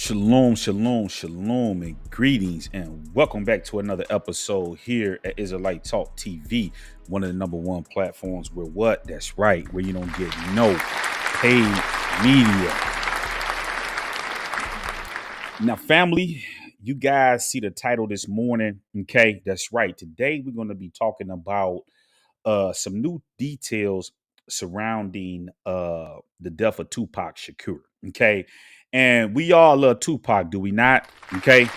Shalom, shalom, shalom, and greetings, and welcome back to another episode here at Israelite Talk TV, one of the number one platforms where what? That's right, where you don't get no paid media. Now, family, you guys see the title this morning, okay? That's right. Today we're going to be talking about some new details surrounding the death of Tupac Shakur. Okay. And we all love Tupac, do we not? Okay.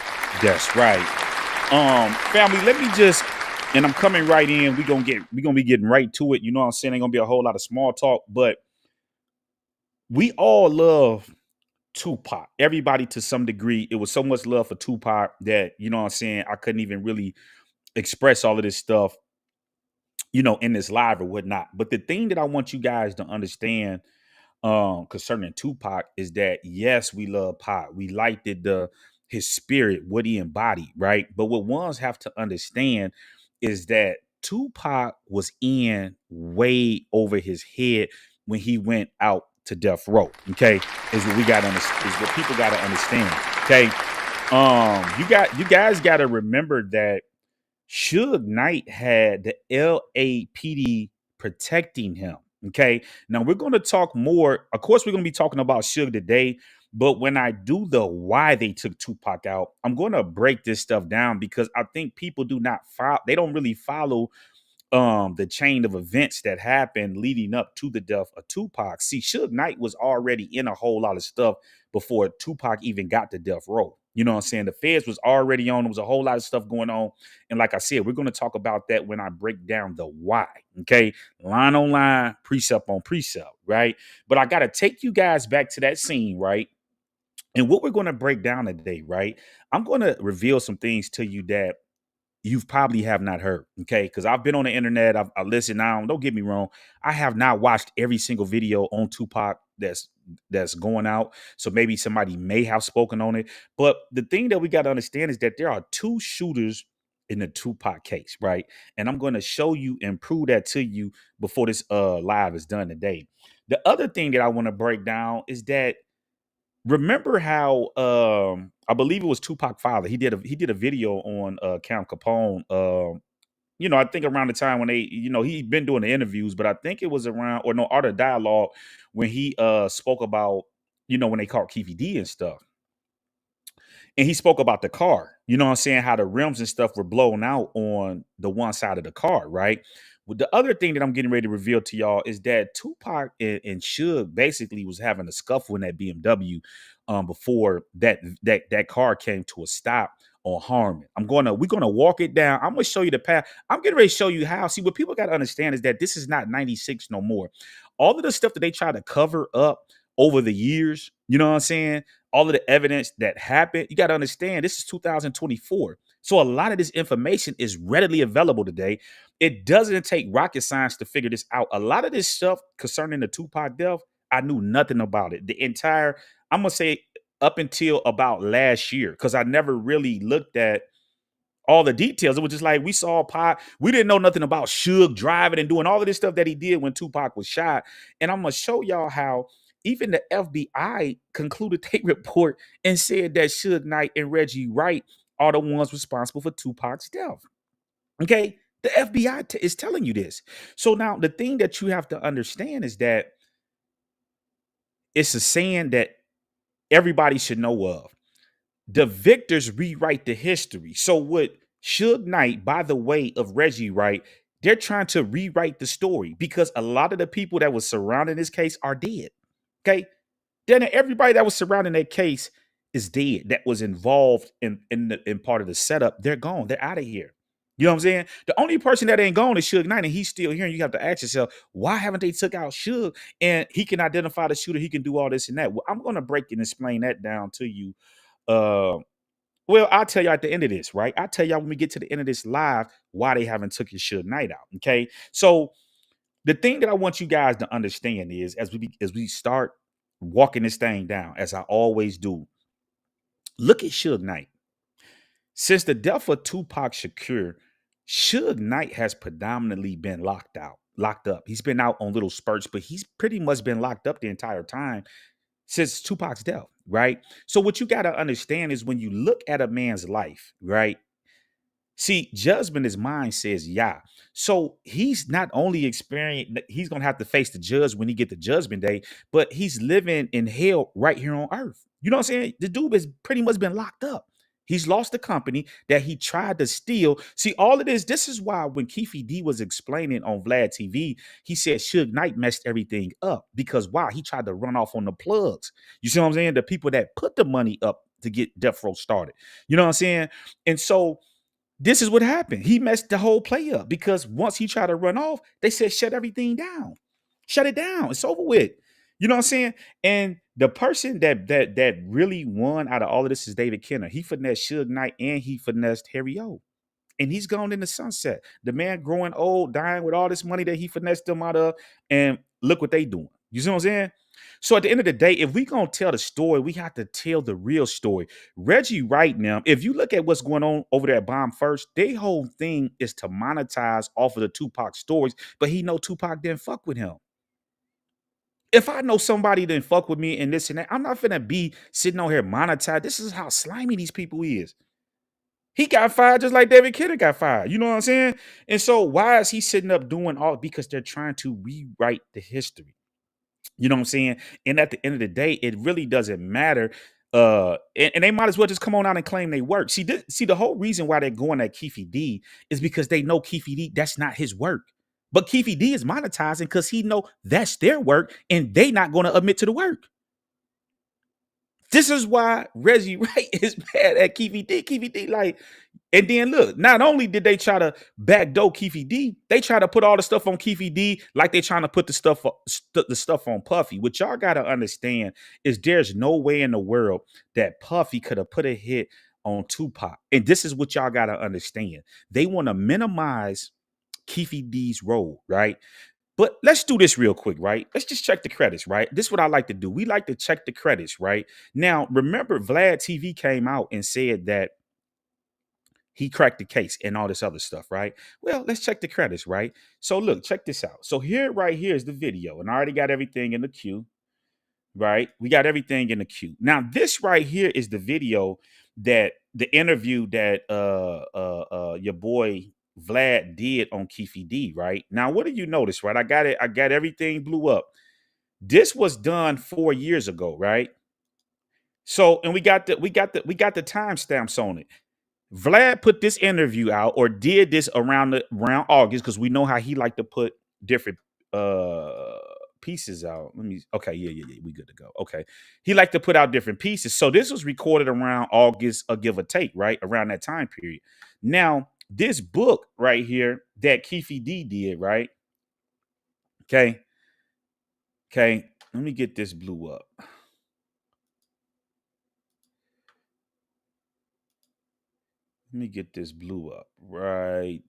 That's right. Family, let me just and I'm coming right in. We're gonna be getting right to it. You know what I'm saying? Ain't gonna be a whole lot of small talk, but we all love Tupac. Everybody to some degree. It was so much love for Tupac that, you know what I'm saying, I couldn't even really express all of this stuff, in this live or whatnot. But the thing that I want you guys to understand concerning Tupac is that yes, we love Pac. We liked his spirit, what he embodied, right? But what ones have to understand is that Tupac was in way over his head when he went out to death row. Okay, is what we got to is what people got to understand. Okay, you guys got to remember that Suge Knight had the LAPD protecting him. Okay. Now we're going to talk more. Of course, we're going to be talking about Suge today. But when I do the why they took Tupac out, I'm going to break this stuff down because I think people do not follow. They don't really follow the chain of events that happened leading up to the death of Tupac. See, Suge Knight was already in a whole lot of stuff before Tupac even got to death row. You know what I'm saying? The feds was already on. There was a whole lot of stuff going on. And like I said, we're going to talk about that when I break down the why. Okay. Line on line, precept on precept, right? But I got to take you guys back to that scene, right? And what we're going to break down today, right? I'm going to reveal some things to you that you've probably have not heard, okay? Because I've been on the internet, I listened now. Don't get me wrong, I have not watched every single video on Tupac that's going out. So maybe somebody may have spoken on it. But the thing that we got to understand is that there are two shooters in the Tupac case, right? And I'm going to show you and prove that to you before this live is done today. The other thing that I want to break down is that remember how I believe it was Tupac father. He did a video on Count Capone. I think around the time when he'd been doing the interviews, but I think it was around or no Art of Dialogue when he spoke about, when they caught Keefy D and stuff. And he spoke about the car, you know what I'm saying, how the rims and stuff were blown out on the one side of the car, right? Well, the other thing that I'm getting ready to reveal to y'all is that Tupac and Suge basically was having a scuffle in that BMW before that car came to a stop on Harmon. We're gonna walk it down. I'm gonna show you the path. I'm getting ready to show you how. See, what people got to understand is that this is not 96 no more. All of the stuff that they try to cover up over the years, you know what I'm saying? All of the evidence that happened, you got to understand this is 2024. So a lot of this information is readily available today. It doesn't take rocket science to figure this out. A lot of this stuff concerning the Tupac death, I knew nothing about it. I'm going to say up until about last year, because I never really looked at all the details. It was just like we saw Pac. We didn't know nothing about Suge driving and doing all of this stuff that he did when Tupac was shot. And I'm going to show y'all how even the FBI concluded their report and said that Suge Knight and Reggie Wright are the ones responsible for Tupac's death. Okay? The FBI is telling you this. So now the thing that you have to understand is that it's a saying that everybody should know of. The victors rewrite the history. So what Suge Knight, by the way of Reggie Wright, they're trying to rewrite the story because a lot of the people that was surrounding this case are dead. Okay. Then everybody that was surrounding that case is dead that was involved in part of the setup. They're gone. They're out of here. You know what I'm saying? The only person that ain't gone is Suge Knight, and he's still here. And you have to ask yourself, why haven't they took out Suge? And he can identify the shooter. He can do all this and that. Well, I'm going to break and explain that down to you. Well, I'll tell you at the end of this, right? I'll tell y'all when we get to the end of this live why they haven't took your Suge Knight out. Okay. So the thing that I want you guys to understand is as we start walking this thing down, as I always do, look at Suge Knight. Since the death of Tupac Shakur, Suge Knight has predominantly been locked up. He's been out on little spurts, but he's pretty much been locked up the entire time since Tupac's death, right? So what you got to understand is when you look at a man's life, right? See, judgment is mine, says Yah. So he's not only experiencing, he's gonna have to face the judge when he get the judgment day, but he's living in hell right here on earth. You know what I'm saying? The dude has pretty much been locked up. He's lost the company that he tried to steal. See, all of this is why when Keefe D was explaining on Vlad TV, he said Suge Knight messed everything up. Because why? He tried to run off on the plugs. You see what I'm saying? The people that put the money up to get Death Row started. You know what I'm saying? And so this is what happened. He messed the whole play up because once he tried to run off, they said, shut everything down. Shut it down. It's over with. You know what I'm saying? And the person that really won out of all of this is David Kenner. He finessed Suge Knight and he finessed Harry O, and he's gone in the sunset. The man growing old, dying with all this money that he finessed them out of, and look what they doing. You see what I'm saying? So at the end of the day, if we gonna tell the story, we have to tell the real story. Reggie Wright now, if you look at what's going on over there at Bomb First, their whole thing is to monetize off of the Tupac stories, but he know Tupac didn't fuck with him. If I know somebody didn't fuck with me and this and that, I'm not finna be sitting on here monetized. This is how slimy these people is. He got fired just like David Kidder got fired. You know what I'm saying? And so why is he sitting up doing all? Because they're trying to rewrite the history. You know what I'm saying? And at the end of the day, it really doesn't matter. And they might as well just come on out and claim they work. See, the whole reason why they're going at Keefe D is because they know Keefe D, that's not his work. But Keefe D is monetizing because he know that's their work and they not going to admit to the work. This is why Reggie Wright is mad at Keefe D. Keefe D, like, and then look, not only did they try to backdoor Keefe D, they try to put all the stuff on Keefe D like they trying to put the stuff on Puffy. What y'all gotta understand is there's no way in the world that Puffy could have put a hit on Tupac. And this is what y'all gotta understand. They want to minimize Keefe D's role, right? But let's do this real quick, right? Let's just check the credits, right? This is what I like to do. We like to check the credits, right? Now, remember, Vlad TV came out and said that he cracked the case and all this other stuff, right? Well, let's check the credits, right? So look, check this out. So right here is the video, and I already got everything in the queue, right? We got everything in the queue. Now, this right here is the video that the interview that your boy Vlad did on Keefe D, right? Now, what do you notice, right? I got it. I got everything blew up. This was done 4 years ago, right? So, and we got the timestamps on it. Vlad put this interview out or did this around August because we know how he liked to put different pieces out. Okay, yeah, we good to go. Okay. He liked to put out different pieces. So this was recorded around August, give or take, right? Around that time period. Now, this book right here that Keefe D did, right? Okay. Let me get this blew up. Let me get this blew up, right?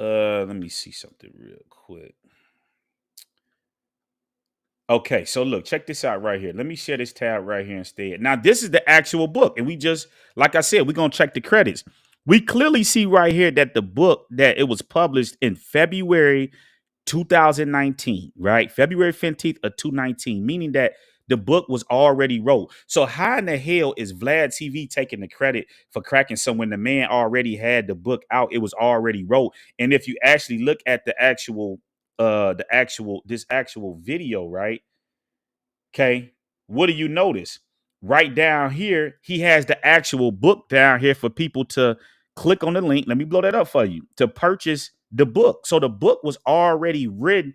Let me see something real quick. Okay, so look, check this out right here. Let me share this tab right here instead. Now, this is the actual book, and we just, like I said, we're gonna check the credits. We clearly see right here that the book that it was published in February 2019, right? February 15th of 2019, meaning that the book was already wrote. So how in the hell is Vlad TV taking the credit for cracking some when the man already had the book out? It was already wrote. And if you actually look at the actual video, right? Okay, what do you notice? Right down here, he has the actual book down here for people to click on the link. Let me blow that up for you to purchase the book. So the book was already written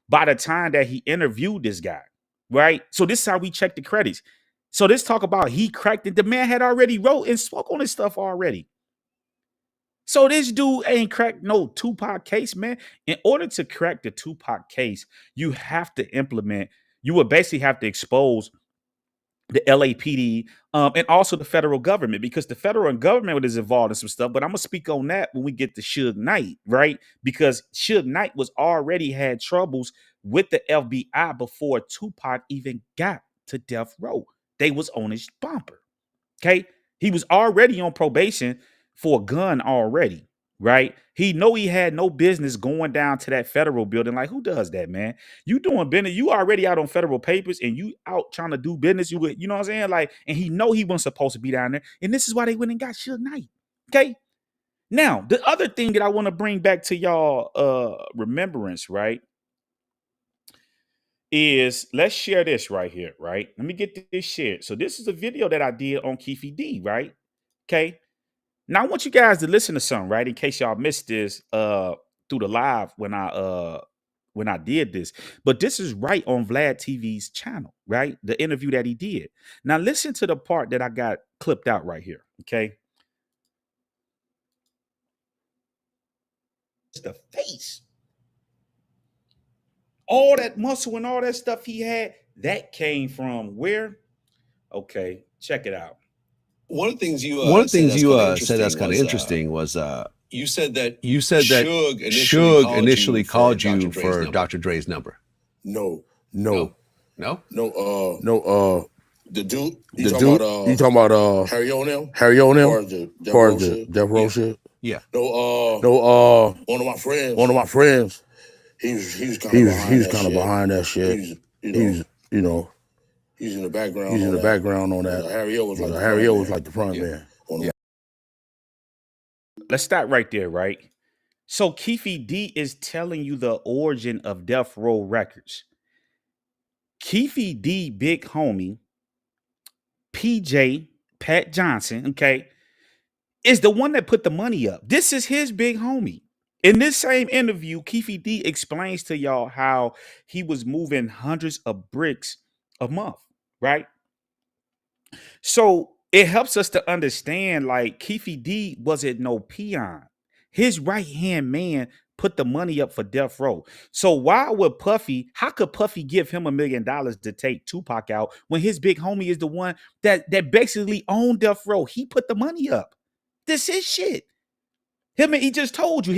by the time that he interviewed this guy, right? So this is how we check the credits. So this talk about he cracked it. The man had already wrote and spoke on this stuff already. So this dude ain't cracked no Tupac case, man. In order to crack the Tupac case, you have to implement, you would basically have to expose the LAPD and also the federal government, because the federal government is involved in some stuff. But I'm gonna speak on that when we get to Suge Knight, right? Because Suge Knight was already had troubles with the FBI before Tupac even got to death row. They was on his bumper. Okay, he was already on probation for a gun already. right? He know he had no business going down to that federal building. Like, who does that, man? You doing business, you already out on federal papers and you out trying to do business. You know what I'm saying? Like, and he know he wasn't supposed to be down there. And this is why they went and got Suge Knight. Okay. Now, the other thing that I want to bring back to y'all remembrance, right, is let's share this right here, right? Let me get this shared. So this is a video that I did on Keefe D, right? Okay. Now I want you guys to listen to something, right? In case y'all missed this through the live when I did this. But this is right on Vlad TV's channel, right? The interview that he did. Now listen to the part that I got clipped out right here. Okay. It's the face. All that muscle and all that stuff he had, that came from where? Okay, check it out. One of the things you One of the things you said that's kind of interesting was you said that Suge initially called you for Dr. Dre's number. No. No. The dude You talking about Harry O'Neill or the the Death Row shit? Yeah. one of my friends. He was kind of behind that shit. He's in the background. He's in the background on that. Harry O was like the front man. Let's start right there, right? So Keefe D is telling you the origin of Death Row Records. Keefe D, big homie, PJ, Pat Johnson, okay, is the one that put the money up. This is his big homie. In this same interview, Keefe D explains to y'all how he was moving hundreds of bricks a month, right? So it helps us to understand, like, Keefe D wasn't no peon. His right-hand man put the money up for Death Row. So why would how could Puffy give him $1 million to take Tupac out when his big homie is the one that basically owned Death Row? He put the money up. This is shit. He just told you,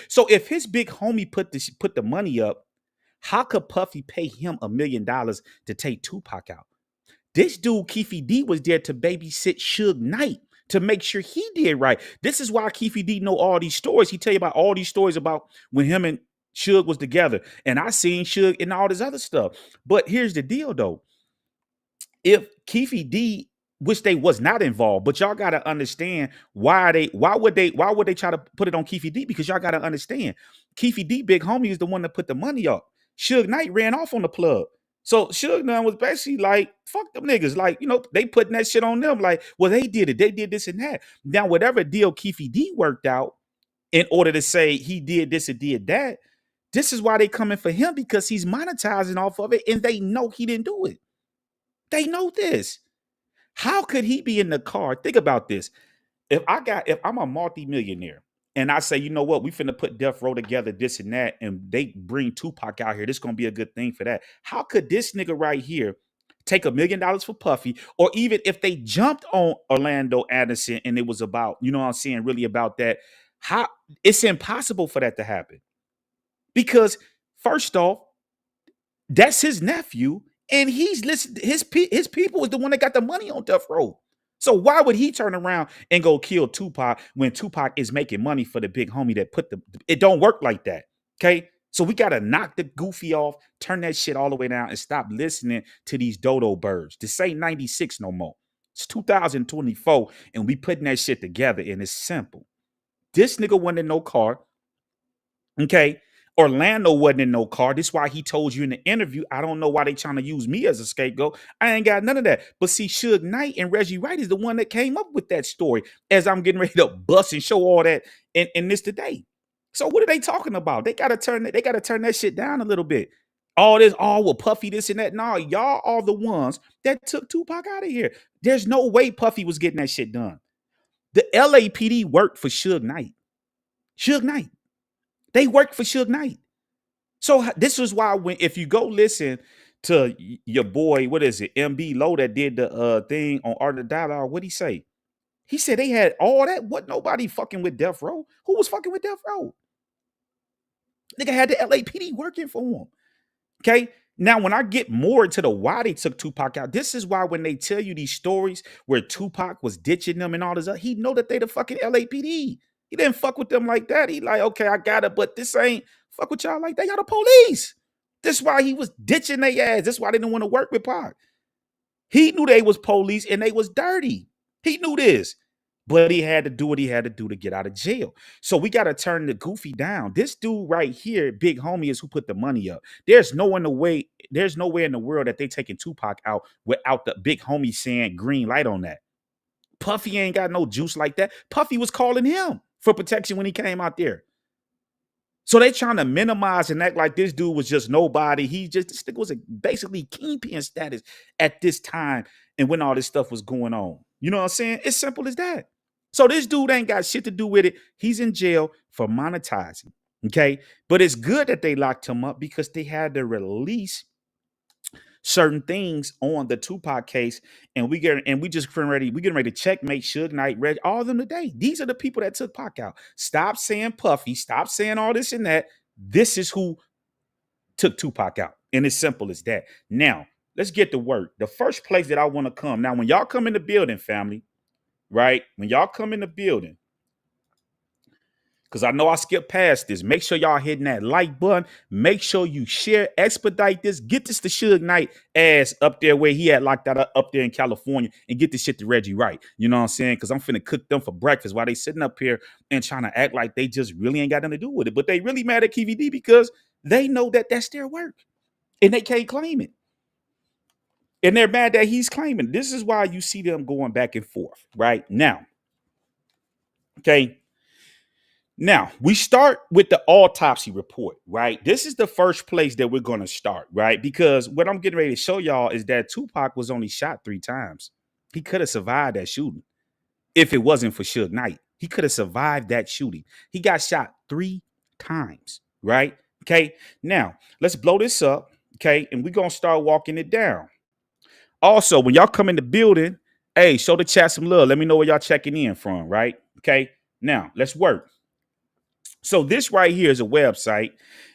so if his big homie put the money up, how could Puffy pay him $1 million to take Tupac out? This dude, Keefe D, was there to babysit Suge Knight to make sure he did right. This is why Keefe D know all these stories. He tell you about all these stories about when him and Suge was together. And I seen Suge and all this other stuff. But here's the deal, though. If Keefe D, which they was not involved, but y'all gotta understand why would they try to put it on Keefe D? Because y'all gotta understand, Keefe D, big homie, is the one that put the money up. Suge Knight ran off on the plug. So Suge Knight was basically like, fuck them niggas. Like, they putting that shit on them. Like, well, they did it. They did this and that. Now, whatever deal Keefe D worked out in order to say he did this and did that, this is why they coming for him, because he's monetizing off of it and they know he didn't do it. They know this. How could he be in the car? Think about this. If I'm a multimillionaire and I say, you know what, we finna put Death Row together, this and that, and they bring Tupac out here, this gonna be a good thing for that. How could this nigga right here take $1 million for Puffy? Or even if they jumped on Orlando Anderson and it was about, you know what I'm saying, really about that, how it's impossible for that to happen. Because first off, that's his nephew, and he's listened. His people is the one that got the money on Death Row. So why would he turn around and go kill Tupac when Tupac is making money for the big homie that put it don't work like that. Okay. So we got to knock the goofy off, turn that shit all the way down, and stop listening to these dodo birds. This ain't 96 no more. It's 2024, and we putting that shit together, and it's simple. This nigga wasn't in no car. Okay. Orlando wasn't in no car. This is why he told you in the interview, I don't know why they trying to use me as a scapegoat. I ain't got none of that. But see, Suge Knight and Reggie Wright is the one that came up with that story as I'm getting ready to bust and show all that in this today. So what are they talking about? They gotta turn that shit down a little bit. Well, Puffy, this and that. Nah, y'all are the ones that took Tupac out of here. There's no way Puffy was getting that shit done. The LAPD worked for Suge Knight. Suge Knight. They work for Suge Knight. So this is why if you go listen to your boy, what is it, MB Low, that did the thing on Art of Dialogue, what'd he say? He said they had all that. What, nobody fucking with Death Row? Who was fucking with Death Row? Nigga had the LAPD working for him. Okay? Now, when I get more into the why they took Tupac out, this is why when they tell you these stories where Tupac was ditching them and all this, he know that they the fucking LAPD. He didn't fuck with them like that. He like, okay, I got it, but this ain't fuck with y'all like that. Y'all the police. That's why he was ditching their ass. That's why they didn't want to work with Pac. He knew they was police and they was dirty. He knew this. But he had to do what he had to do to get out of jail. So we got to turn the goofy down. This dude right here, big homie, is who put the money up. There's nowhere in the world that they taking Tupac out without the big homie saying green light on that. Puffy ain't got no juice like that. Puffy was calling him for protection when he came out there. So they trying to minimize and act like this dude was just nobody. This nigga was basically kingpin status at this time and when all this stuff was going on. You know what I'm saying? It's simple as that. So this dude ain't got shit to do with it. He's in jail for monetizing. Okay. But it's good that they locked him up because they had to release certain things on the Tupac case, and we getting ready to checkmate Suge Knight, Reg, all of them today. These are the people that took Pac out. Stop saying Puffy, stop saying all this and that. This is who took Tupac out. And it's simple as that. Now, let's get to work. The first place that I want to come. Now, when y'all come in the building, family, right? When y'all come in the building, because I know I skipped past this. Make sure y'all hitting that like button. Make sure you share, expedite this. Get this to Suge Knight ass up there where he had locked that up there in California and get this shit to Reggie Wright. You know what I'm saying? Because I'm finna cook them for breakfast while they sitting up here and trying to act like they just really ain't got nothing to do with it. But they really mad at KVD because they know that that's their work and they can't claim it. And they're mad that he's claiming. This is why you see them going back and forth right now. Okay. Now, we start with the autopsy report, right? This is the first place that we're going to start, right? Because what I'm getting ready to show y'all is that Tupac was only shot 3 times. He could have survived that shooting if it wasn't for Suge Knight. He could have survived that shooting. He got shot 3 times, right? Okay, now, let's blow this up, okay? And we're going to start walking it down. Also, when y'all come in the building, hey, show the chat some love. Let me know where y'all checking in from, right? Okay, now, let's work. So this right here is a website,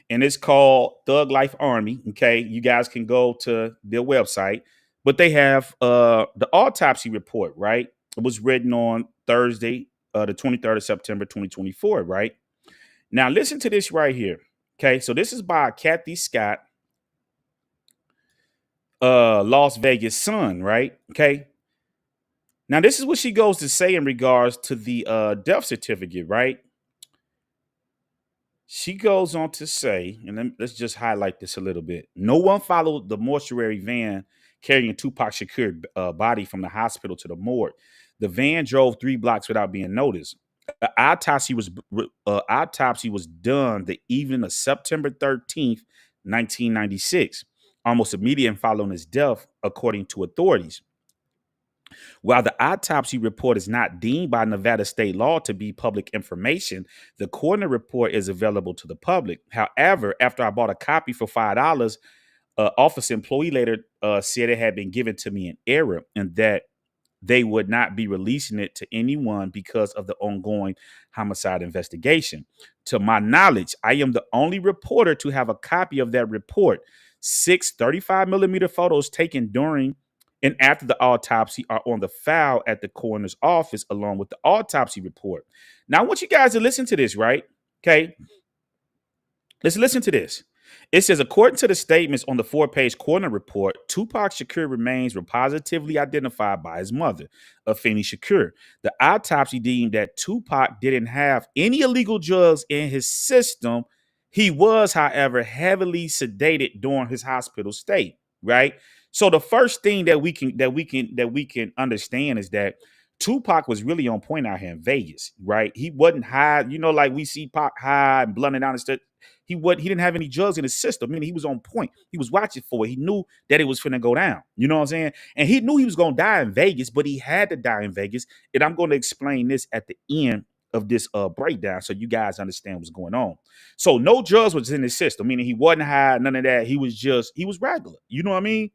and it's called Thug Life Army. Okay, you guys can go to their website, but they have the autopsy report. Right, it was written on Thursday, the 23rd of September, 2024. Right now, listen to this right here. Okay, so this is by Kathy Scott, Las Vegas Sun. Right. Okay. Now this is what she goes to say in regards to the death certificate. Right. She goes on to say, and let's just highlight this a little bit. No one followed the mortuary van carrying Tupac Shakur's body from the hospital to the morgue. The van drove 3 blocks without being noticed. The autopsy was done the evening of September 13th, 1996, almost immediately following his death, according to authorities. While the autopsy report is not deemed by Nevada state law to be public information, the coroner report is available to the public. However, after I bought a copy for $5, office employee later said it had been given to me in error and that they would not be releasing it to anyone because of the ongoing homicide investigation. To my knowledge, I am the only reporter to have a copy of that report. 6 35mm photos taken during and after the autopsy are on the file at the coroner's office, along with the autopsy report. Now, I want you guys to listen to this, right? Okay. Let's listen to this. It says, according to the statements on the 4-page coroner report, Tupac Shakur remains were positively identified by his mother, Afeni Shakur. The autopsy deemed that Tupac didn't have any illegal drugs in his system. He was, however, heavily sedated during his hospital stay, right? So the first thing that we can understand is that Tupac was really on point out here in Vegas, right? He wasn't high, like we see Pac high and blunting out and stuff. He didn't have any drugs in his system. I mean, he was on point. He was watching for it. He knew that it was finna go down. You know what I'm saying? And he knew he was gonna die in Vegas, but he had to die in Vegas. And I'm gonna explain this at the end of this breakdown so you guys understand what's going on. So no drugs was in his system, meaning he wasn't high, none of that. He was regular. You know what I mean?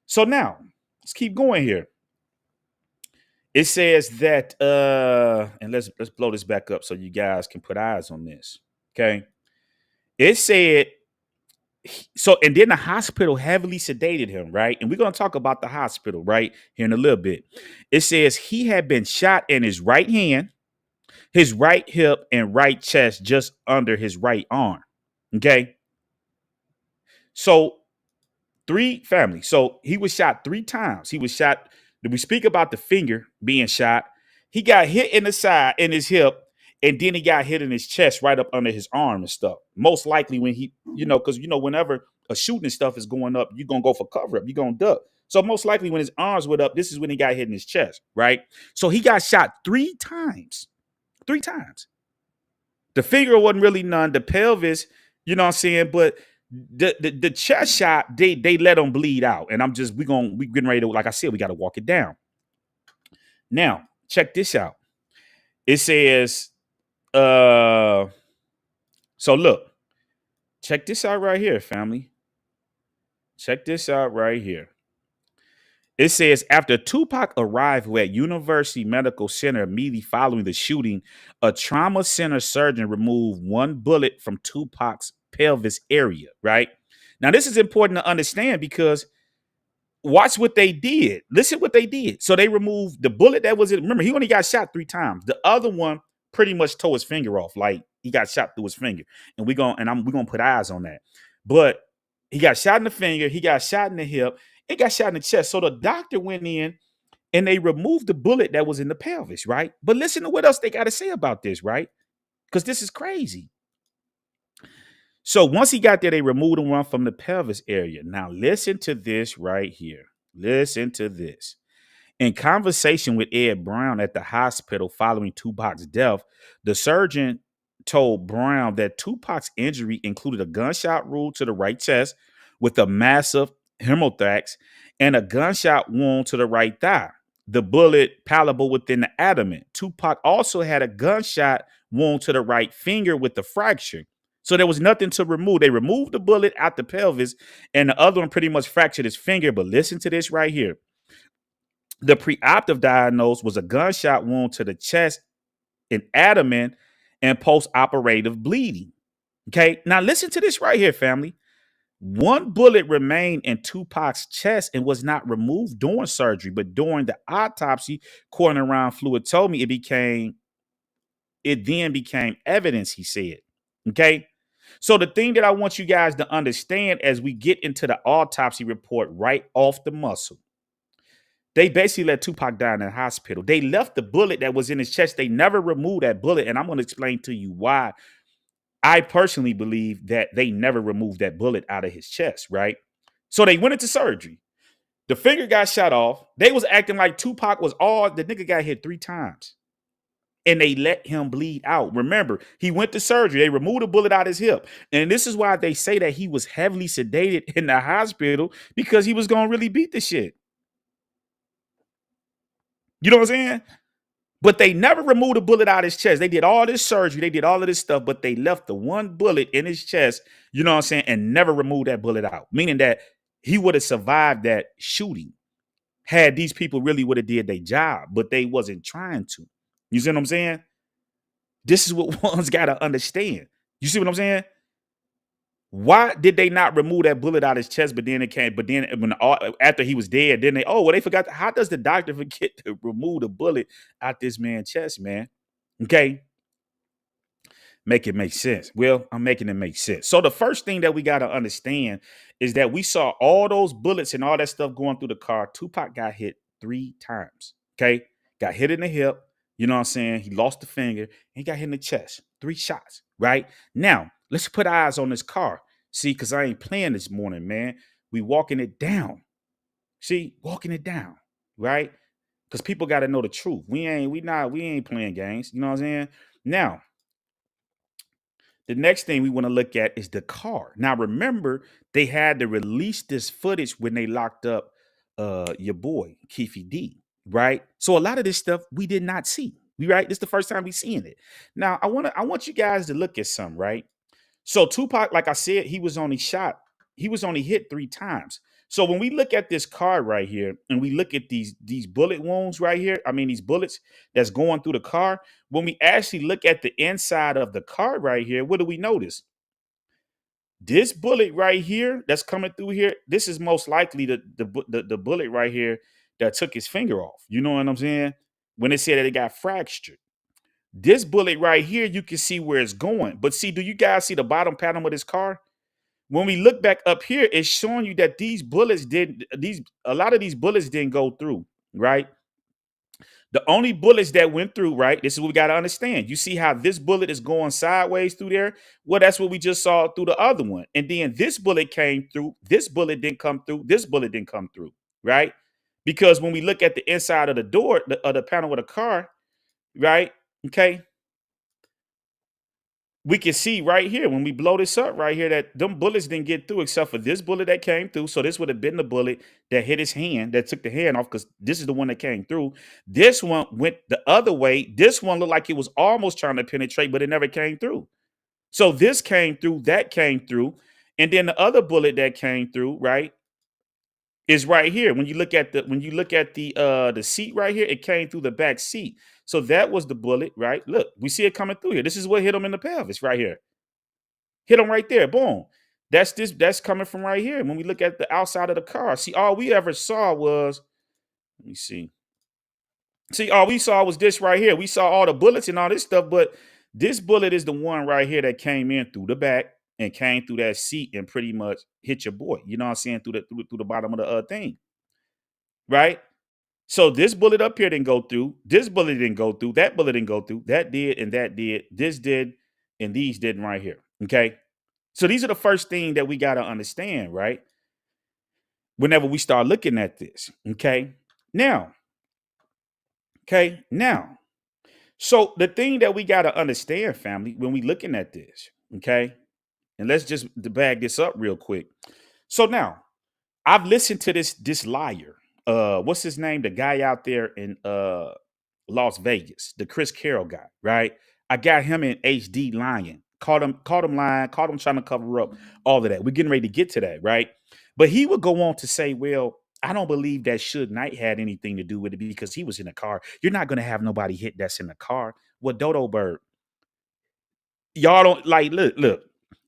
So now, let's keep going here. It says that, and let's blow this back up so you guys can put eyes on this, okay? It said, so, and then the hospital heavily sedated him, right? And we're going to talk about the hospital, right, here in a little bit. It says he had been shot in his right hand. his right hip and right chest just under his right arm. Okay. So so he was shot 3 times. He was shot. Did we speak about the finger being shot? He got hit in the side, in his hip, and then he got hit in his chest right up under his arm and stuff. Most likely when he, because whenever a shooting and stuff is going up, you're gonna go for cover up, you're gonna duck. So most likely when his arms went up, this is when he got hit in his chest, right? So he got shot 3 times. 3 times. The finger wasn't really none. The pelvis, you know what I'm saying? But the chest shot, they let him bleed out. And we getting ready to, like I said, we got to walk it down. Now, check this out. It says, so look, check this out right here, family. Check this out right here. It says, after Tupac arrived at University Medical Center immediately following the shooting, a trauma center surgeon removed 1 bullet from Tupac's pelvis area, right? Now, this is important to understand because watch what they did. Listen what they did. So they removed the bullet that was in. Remember, he only got shot 3 times. The other one pretty much tore his finger off. Like he got shot through his finger. And we're gonna put eyes on that. But he got shot in the finger, he got shot in the hip, it got shot in the chest. So the doctor went in and they removed the bullet that was in the pelvis, right? But listen to what else they got to say about this, right? Because this is crazy. So once he got there, they removed the one from the pelvis area. Now listen to this right here. Listen to this. In conversation with Ed Brown at the hospital following Tupac's death, the surgeon told Brown that Tupac's injury included a gunshot wound to the right chest with a massive hemorrhage and a gunshot wound to the right thigh. The bullet palatable within the abdomen. Tupac also had a gunshot wound to the right finger with a fracture. So there was nothing to remove. They removed the bullet out the pelvis and the other one pretty much fractured his finger. But listen to this right here. The preoperative diagnosis was a gunshot wound to the chest and abdomen and post-operative bleeding. Okay, now listen to this right here, family. 1 bullet remained in Tupac's chest and was not removed during surgery, but during the autopsy, coronary around fluid told me it then became evidence, he said. Okay, so the thing that I want you guys to understand as we get into the autopsy report right off the muscle, they basically let Tupac die in the hospital. They left the bullet that was in his chest. They never removed that bullet. And I'm going to explain to you why I personally believe that they never removed that bullet out of his chest, right? So they went into surgery. The finger got shot off. They was acting like Tupac was the nigga got hit 3 times. And they let him bleed out. Remember, he went to surgery. They removed a bullet out of his hip. And this is why they say that he was heavily sedated in the hospital because he was going to really beat the shit. You know what I'm saying? But they never removed a bullet out of his chest. They did all this surgery. They did all of this stuff, but they left the 1 bullet in his chest, you know what I'm saying, and never removed that bullet out, meaning that he would have survived that shooting had these people really would have did their job, but they wasn't trying to. You see what I'm saying? This is what one's got to understand. You see what I'm saying? Why did they not remove that bullet out of his chest? But then after he was dead, then they forgot. How does the doctor forget to remove the bullet out this man's chest, man? Okay. Make it make sense. Well, I'm making it make sense. So the first thing that we got to understand is that we saw all those bullets and all that stuff going through the car. Tupac got hit 3 times. Okay. Got hit in the hip. You know what I'm saying? He lost the finger and he got hit in the chest. 3 shots. Right now, let's put eyes on this car. See, because I ain't playing this morning, man. We walking it down. See, walking it down, right? Because people got to know the truth. We ain't playing games. You know what I'm saying? Now, the next thing we want to look at is the car. Now, remember, they had to release this footage when they locked up your boy, Keefe D, right? So a lot of this stuff we did not see. Right? This is the first time we seeing it. Now, I want you guys to look at something, right? So Tupac, like I said, he was only hit 3 times. So when we look at this car right here and we look at these bullet wounds right here, these bullets that's going through the car, when we actually look at the inside of the car right here, what do we notice? This bullet right here that's coming through here, this is most likely the bullet right here that took his finger off. You know what I'm saying? When they said that it got fractured. This bullet right here, you can see where it's going. But see, do you guys see the bottom panel of this car? When we look back up here, it's showing you that these bullets a lot of these bullets didn't go through, right? The only bullets that went through, right? This is what we got to understand. You see how this bullet is going sideways through there? Well, that's what we just saw through the other one. And then this bullet came through. This bullet didn't come through. This bullet didn't come through, right? Because when we look at the inside of the door, of the panel of the car, right? Okay. We can see right here when we blow this up right here that them bullets didn't get through except for this bullet that came through. So this would have been the bullet that hit his hand, that took the hand off, because this is the one that came through. This one went the other way. This one looked like it was almost trying to penetrate, but it never came through. So this came through, that came through. And then the other bullet that came through, right, is right here. When you look at the seat right here, it came through the back seat. So that was the bullet, right? Look, we see it coming through here. This is what hit him in the pelvis right here. Hit him right there. Boom. That's coming from right here. When we look at the outside of the car, see, all we ever saw was, let me see. See, all we saw was this right here. We saw all the bullets and all this stuff, but this bullet is the one right here that came in through the back and came through that seat and pretty much hit your boy. You know what I'm saying? Through the bottom of the thing. Right? So this bullet up here didn't go through. This bullet didn't go through. That bullet didn't go through. That did and that did. This did and these didn't right here. Okay? So these are the first thing that we got to understand, right? Whenever we start looking at this. Okay? Now. So the thing that we got to understand, family, when we looking at this, okay? And let's just bag this up real quick. So now, I've listened to this liar. What's his name? The guy out there in Las Vegas, the Chris Carroll guy, right? I got him in HD lying. Caught him lying, caught him trying to cover up all of that. We're getting ready to get to that, right? But he would go on to say, well, I don't believe that Suge Knight had anything to do with it because he was in the car. You're not going to have nobody hit that's in the car. Well, Dodo Bird, y'all don't look.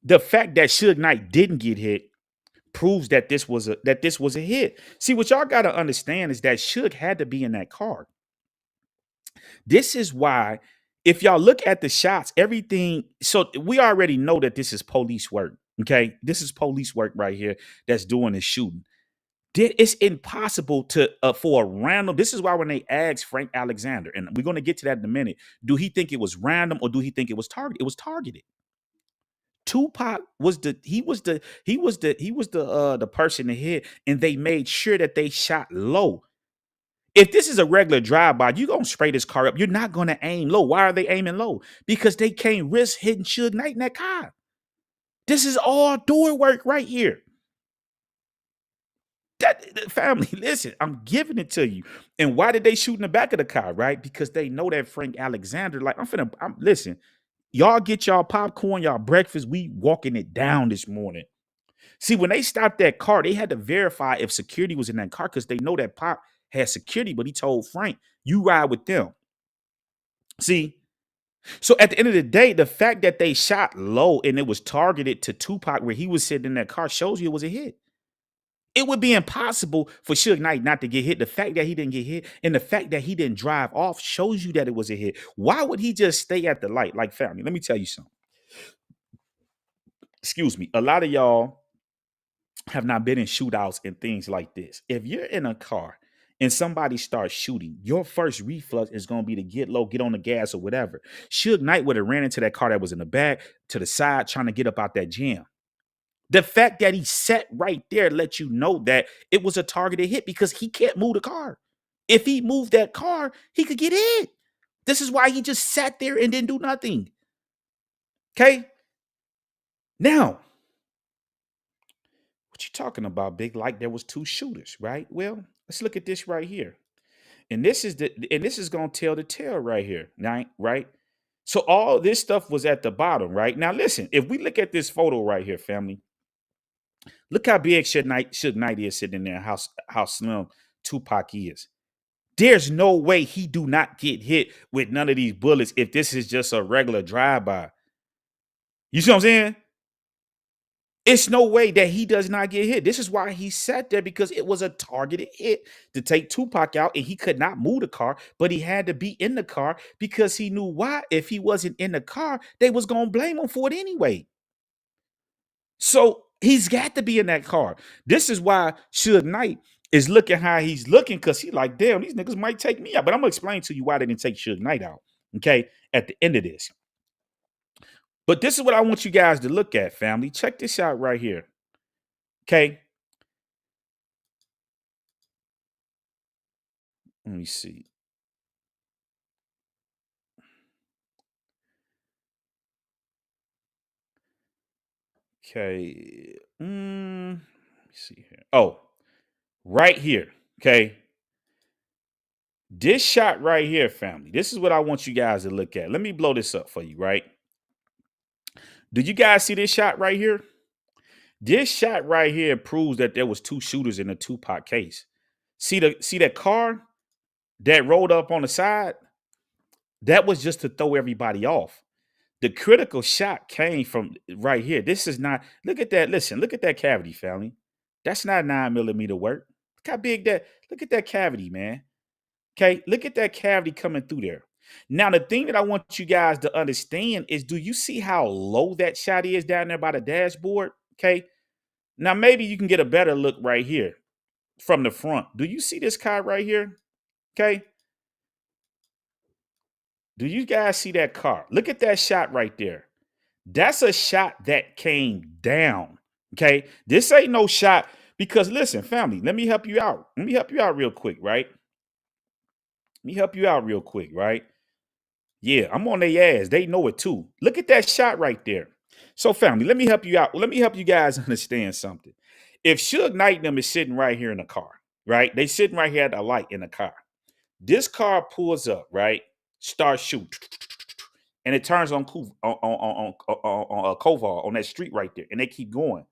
The fact that Suge Knight didn't get hit proves that this was a hit. See, what y'all got to understand is that Suge had to be in that car. This is why, if y'all look at the shots, everything, so we already know that this is police work. Okay, this is police work right here that's doing the shooting. It's impossible to for a random. This is why when they asked Frank Alexander, and we're going to get to that in a minute, do he think it was random or do he think it was targeted? It was targeted. Tupac was the person to hit, and they made sure that they shot low. If this is a regular drive-by, you're going to spray this car up. You're not going to aim low. Why are they aiming low? Because they can't risk hitting Suge Knight in that car. This is all door work right here. That family, listen, I'm giving it to you. And why did they shoot in the back of the car, right? Because they know that Frank Alexander, like, listen, y'all get y'all popcorn, y'all breakfast. We walking it down this morning. See, when they stopped that car, they had to verify if security was in that car because they know that Pop had security, but he told Frank, you ride with them. See? So at the end of the day, the fact that they shot low and it was targeted to Tupac where he was sitting in that car shows you it was a hit. It would be impossible for Suge Knight not to get hit. The fact that he didn't get hit and the fact that he didn't drive off shows you that it was a hit. Why would he just stay at the light? Like, family, let me tell you something. Excuse me. A lot of y'all have not been in shootouts and things like this. If you're in a car and somebody starts shooting, your first reflex is going to be to get low, get on the gas or whatever. Suge Knight would have ran into that car that was in the back to the side trying to get up out that jam. The fact that he sat right there let you know that it was a targeted hit because he can't move the car. If he moved that car, he could get hit. This is why he just sat there and didn't do nothing. Okay? Now, what you talking about, Big? Like there was two shooters, right? Well, let's look at this right here. And this is gonna tell the tale right here, right? So all this stuff was at the bottom, right? Now listen, if we look at this photo right here, family, look how big Suge Knight is sitting in there, how slim Tupac is. There's no way he do not get hit with none of these bullets if this is just a regular drive-by. You see what I'm saying? It's no way that he does not get hit. This is why he sat there, because it was a targeted hit to take Tupac out, and he could not move the car, but he had to be in the car because he knew why. If he wasn't in the car, they was gonna blame him for it anyway. So he's got to be in that car. This is why Suge Knight is looking how he's looking, because he like, damn, these niggas might take me out. But I'm gonna explain to you why they didn't take Suge Knight out. Okay, at the end of this. But this is what I want you guys to look at, family. Check this out right here. Okay. Let me see. Okay. Let me see here. Oh, right here. Okay. This shot right here, family. This is what I want you guys to look at. Let me blow this up for you, right? Do you guys see this shot right here? This shot right here proves that there was two shooters in the Tupac case. See that car that rolled up on the side? That was just to throw everybody off. The critical shot came from right here. This is not, look at that. Listen, look at that cavity, family. That's not 9mm work. Look how big that, look at that cavity, man. Okay, look at that cavity coming through there. Now, the thing that I want you guys to understand is, do you see how low that shot is down there by the dashboard? Okay. Now, maybe you can get a better look right here from the front. Do you see this car right here? Okay. Do you guys see that car? Look at that shot right there. That's a shot that came down. Okay. This ain't no shot, because listen, family, let me help you out. Let me help you out real quick, right? Let me help you out real quick, right? Yeah, I'm on their ass. They know it too. Look at that shot right there. So, family, let me help you out. Let me help you guys understand something. If Suge Knight and them is sitting right here in the car, right? They sitting right here at the light in the car. This car pulls up, right? Starts shooting, and it turns on Kovar on that street right there, and they keep going.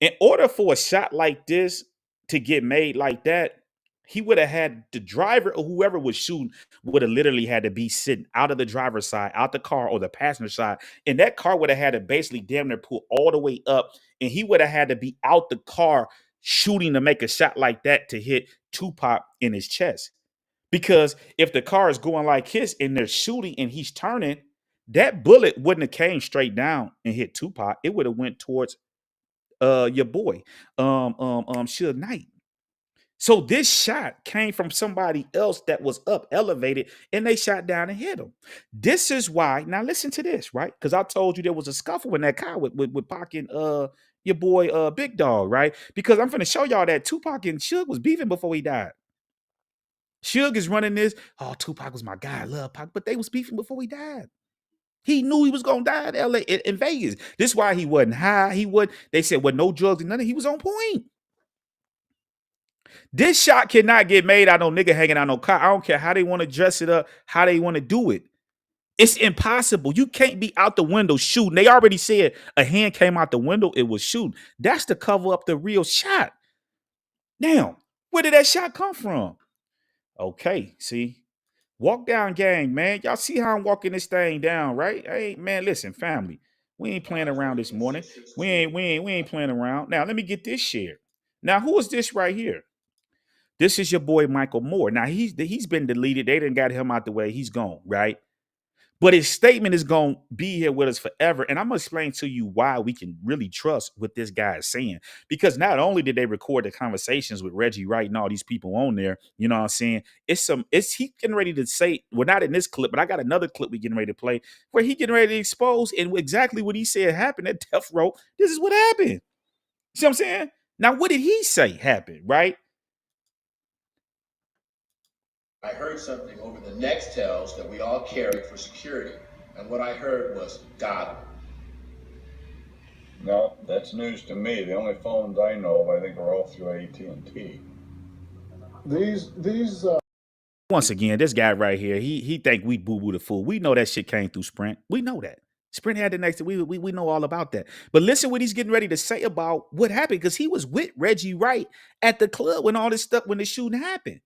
In order for a shot like this to get made like that, he would have had the driver or whoever was shooting would have literally had to be sitting out of the driver's side, out the car or the passenger side. And that car would have had to basically damn near pull all the way up. And he would have had to be out the car shooting to make a shot like that to hit Tupac in his chest. Because if the car is going like his and they're shooting and he's turning, that bullet wouldn't have came straight down and hit Tupac. It would have went towards your boy, Suge Knight. So this shot came from somebody else that was up elevated, and they shot down and hit him. This is why. Now listen to this, right? Because I told you there was a scuffle in that car with Pac and your boy Big Dog, right? Because I'm gonna show y'all that Tupac and Suge was beefing before he died. Suge is running this. Oh, Tupac was my guy. I love Pac, but they was beefing before he died. He knew he was gonna die in LA, in Vegas. This is why he wasn't high. They said, well, no drugs and nothing. He was on point. This shot cannot get made out no nigga hanging out no car. I don't care how they want to dress it up, how they want to do it. It's impossible. You can't be out the window shooting. They already said a hand came out the window, it was shooting. That's to cover up the real shot. Now, where did that shot come from? Okay, see. Walk down gang, man. Y'all see how I'm walking this thing down, right? Hey, man, listen, family. We ain't playing around this morning. We ain't playing around. Now, let me get this shared. Now, who is this right here? This is your boy Michael Moore. Now, he's been deleted. They didn't got him out the way. He's gone, right? But his statement is going to be here with us forever. And I'm going to explain to you why we can really trust what this guy is saying. Because not only did they record the conversations with Reggie Wright and all these people on there, you know what I'm saying? He getting ready to say, well, not in this clip, but I got another clip we getting ready to play where he getting ready to expose and exactly what he said happened at Death Row. This is what happened. See what I'm saying? Now, what did he say happened, right? I heard something over the Nextels that we all carry for security, and what I heard was God. No, that's news to me. The only phones I know of, I think, are all through AT&T. Once again, this guy right here, he think we boo-boo the fool. We know that shit came through Sprint. We know that. Sprint had the next, we know all about that. But listen what he's getting ready to say about what happened, because he was with Reggie Wright at the club when all this stuff, when the shooting happened.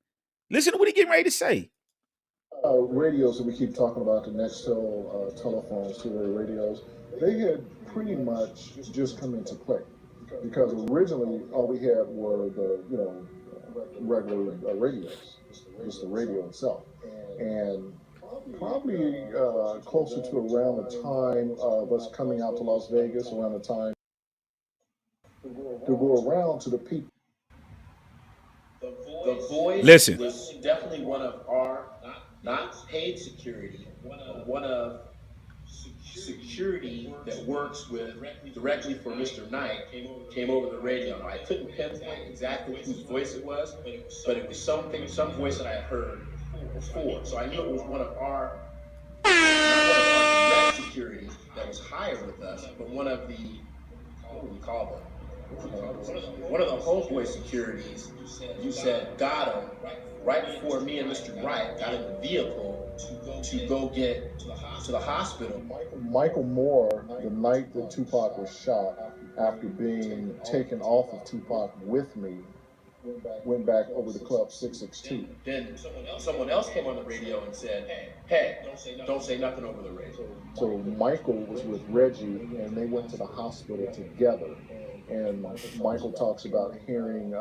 Listen to what he's getting ready to say. Radios that we keep talking about, the Nextel telephones, two-way radios, they had pretty much just come into play. because originally all we had were the regular radios, just the radio itself, and probably closer to around the time of us coming out to Las Vegas, around the time to go around to the people. The voice Listen. was definitely one of our, not paid security, but one of security that works with directly for Mr. Knight came over the radio. Now, I couldn't pinpoint exactly whose voice it was, but it was some voice that I had heard before. So I knew it was one of our, not one of our direct security that was hired with us, but one of the, what do we call them? One of the homeboy securities, you said, got him right before me and Mr. Wright got in the vehicle to go get to the hospital. Michael Moore, the night that Tupac was shot, after being taken off of Tupac with me, went back over to Club 662. Then someone else came on the radio and said, hey, don't say nothing over the radio. So Michael was with Reggie, and they went to the hospital together. And Michael talks about hearing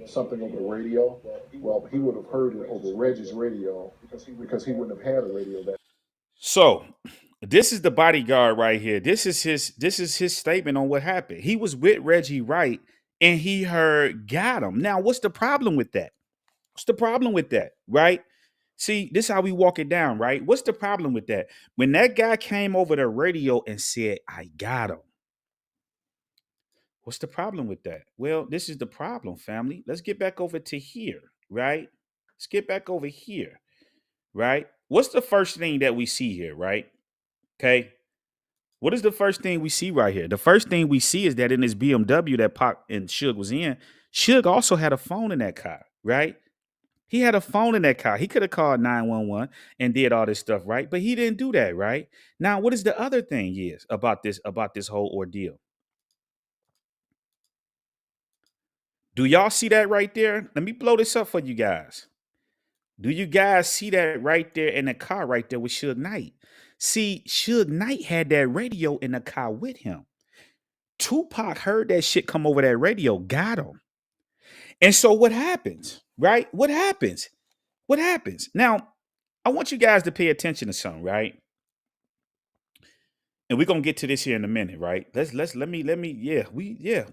something over the radio. Well, he would have heard it over Reggie's radio because he wouldn't have had a radio that. So this is the bodyguard right here. This is his statement on what happened. He was with Reggie Wright and he heard got him. Now, what's the problem with that? What's the problem with that? Right? See, this is how we walk it down, right? What's the problem with that? When that guy came over the radio and said, I got him. What's the problem with that? Well, this is the problem, family. Let's get back over to here, right? Let's get back over here, right? What's the first thing that we see here, right? Okay. What is the first thing we see right here? The first thing we see is that in this BMW that Pac and Suge was in, Suge also had a phone in that car, right? He had a phone in that car. He could have called 911 and did all this stuff, right? But he didn't do that, right? Now, what is the other thing is about this whole ordeal? Do y'all see that right there? Let me blow this up for you guys. Do you guys see that right there in the car right there with Suge Knight? See, Suge Knight had that radio in the car with him. Tupac heard that shit come over that radio, got him. And so what happens, right? What happens? Now, I want you guys to pay attention to something, right? And we're gonna get to this here in a minute, right? We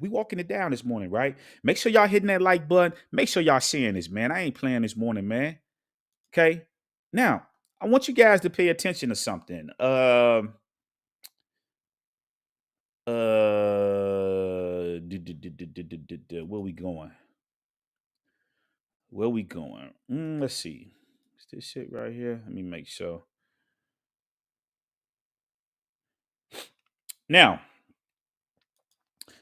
walking it down this morning, right? Make sure y'all hitting that like button. Make sure y'all sharing this, man. I ain't playing this morning, man. Okay. Now, I want you guys to pay attention to something. Where we going? Let's see. Is this shit right here? Let me make sure. Now,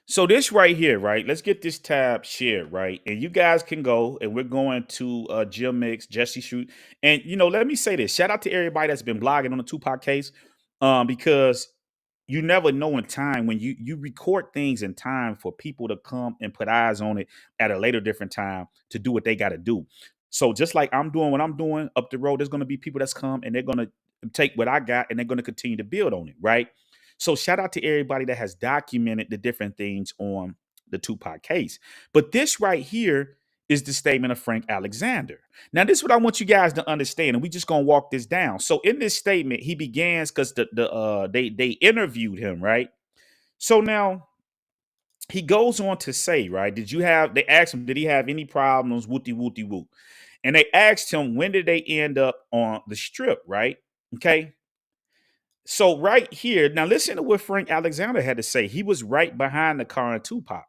so this right here, right? Let's get this tab shared, right? And you guys can go, and we're going to Jim Mix, Jesse Shoot. And, let me say this. Shout out to everybody that's been blogging on the Tupac case, because you never know in time when you record things in time for people to come and put eyes on it at a later different time to do what they got to do. So just like I'm doing what I'm doing up the road, there's going to be people that's come and they're going to take what I got and they're going to continue to build on it, right? So shout out to everybody that has documented the different things on the Tupac case. But this right here is the statement of Frank Alexander. Now, this is what I want you guys to understand, and we just gonna walk this down. So in this statement, he begins because they interviewed him, right? So now he goes on to say, right? They asked him, did he have any problems? Wooty wooty woo. And they asked him, when did they end up on the strip, right? Okay. So right here, now listen to what Frank Alexander had to say. He was right behind the car in Tupac.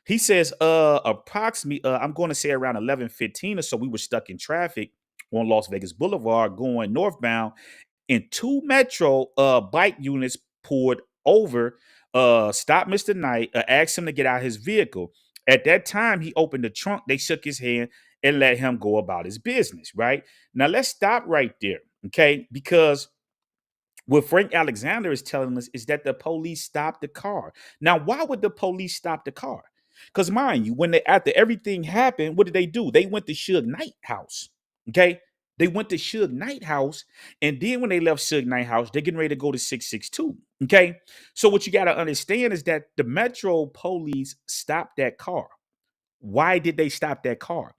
He says, approximately, I'm going to say around 11:15 or so, we were stuck in traffic on Las Vegas Boulevard going northbound, and two Metro bike units pulled over, stopped Mr. Knight, asked him to get out of his vehicle. At that time, he opened the trunk, they shook his hand and let him go about his business, right? Now, let's stop right there, okay? Because what Frank Alexander is telling us is that the police stopped the car. Now, why would the police stop the car? Because mind you, after everything happened, what did they do? They went to Suge Knight house. Okay. They went to Suge Knight house, and then when they left Suge Knight house, they're getting ready to go to 662. Okay, so what you got to understand is that the Metro police stopped that car. Why did they stop that car?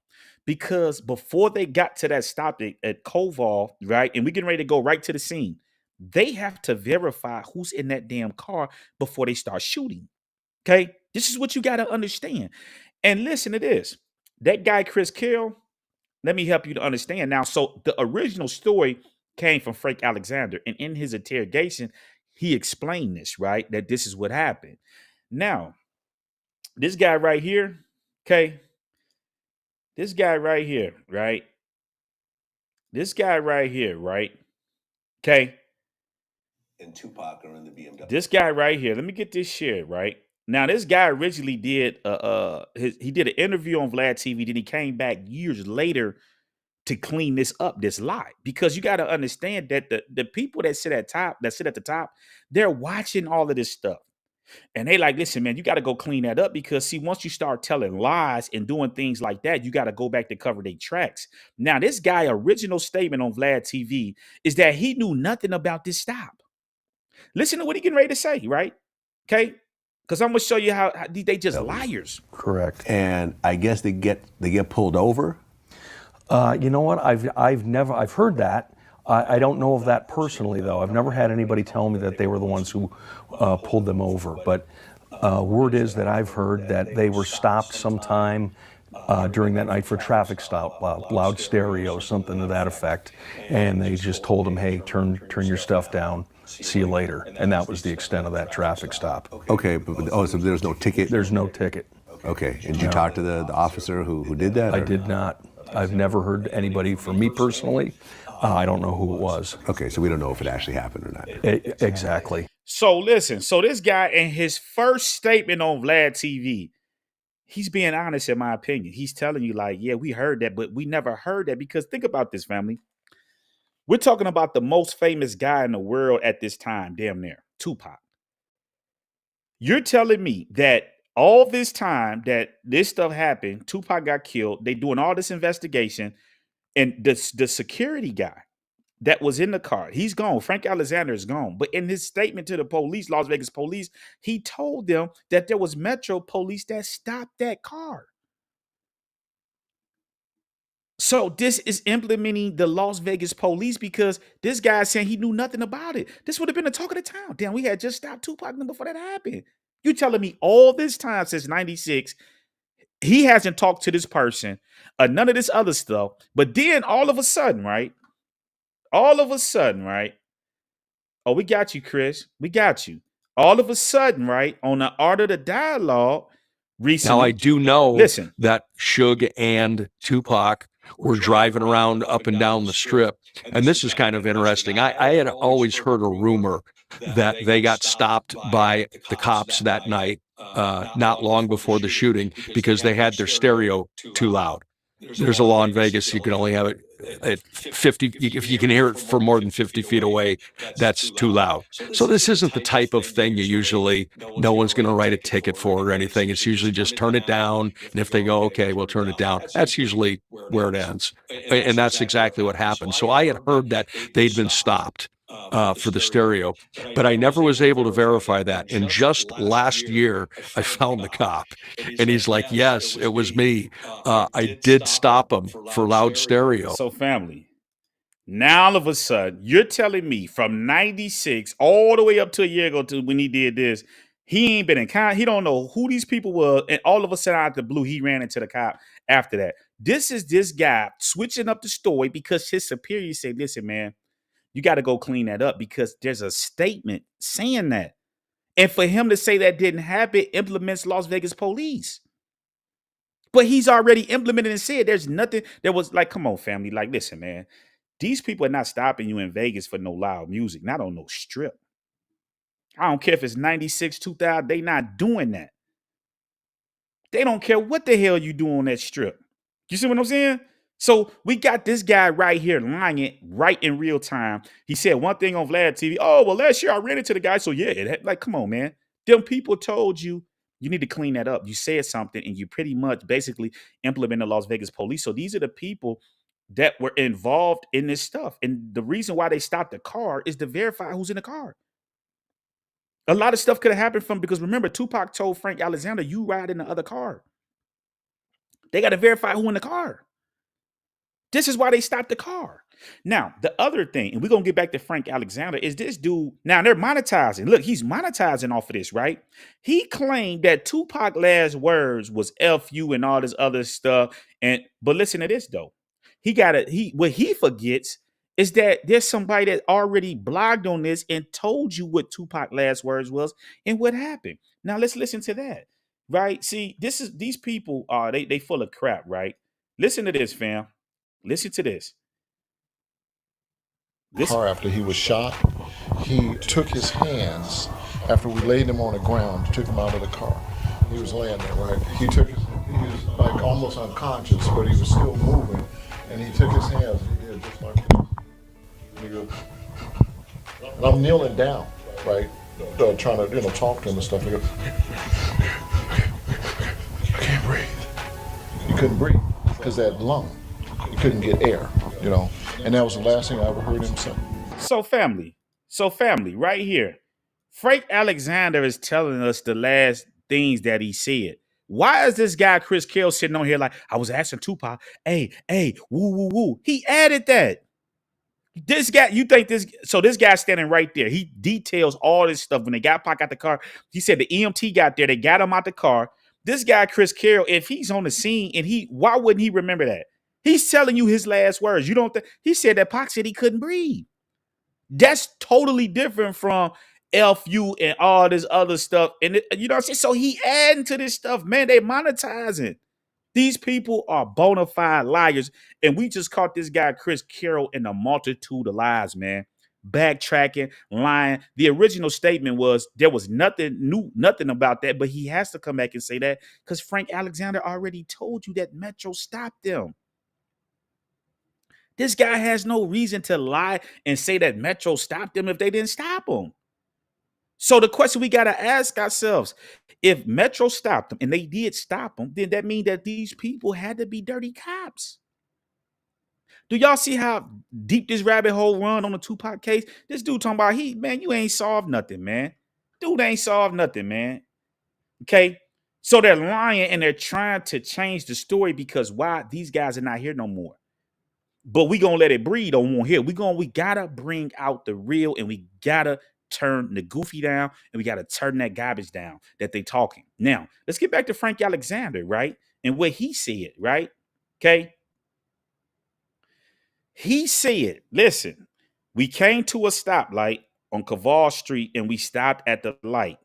Because before they got to that stop at Koval, right, and we getting ready to go right to the scene, they have to verify who's in that damn car before they start shooting. Okay, this is what you got to understand. And listen to this: that guy Chris Kill. Let me help you to understand now. So the original story came from Frank Alexander, and in his interrogation, he explained this, right? That this is what happened. Now, this guy right here, okay, this guy right here, right? This guy right here, right? Okay. And Tupac are in the BMW. This guy right here. Let me get this shit right. Now, this guy originally did he did an interview on Vlad TV, then he came back years later to clean this up, this lie. Because you got to understand that the people that sit at the top, they're watching all of this stuff. And they like, listen, man, you got to go clean that up because see, once you start telling lies and doing things like that, you got to go back to cover their tracks. Now, this guy original statement on Vlad TV is that he knew nothing about this stop. Listen to what he getting ready to say, right? Okay? Because I'm gonna show you how they just liars. Correct. And I guess they get pulled over. You know what? I've heard that. I don't know of that personally, though. I've never had anybody tell me that they were the ones who pulled them over. But word is that I've heard that they were stopped sometime during that night for traffic stop, loud stereo, something to that effect, and they just told them, "Hey, turn your stuff down. See you later." And that was the extent of that traffic stop. Okay, but so there's no ticket. There's no ticket. Okay, and did you talk to the officer who did that? I did not. I've never heard anybody, for me personally, I don't know who it was. Okay, so we don't know if it actually happened or not. Exactly. So listen, so this guy in his first statement on Vlad TV, he's being honest in my opinion. He's telling you like, yeah, we heard that, but we never heard that because think about this, family. We're talking about the most famous guy in the world at this time, damn near, Tupac. You're telling me that all this time that this stuff happened, Tupac got killed, they doing all this investigation, and the security guy that was in the car, he's gone. Frank Alexander is gone. But in his statement to the police, Las Vegas police, he told them that there was Metro police that stopped that car. So this is implementing the Las Vegas police because this guy saying he knew nothing about it. This would have been the talk of the town. Damn, we had just stopped Tupac before that happened. You telling me all this time since 96, he hasn't talked to this person, none of this other stuff. But then all of a sudden, right? Oh, we got you, Chris. We got you. All of a sudden, right, on the Art of the Dialogue recently. Now, I do know that Suge and Tupac were driving around up and down the strip. And this is kind of interesting. I had always heard a rumor that they got stopped by the cops that night, not long before the shooting, because they had their stereo too loud. There's a law in Vegas, you can only have it at 50, if you can hear it for more than 50 feet away, that's too loud. So this isn't the type of thing you usually, no one's going to write a ticket for or anything. It's usually just turn it down. And if they go, okay, we'll turn it down. That's usually where it ends. And that's exactly what happened. So I had heard that they'd been stopped for the stereo, but I never was able to verify that. And just last year, I found the cop, and he's like, yes, it was me. I did stop him for loud stereo. So family, now all of a sudden, you're telling me from 96 all the way up to a year ago to when he did this, he ain't been in contact. He don't know who these people were. And all of a sudden out the blue, he ran into the cop after that. This is this guy switching up the story because his superior said, listen, man, you got to go clean that up because there's a statement saying that. And for him to say that didn't happen implements Las Vegas police. But he's already implemented and said there's nothing. There was like, come on, family. Like, listen, man, these people are not stopping you in Vegas for no loud music, not on no strip. I don't care if it's 96, 2000. They not doing that. They don't care what the hell you do on that strip. You see what I'm saying? So we got this guy right here lying right in real time. He said one thing on Vlad TV. Oh, well, last year I ran into the guy. So yeah, like, come on, man. Them people told you need to clean that up. You said something and you pretty much basically implement the Las Vegas police. So these are the people that were involved in this stuff. And the reason why they stopped the car is to verify who's in the car. A lot of stuff could have happened because remember, Tupac told Frank Alexander, you ride in the other car. They got to verify who in the car. This is why they stopped the car. Now, the other thing, and we're going to get back to Frank Alexander, is this dude, now they're monetizing. Look, he's monetizing off of this, right? He claimed that Tupac last words was F you and all this other stuff. But listen to this, though. What he forgets is that there's somebody that already blogged on this and told you what Tupac last words was and what happened. Now, let's listen to that, right? See, these people are, they full of crap, right? Listen to this, fam. Listen to this. Car after he was shot, he took his hands after we laid him on the ground, took him out of the car. He was laying there, right? He was like almost unconscious, but he was still moving, and he took his hands. He did just like this. And he goes, and I'm kneeling down, right, trying to talk to him and stuff. And he goes, I can't breathe. He couldn't breathe because that lung, he couldn't get air, And that was the last thing I ever heard him say. So family, right here. Frank Alexander is telling us the last things that he said. Why is this guy, Chris Kell, sitting on here like, I was asking Tupac, hey, woo, woo, woo. He added that. This guy, this guy's standing right there. He details all this stuff. When they got Pac out the car, he said the EMT got there, they got him out the car. This guy, Chris Carroll, if he's on the scene and why wouldn't he remember that? He's telling you his last words. You don't think he said that Pac said he couldn't breathe. That's totally different from F you and all this other stuff. And you know what I'm saying? So he adding to this stuff, man. They monetizing. These people are bona fide liars. And we just caught this guy, Chris Carroll, in a multitude of lies, man. Backtracking, lying. The original statement was there was nothing about that, but he has to come back and say that because Frank Alexander already told you that Metro stopped them. This guy has no reason to lie and say that Metro stopped them if they didn't stop him. So the question we got to ask ourselves, if Metro stopped them and they did stop them, then that means that these people had to be dirty cops. Do y'all see how deep this rabbit hole run on the Tupac case? This dude talking about, you ain't solved nothing, man. Dude ain't solved nothing, man. Okay? So they're lying and they're trying to change the story because why? These guys are not here no more. But we gonna let it breathe on one here. We gotta bring out the real and we gotta turn the goofy down and we gotta turn that garbage down that they talking. Now, let's get back to Frank Alexander, right? And what he said, right? Okay. He said, listen, we came to a stoplight on Caval Street and we stopped at the light.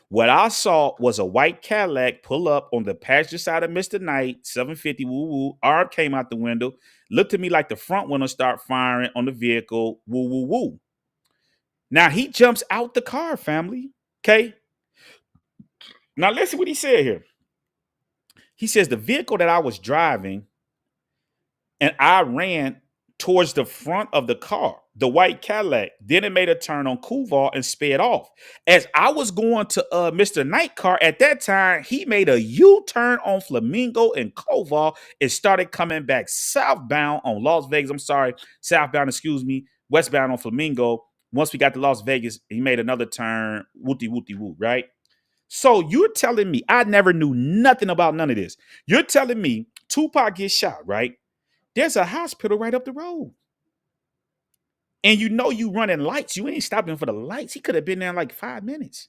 What I saw was a white Cadillac pull up on the passenger side of Mr. Knight, 750, woo woo. Arm came out the window, looked at me like the front window start firing on the vehicle, woo woo woo. Now he jumps out the car, family. Okay. Now listen what he said here. He says the vehicle that I was driving and I ran towards the front of the car, the white Cadillac. Then it made a turn on Kuval and sped off. As I was going to Mr. Knight car at that time, he made a U-turn on Flamingo and Koval and started coming back southbound on Las Vegas. Westbound on Flamingo. Once we got to Las Vegas, he made another turn, woo, right? So you're telling me, I never knew nothing about none of this. You're telling me Tupac gets shot, right? There's a hospital right up the road. And you running lights. You ain't stopping for the lights. He could have been there in like 5 minutes.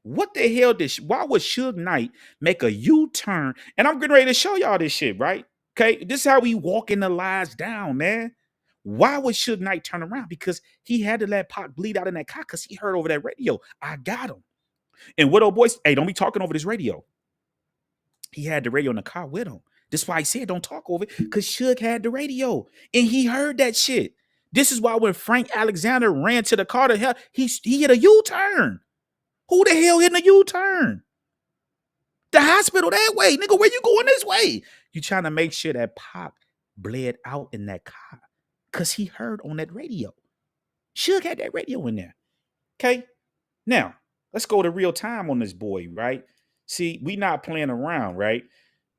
What the hell why would Suge Knight make a U-turn? And I'm getting ready to show y'all this shit, right? Okay, this is how we walking the lies down, man. Why would Suge Knight turn around? Because he had to let Pac bleed out in that car because he heard over that radio, I got him. And what old boys, hey, don't be talking over this radio. He had the radio in the car with him. That's why I said don't talk over it, because Suge had the radio and he heard that shit. This is why when Frank Alexander ran to the car to help, he hit a U-turn. Who the hell hit a U-turn? The hospital that way. Nigga, where you going this way? You trying to make sure that Pac bled out in that car because he heard on that radio. Suge had that radio in there. Okay? Now, let's go to real time on this boy, right? See, we not playing around, right?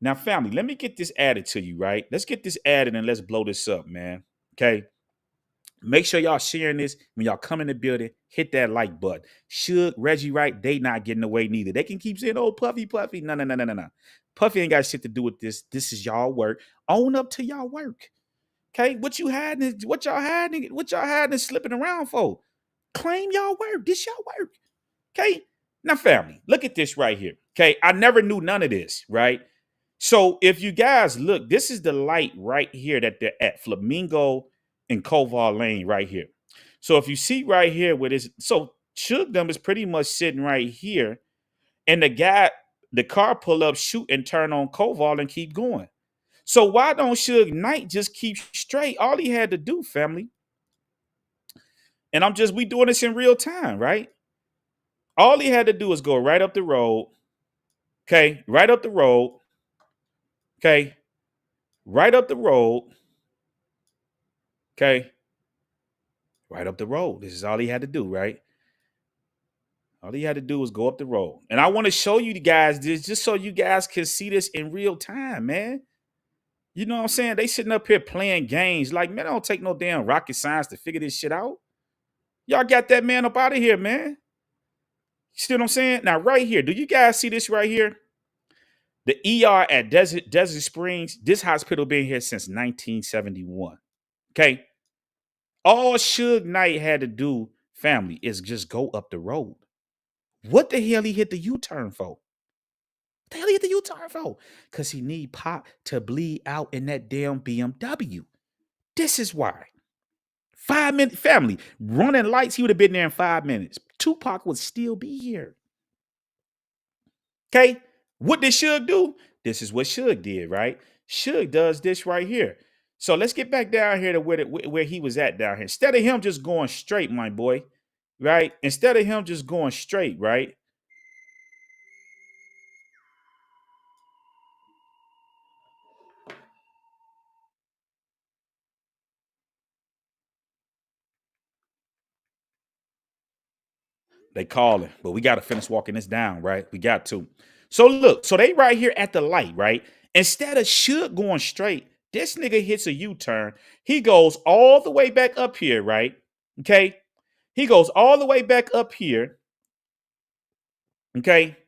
Now, family, let me get this added to you, right? Let's get this added and let's blow this up, man. Okay. Make sure y'all sharing this when y'all come in the building. Hit that like button. Suge, Reggie, right? They not getting away neither. They can keep saying, "Oh, Puffy, Puffy." No, no, no, no, no, no. Puffy ain't got shit to do with this. This is y'all work. Own up to y'all work. Okay, what you hiding? What y'all hiding? What y'all hiding and slipping around for? Claim y'all work. This y'all work. Okay. Now, family, look at this right here. Okay, I never knew none of this, right? So if you guys look, this is the light right here that they're at, Flamingo and Koval Lane right here. So if you see right here where this, so Suge them is pretty much sitting right here, and the car pull up, shoot, and turn on Koval and keep going. So why don't Suge Knight just keep straight? All he had to do, family, and we doing this in real time, right? All he had to do is go right up the road, okay, right up the road, okay, right up the road, okay, right up the road. This is all he had to do, right? All he had to do was go up the road. And I want to show you guys this just so you guys can see this in real time, man. You know what I'm saying? They sitting up here playing games. Like, man, it don't take no damn rocket science to figure this shit out. Y'all got that man up out of here, man. You see what I'm saying? Now, right here, do you guys see this right here? The ER at Desert Springs, this hospital been here since 1971. Okay? All Suge Knight had to do, family, is just go up the road. What the hell he hit the U-turn for? The hell he hit the U-turn for? Because he need Pop to bleed out in that damn BMW. This is why. 5 minute family running lights, he would have been there in 5 minutes. Tupac would still be here. Okay, what did Suge do? This is what Suge did, right? Suge does this right here. So let's get back down here to where he was at down here. Instead of him just going straight, my boy, right? Instead of him just going straight, right? They calling, but we got to finish walking this down, right? We got to. So look, so they right here at the light, right? Instead of Suge going straight, this nigga hits a U-turn. He goes all the way back up here, right? Okay. He goes all the way back up here. Okay.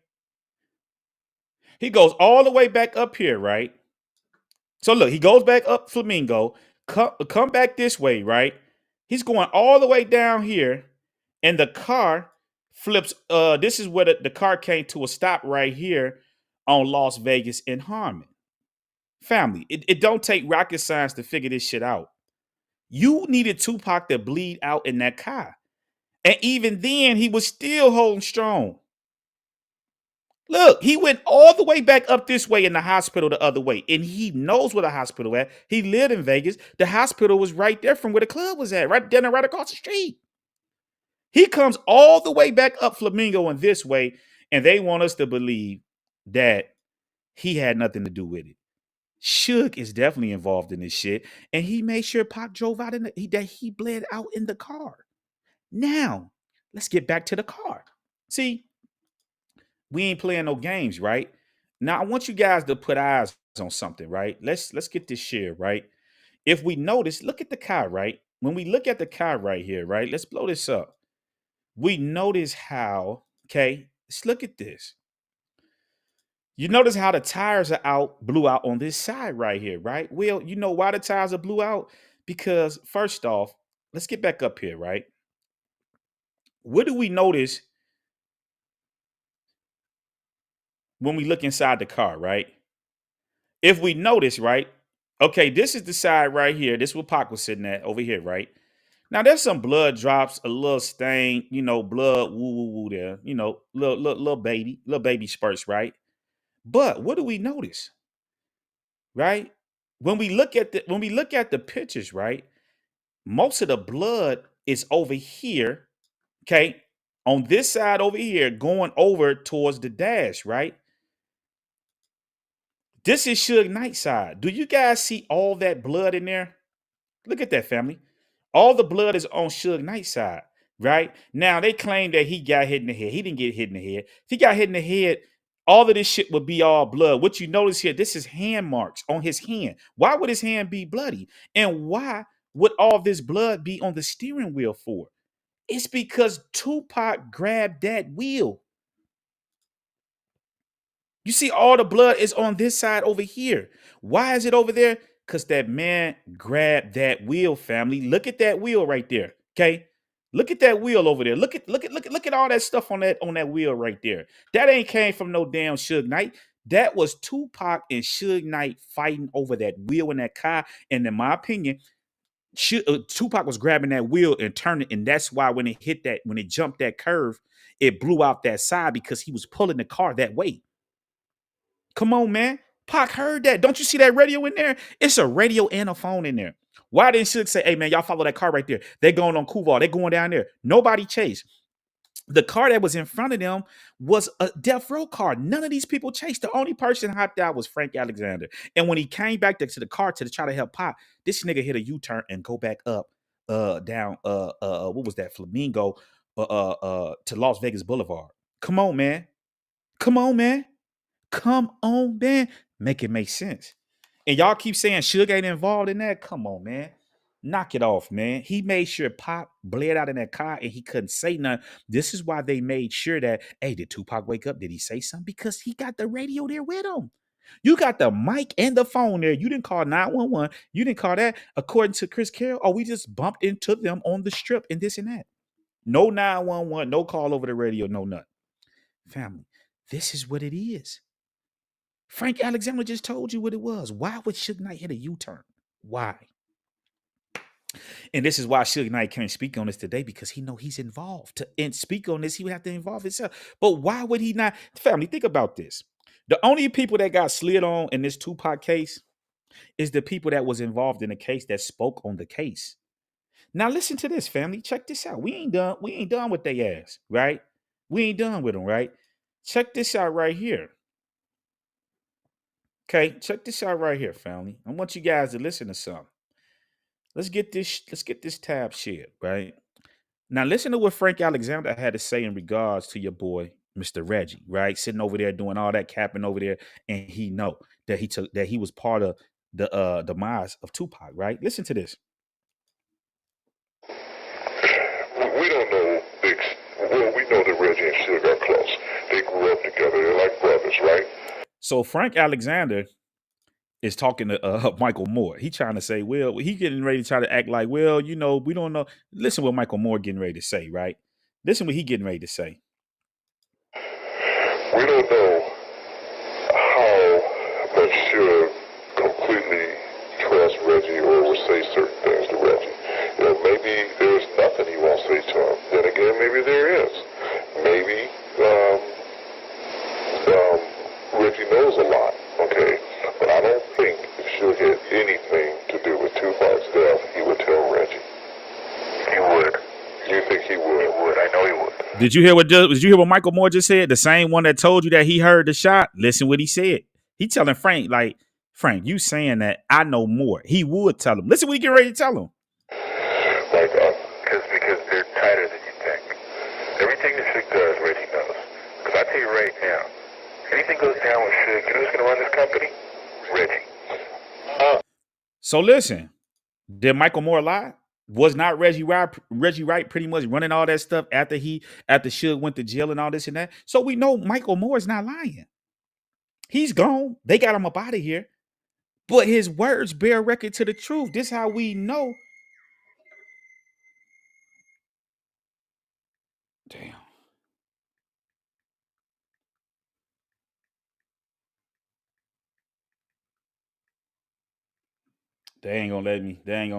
He goes all the way back up here, right? So look, he goes back up Flamingo, come back this way, right? He's going all the way down here, and the car flips. This is where the car came to a stop right here on Las Vegas and Harmon. Family, it don't take rocket science to figure this shit out. You needed Tupac to bleed out in that car. And even then, he was still holding strong. Look, he went all the way back up this way in the hospital the other way. And he knows where the hospital at. He lived in Vegas. The hospital was right there from where the club was at, right then and right across the street. He comes all the way back up Flamingo in this way, and they want us to believe that he had nothing to do with it. Suge is definitely involved in this shit, and he made sure Pac drove out that he bled out in the car. Now, let's get back to the car. See, we ain't playing no games, right? Now, I want you guys to put eyes on something, right? Let's get this share, right? If we notice, look at the car, right? When we look at the car right here, right? Let's blow this up. We notice how, okay, let's look at this. You notice how the tires are blew out on this side right here, right? Well, you know why the tires are blew out? Because first off, let's get back up here, right? What do we notice when we look inside the car, right? If we notice, right? Okay, this is the side right here. This is where Pac was sitting at over here, right? Now there's some blood drops, a little stain, blood, woo there, little baby spurts, right? But what do we notice? Right? When we look at the pictures, right? Most of the blood is over here, okay? On this side over here, going over towards the dash, right? This is Suge Knight's side. Do you guys see all that blood in there? Look at that, family. All the blood is on Suge Knight's side, right? Now, they claim that he got hit in the head. He didn't get hit in the head. If he got hit in the head, all of this shit would be all blood. What you notice here, this is hand marks on his hand. Why would his hand be bloody? And why would all this blood be on the steering wheel for? It's because Tupac grabbed that wheel. You see, all the blood is on this side over here. Why is it over there? Because that man grabbed that wheel, family. Look at that wheel right there. Okay. Look at that wheel over there. Look at all that stuff on that wheel right there. That ain't came from no damn Suge Knight. That was Tupac and Suge Knight fighting over that wheel in that car. And in my opinion, Tupac was grabbing that wheel and turning, and that's why when it jumped that curve, it blew out that side because he was pulling the car that way. Come on, man. Pac heard that. Don't you see that radio in there? It's a radio and a phone in there. Why didn't Suge say, hey, man, y'all follow that car right there? They're going on Kuval. They're going down there. Nobody chased. The car that was in front of them was a death row car. None of these people chased. The only person hopped out was Frank Alexander. And when he came back to the car to try to help Pac, this nigga hit a U-turn and go back up, down, what was that, Flamingo, to Las Vegas Boulevard. Come on, man. Come on, man. Come on, man. Make it make sense. And y'all keep saying Suge ain't involved in that. Come on, man. Knock it off, man. He made sure Pac bled out in that car and he couldn't say nothing. This is why they made sure that, hey, did Tupac wake up? Did he say something? Because he got the radio there with him. You got the mic and the phone there. You didn't call 911. You didn't call that. According to Chris Carroll, oh, we just bumped into them on the strip and this and that. No 911, no call over the radio, no nothing. Family, this is what it is. Frank Alexander just told you what it was. Why would Suge Knight hit a U-turn? Why? And this is why Suge Knight can't speak on this today, because he know he's involved. And speak on this, he would have to involve himself. But why would he not? Family, think about this. The only people that got slid on in this Tupac case is the people that was involved in the case that spoke on the case. Now listen to this, family. Check this out. We ain't done with their ass, right? We ain't done with them, right? Check this out right here. Okay, check this out right here, family. I want you guys to listen to something. Let's get this tab shared, right? Now listen to what Frank Alexander had to say in regards to your boy, Mr. Reggie, right? Sitting over there doing all that capping over there, and he know that he was part of the demise of Tupac, right? Listen to this. We don't know well, we know that Reggie and Suge are close. They grew up together. They're like brothers, right? So Frank Alexander is talking to Michael Moore. He trying to say, well, he getting ready to try to act like, well, you know, we don't know. Listen what Michael Moore getting ready to say, right? Listen what he getting ready to say. We don't know how much Suge completely trusts Reggie or will say certain things to Reggie. You know, maybe there's nothing he won't say to him. Then again, maybe there is. Maybe Reggie knows a lot, okay? But I don't think if Suge had anything to do with Tupac's death, he would tell Reggie. He would. You think he would? He would. I know he would. Did you hear what Michael Moore just said? The same one that told you that he heard the shot. Listen what he said. He telling Frank, like, Frank, you saying that I know more. He would tell him. Listen what he get ready to tell him. Like, because they're tighter than you think. Everything that Suge does, Reggie knows. Because I tell you right now, anything goes down with Suge, you know who's going to run this company? Reggie. So listen, did Michael Moore lie? Was not Reggie Wright pretty much running all that stuff after Suge went to jail and all this and that? So we know Michael Moore is not lying. He's gone. They got him up out of here. But his words bear record to the truth. This is how we know. Damn. They ain't gonna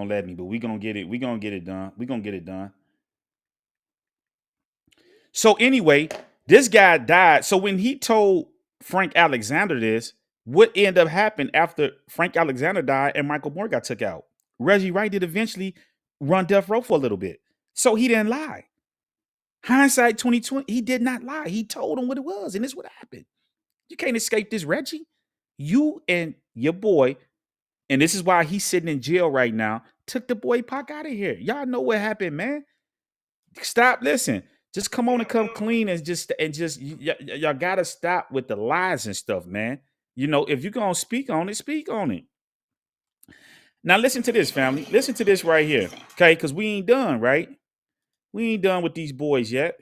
let me. But we gonna get it. We gonna get it done. So anyway, this guy died. So when he told Frank Alexander this, what ended up happening after Frank Alexander died and Michael Moore got took out? Reggie Wright did eventually run death row for a little bit. So he didn't lie. Hindsight 2020, he did not lie. He told him what it was, and this is what happened. You can't escape this, Reggie. You and your boy, and this is why he's sitting in jail right now, took the boy Pac out of here. Y'all know what happened, man. Stop, listen. Just come on and come clean and just y'all gotta stop with the lies and stuff, man. You know, if you're gonna speak on it, speak on it. Now listen to this, family. Listen to this right here. Okay, because we ain't done, right? We ain't done with these boys yet.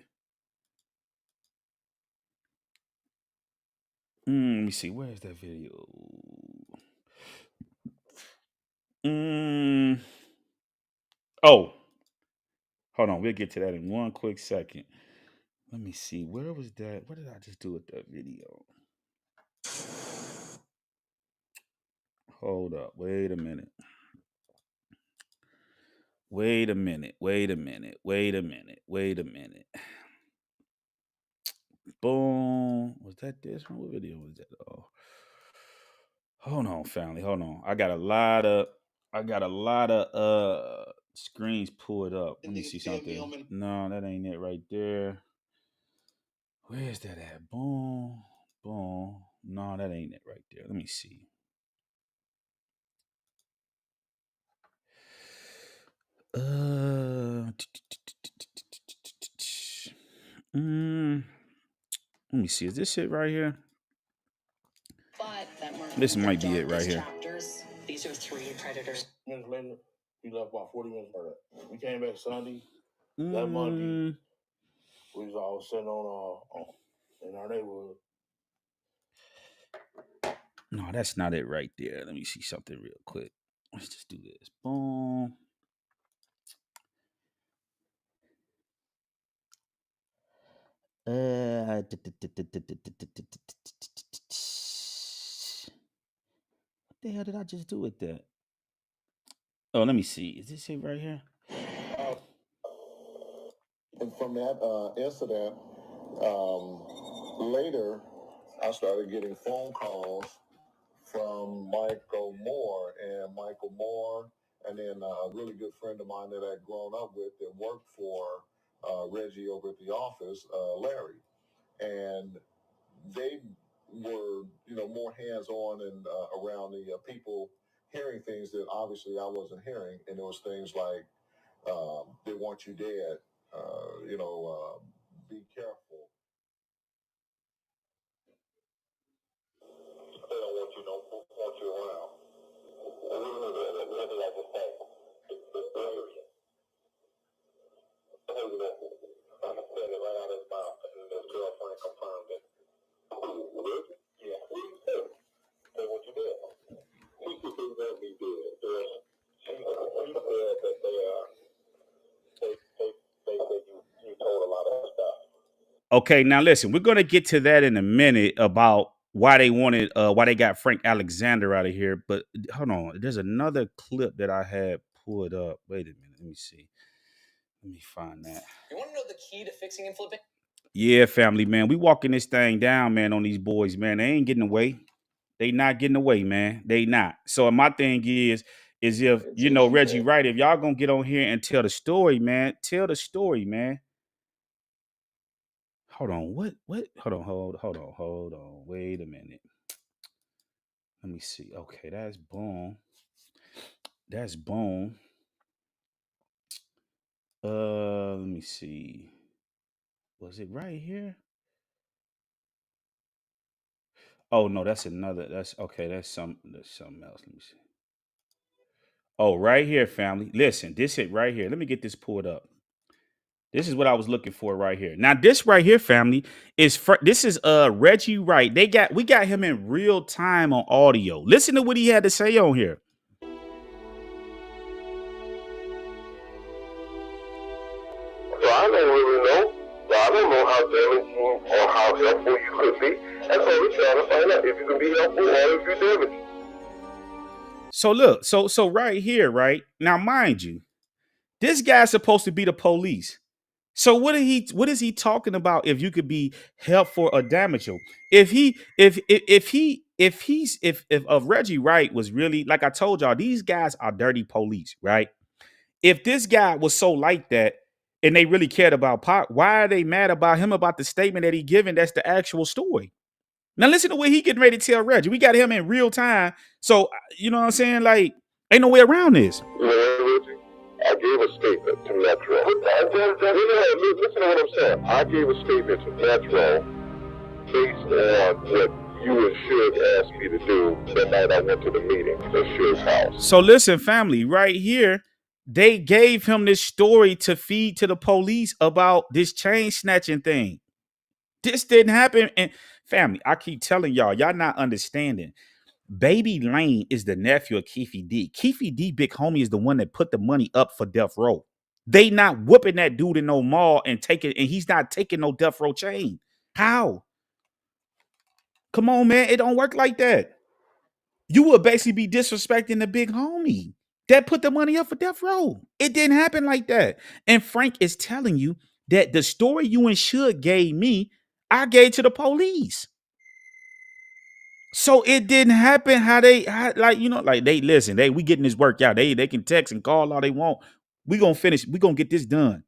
Let me see. Where's that video? Oh, hold on. We'll get to that in one quick second. Let me see. Where was that? What did I just do with that video? Hold up. Wait a minute. Wait a minute. Wait a minute. Wait a minute. Wait a minute. Boom. Was that this one? What video was that? Oh. Hold on, family. Hold on. I got a lot of screens pulled up. Let me see something. No, that ain't it right there. Where's that at? Boom. Boom. No, that ain't it right there. Let me see. Let me see. Is this it right here? This might be it right here. These are 3 predators. Minutes later, we left about 40 minutes later. We came back Sunday. That Monday, we was all sitting on in our neighborhood. No, that's not it right there. Let me see something real quick. Let's just do this. Boom. What the hell did I just do with that? Oh, let me see. Is this it right here? And from that incident, later, I started getting phone calls from Michael Moore, and then a really good friend of mine that I'd grown up with that worked for Reggie over at the office, Larry. And they were, more hands-on and around the people hearing things that obviously I wasn't hearing. And there was things like, they want you dead, be careful. They don't want you, want you around. I said it right out of his mouth, and his girlfriend confirmed it. Yeah. Say what you did. He said that he did. She said that they said you told a lot of stuff. Okay, now listen, we're gonna get to that in a minute about why they got Frank Alexander out of here. But hold on, there's another clip that I had pulled up. Wait a minute, let me see. Let me find that. You want to know the key to fixing and flipping? Yeah, family, man. We walking this thing down, man, on these boys, man. They ain't getting away. They not getting away, man. They not. So my thing is if, Reggie Wright, if y'all gonna get on here and tell the story, man, tell the story, man. Hold on. What? Hold on. Wait a minute. Let me see. Okay, that's boom. That's boom. Let me see. Was it right here? Oh no, that's another. That's okay. That's something else. Let me see. Oh, right here, family. Listen, this it right here. Let me get this pulled up. This is what I was looking for right here. Now, this right here, family, this is Reggie Wright. We got him in real time on audio. Listen to what he had to say on here. So I don't really know. I don't know how damaging or how helpful you could be. And so we're trying to find out if you can be helpful or if you're damaging. So look, so right here, right? Now, mind you, this guy's supposed to be the police. So what is he talking about if you could be helpful or damaging? If Reggie Wright was really, like I told y'all, these guys are dirty police, right? If this guy was so like that and they really cared about Pac, why are they mad about him about the statement that he given? That's the actual story. Now listen to what he getting ready to tell Reggie. We got him in real time. So you know what I'm saying? Like, ain't no way around this. You know, Reggie, I I gave a statement to Metro. Listen to what I'm saying. I gave a statement to Metro based on what you and Suge asked me to do that night I went to the meeting at Suge's house. So listen, family, right here, they gave him this story to feed to the police about this chain snatching thing. This didn't happen. And family, I keep telling y'all not understanding. Baby Lane is the nephew of Keefe D. Keefe D, big homie, is the one that put the money up for Death Row. They not whooping that dude in no mall and he's not taking no Death Row chain. How? Come on, man. It don't work like that. You would basically be disrespecting the big homie that put the money up for Death Row. It didn't happen like that. And Frank is telling you that the story you and Suge gave me, I gave to the police. So it didn't happen how they listen, we getting this work out. They can text and call all they want. We gonna finish, we gonna get this done.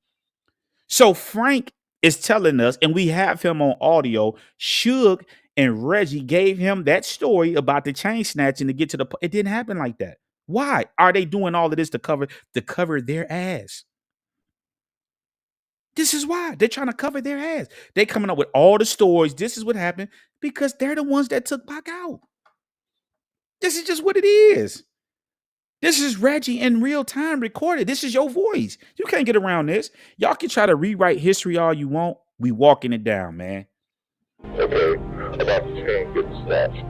So Frank is telling us, and we have him on audio, Suge and Reggie gave him that story about the chain snatching to get to it didn't happen like that. Why are they doing all of this to cover their ass? This is why they're trying to cover their ass. They coming up with all the stories. This is what happened because they're the ones that took Pac out. This is just what it is. This is Reggie in real time recorded. This is your voice. You can't get around this. Y'all can try to rewrite history all you want. We walking it down, man. Okay, about the chain getting snatched.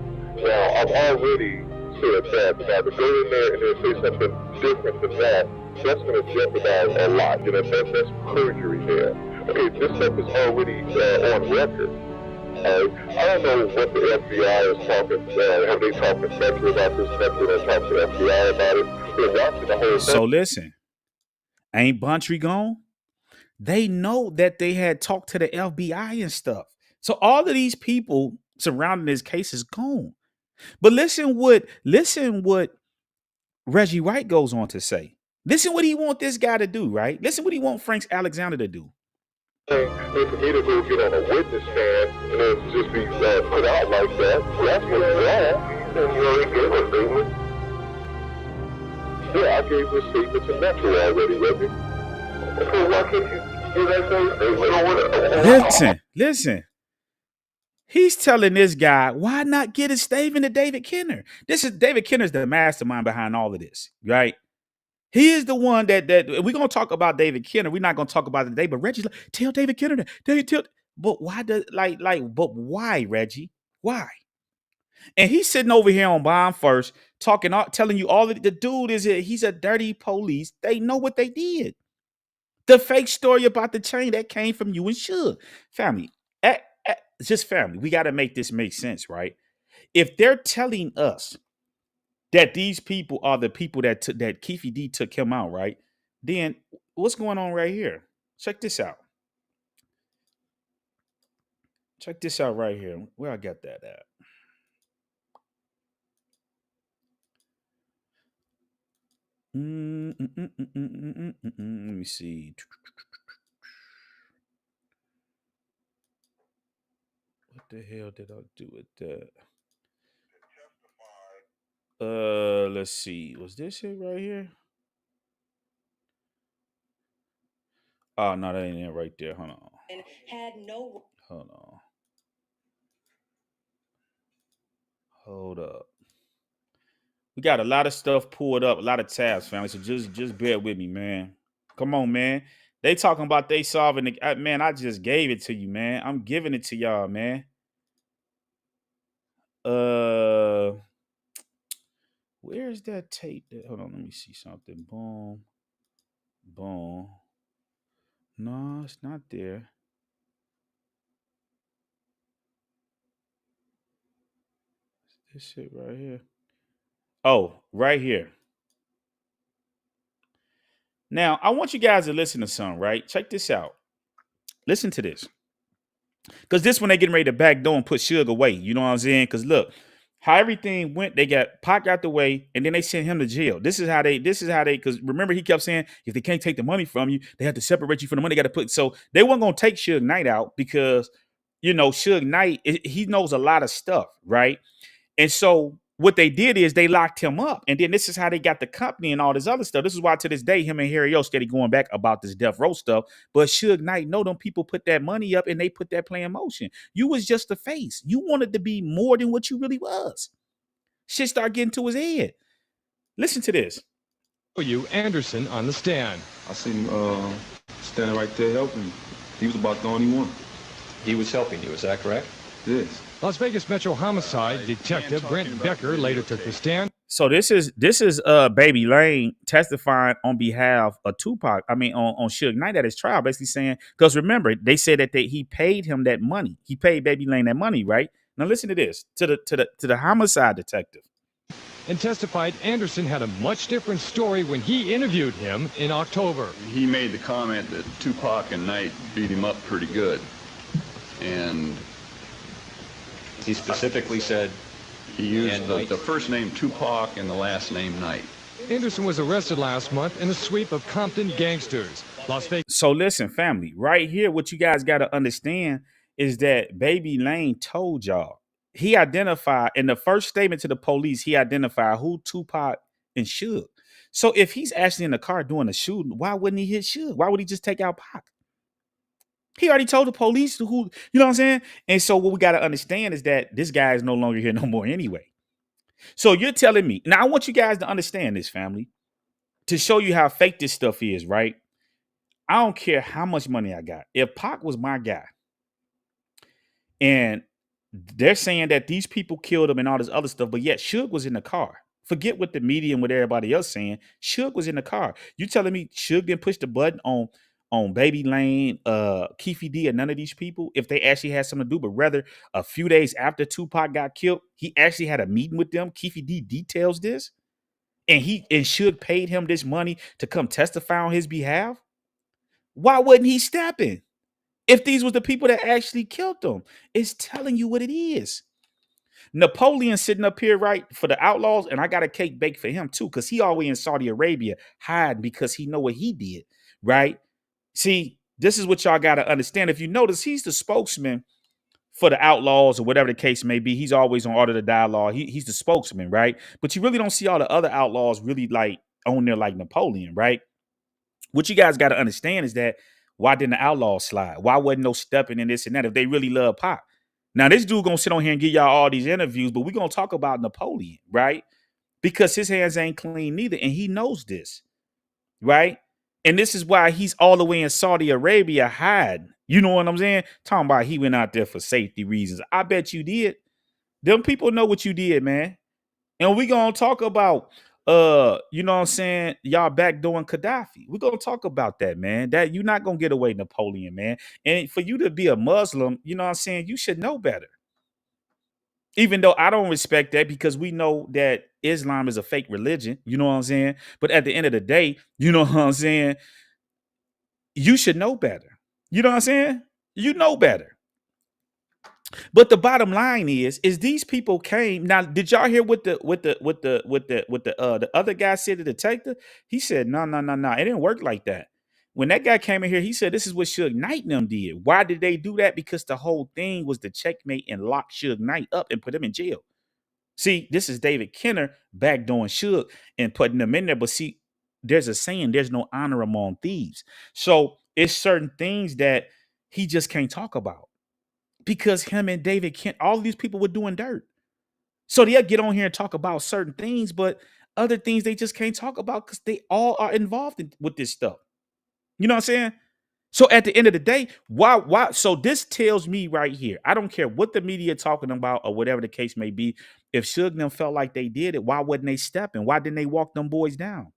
Now, I've already said that, but now to go in there and then say something different than that, that's going to jeopardize a lot. You know, that's perjury there. Okay, this stuff is already on record. I don't know what the FBI is talking about. Have they talked to Factual about this? Factual and talked to the FBI about it? They're watching the whole thing. So listen, ain't Buntry gone? They know that they had talked to the FBI and stuff. So all of these people surrounding this case is gone. But listen what Reggie White goes on to say. Listen what he want this guy to do, right? Listen what he want Frank Alexander to do. And for me to go get on a witness stand and then just be put out like that, that's what's wrong. And you already gave a statement. Yeah, I gave this statement to Metro already, Reggie. So why can't you do that same? Listen. He's telling this guy, why not get a statement to David Kenner? David Kenner's the mastermind behind all of this, right? He is the one that we're gonna talk about David Kenner. We're not gonna talk about it today, but Reggie's like, tell David Kenner that. But why but why, Reggie? Why? And he's sitting over here on Bond First, telling you all of the dude he's a dirty police. They know what they did. The fake story about the chain that came from you and Suge. Family, just family. We got to make this make sense, right? If they're telling us that these people are the people that Keefe D took him out, right? Then what's going on right here? Check this out. Check this out right here. Where I got that at? Let me see. What the hell did I do with that? Let's see. Was this it right here? Oh no, that ain't it right there. Hold on. And had no. Hold on. Hold up. We got a lot of stuff pulled up, a lot of tabs, family. So just bear with me, man. Come on, man. They talking about they solving the man. I just gave it to you, man. I'm giving it to y'all, man. Where's that tape? Hold on, let me see something. Boom. Boom. No, it's not there. This shit right here. Oh, right here. Now, I want you guys to listen to something, right? Check this out. Listen to this. Because this when they getting ready to back door and put Suge away. You know what I'm saying? Because look, how everything went, they got Pac out the way, and then they sent him to jail. This is how they, because remember, he kept saying, if they can't take the money from you, they have to separate you from the money. They got to put, so they weren't going to take Suge Knight out because, you know, Suge Knight, he knows a lot of stuff, right? And so what they did is they locked him up, and then this is how they got the company and all this other stuff. This is why to this day, him and Harry O steady going back about this death row stuff. But Suge Knight, know them people put that money up and they put that play in motion. You was just the face. You wanted to be more than what you really was. Shit start getting to his head. Listen to this. You Anderson on the stand. I seen him standing right there helping. He was about the only one. He was helping you, is that correct? Yes. Las Vegas Metro Homicide Detective Brent Becker later took the stand. So this is Baby Lane testifying on behalf of Tupac. I mean on Suge Knight at his trial, basically saying, because remember, they said that he paid him that money. He paid Baby Lane that money, right? Now listen to this. To the homicide detective. And testified Anderson had a much different story when he interviewed him in October. He made the comment that Tupac and Knight beat him up pretty good. And he specifically said he used the first name Tupac and the last name Knight. Anderson was arrested last month in a sweep of Compton gangsters. Las Vegas. So listen, family, right here, what you guys got to understand is that Baby Lane told y'all. He identified in the first statement to the police, he identified who Tupac and Suge. So if he's actually in the car doing a shooting, why wouldn't he hit Suge? Why would he just take out Pac? He already told the police who, you know what I'm saying? And so what we got to understand is that this guy is no longer here no more anyway. So you're telling me, now I want you guys to understand this, family, to show you how fake this stuff is, right? I don't care how much money I got. If Pac was my guy and they're saying that these people killed him and all this other stuff, but yet Suge was in the car. Forget what the media and what everybody else saying. Suge was in the car. You telling me Suge didn't push the button on Baby Lane, Keefe D, and none of these people, if they actually had something to do, but rather a few days after Tupac got killed, he actually had a meeting with them. Keefe D details this. And Suge paid him this money to come testify on his behalf. Why wasn't he stepping? If these was the people that actually killed them, it's telling you what it is. Napoleon sitting up here, right, for the outlaws, and I got a cake baked for him too, because he always in Saudi Arabia hiding because he know what he did, right? See, this is what y'all got to understand. If you notice, he's the spokesman for the outlaws or whatever the case may be. He's always on Art of the Dialogue. He's the spokesman, right? But you really don't see all the other outlaws really like on there like Napoleon, right? What you guys got to understand is that why didn't the outlaws slide? Why wasn't no stepping in this and that if they really love Pac? Now, this dude gonna sit on here and give y'all all these interviews, but we're gonna talk about Napoleon, right? Because his hands ain't clean neither, and he knows this, right? And this is why he's all the way in Saudi Arabia hiding. You know what I'm saying? Talking about he went out there for safety reasons. I bet you did. Them people know what you did, man. And we gonna talk about you know what I'm saying, y'all backdooring Gaddafi. We're gonna talk about that, man. That you're not gonna get away, Napoleon, man. And for you to be a Muslim, you know what I'm saying, you should know better. Even though I don't respect that, because we know that Islam is a fake religion, you know what I'm saying? But at the end of the day, you know what I'm saying, you should know better. You know what I'm saying? You know better. But the bottom line is these people came. Now, did y'all hear what the other guy said, the detective? He said, no. It didn't work like that. When that guy came in here, he said, this is what Suge Knight and them did. Why did they do that? Because the whole thing was to checkmate and lock Suge Knight up and put him in jail. See, this is David Kenner backdooring Suge and putting them in there. But see, there's a saying, there's no honor among thieves. So it's certain things that he just can't talk about. Because him and David Kent, all of these people were doing dirt. So they'll get on here and talk about certain things, but other things they just can't talk about because they all are involved with this stuff. You know what I'm saying? So at the end of the day, why? So this tells me right here, I don't care what the media talking about or whatever the case may be. If Suge and them felt like they did it, why wasn't they stepping? Why didn't they walk them boys down?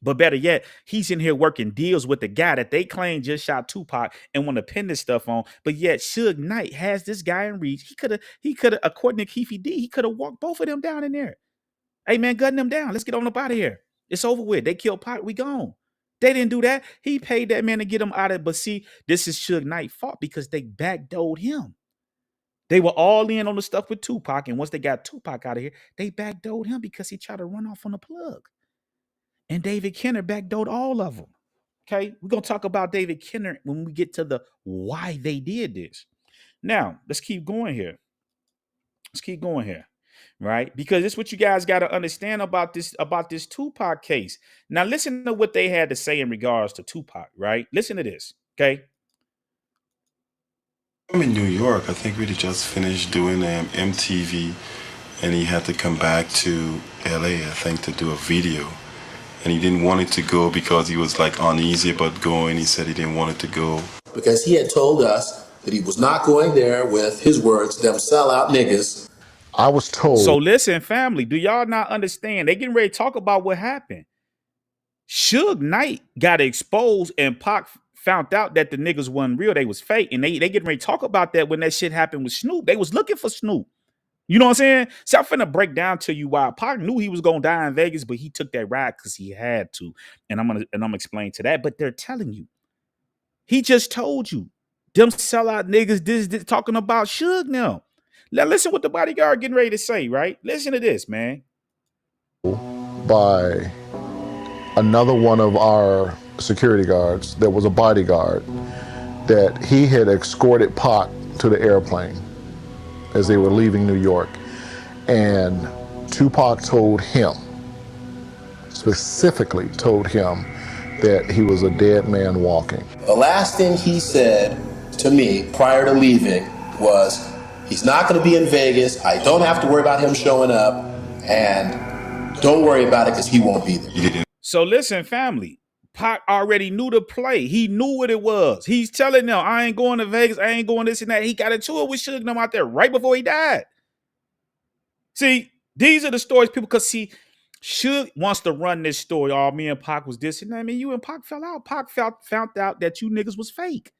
But better yet, he's in here working deals with the guy that they claim just shot Tupac and want to pin this stuff on. But yet Suge Knight has this guy in reach. He could have, according to Keefe D, he could have walked both of them down in there. Hey man, gunning them down. Let's get on up out of here. It's over with. They killed Pac. We gone. They didn't do that. He paid that man to get him out of it. But see, this is Suge Knight's fault because they backdoored him. They were all in on the stuff with Tupac. And once they got Tupac out of here, they backdoored him because he tried to run off on the plug. And David Kenner backdoored all of them. Okay, we're going to talk about David Kenner when we get to the why they did this. Now, let's keep going here. right? Because it's what you guys got to understand about this Tupac case. Now, listen to what they had to say in regards to Tupac, right? Listen to this, okay? I'm in New York. I think we just finished doing MTV, and he had to come back to LA, I think, to do a video. And he didn't want it to go because he was like uneasy about going. He said he didn't want it to go. Because he had told us that he was not going there with, his words, them sellout niggas. I was told. So listen, family, do y'all not understand? They getting ready to talk about what happened. Suge Knight got exposed and Pac found out that the niggas wasn't real. They was fake. And they getting ready to talk about that when that shit happened with Snoop. They was looking for Snoop. You know what I'm saying? So I'm finna break down to you why Pac knew he was gonna die in Vegas, but he took that ride because he had to. And I'm gonna explain to that. But they're telling you. He just told you. Them sellout niggas this talking about Suge now. Now listen what the bodyguard getting ready to say, right? Listen to this, man. By another one of our security guards that was a bodyguard, that he had escorted Pac to the airplane as they were leaving New York. And Tupac told him, specifically told him, that he was a dead man walking. The last thing he said to me prior to leaving was, he's not going to be in Vegas. I don't have to worry about him showing up. And don't worry about it because he won't be there. So listen, family. Pac already knew the play. He knew what it was. He's telling them, I ain't going to Vegas. I ain't going this and that. He got into it with Suge them out there right before he died. See, these are the stories people, because see, Suge wants to run this story. Oh, me and Pac was this and that. I mean, you and Pac fell out. Pac found out that you niggas was fake.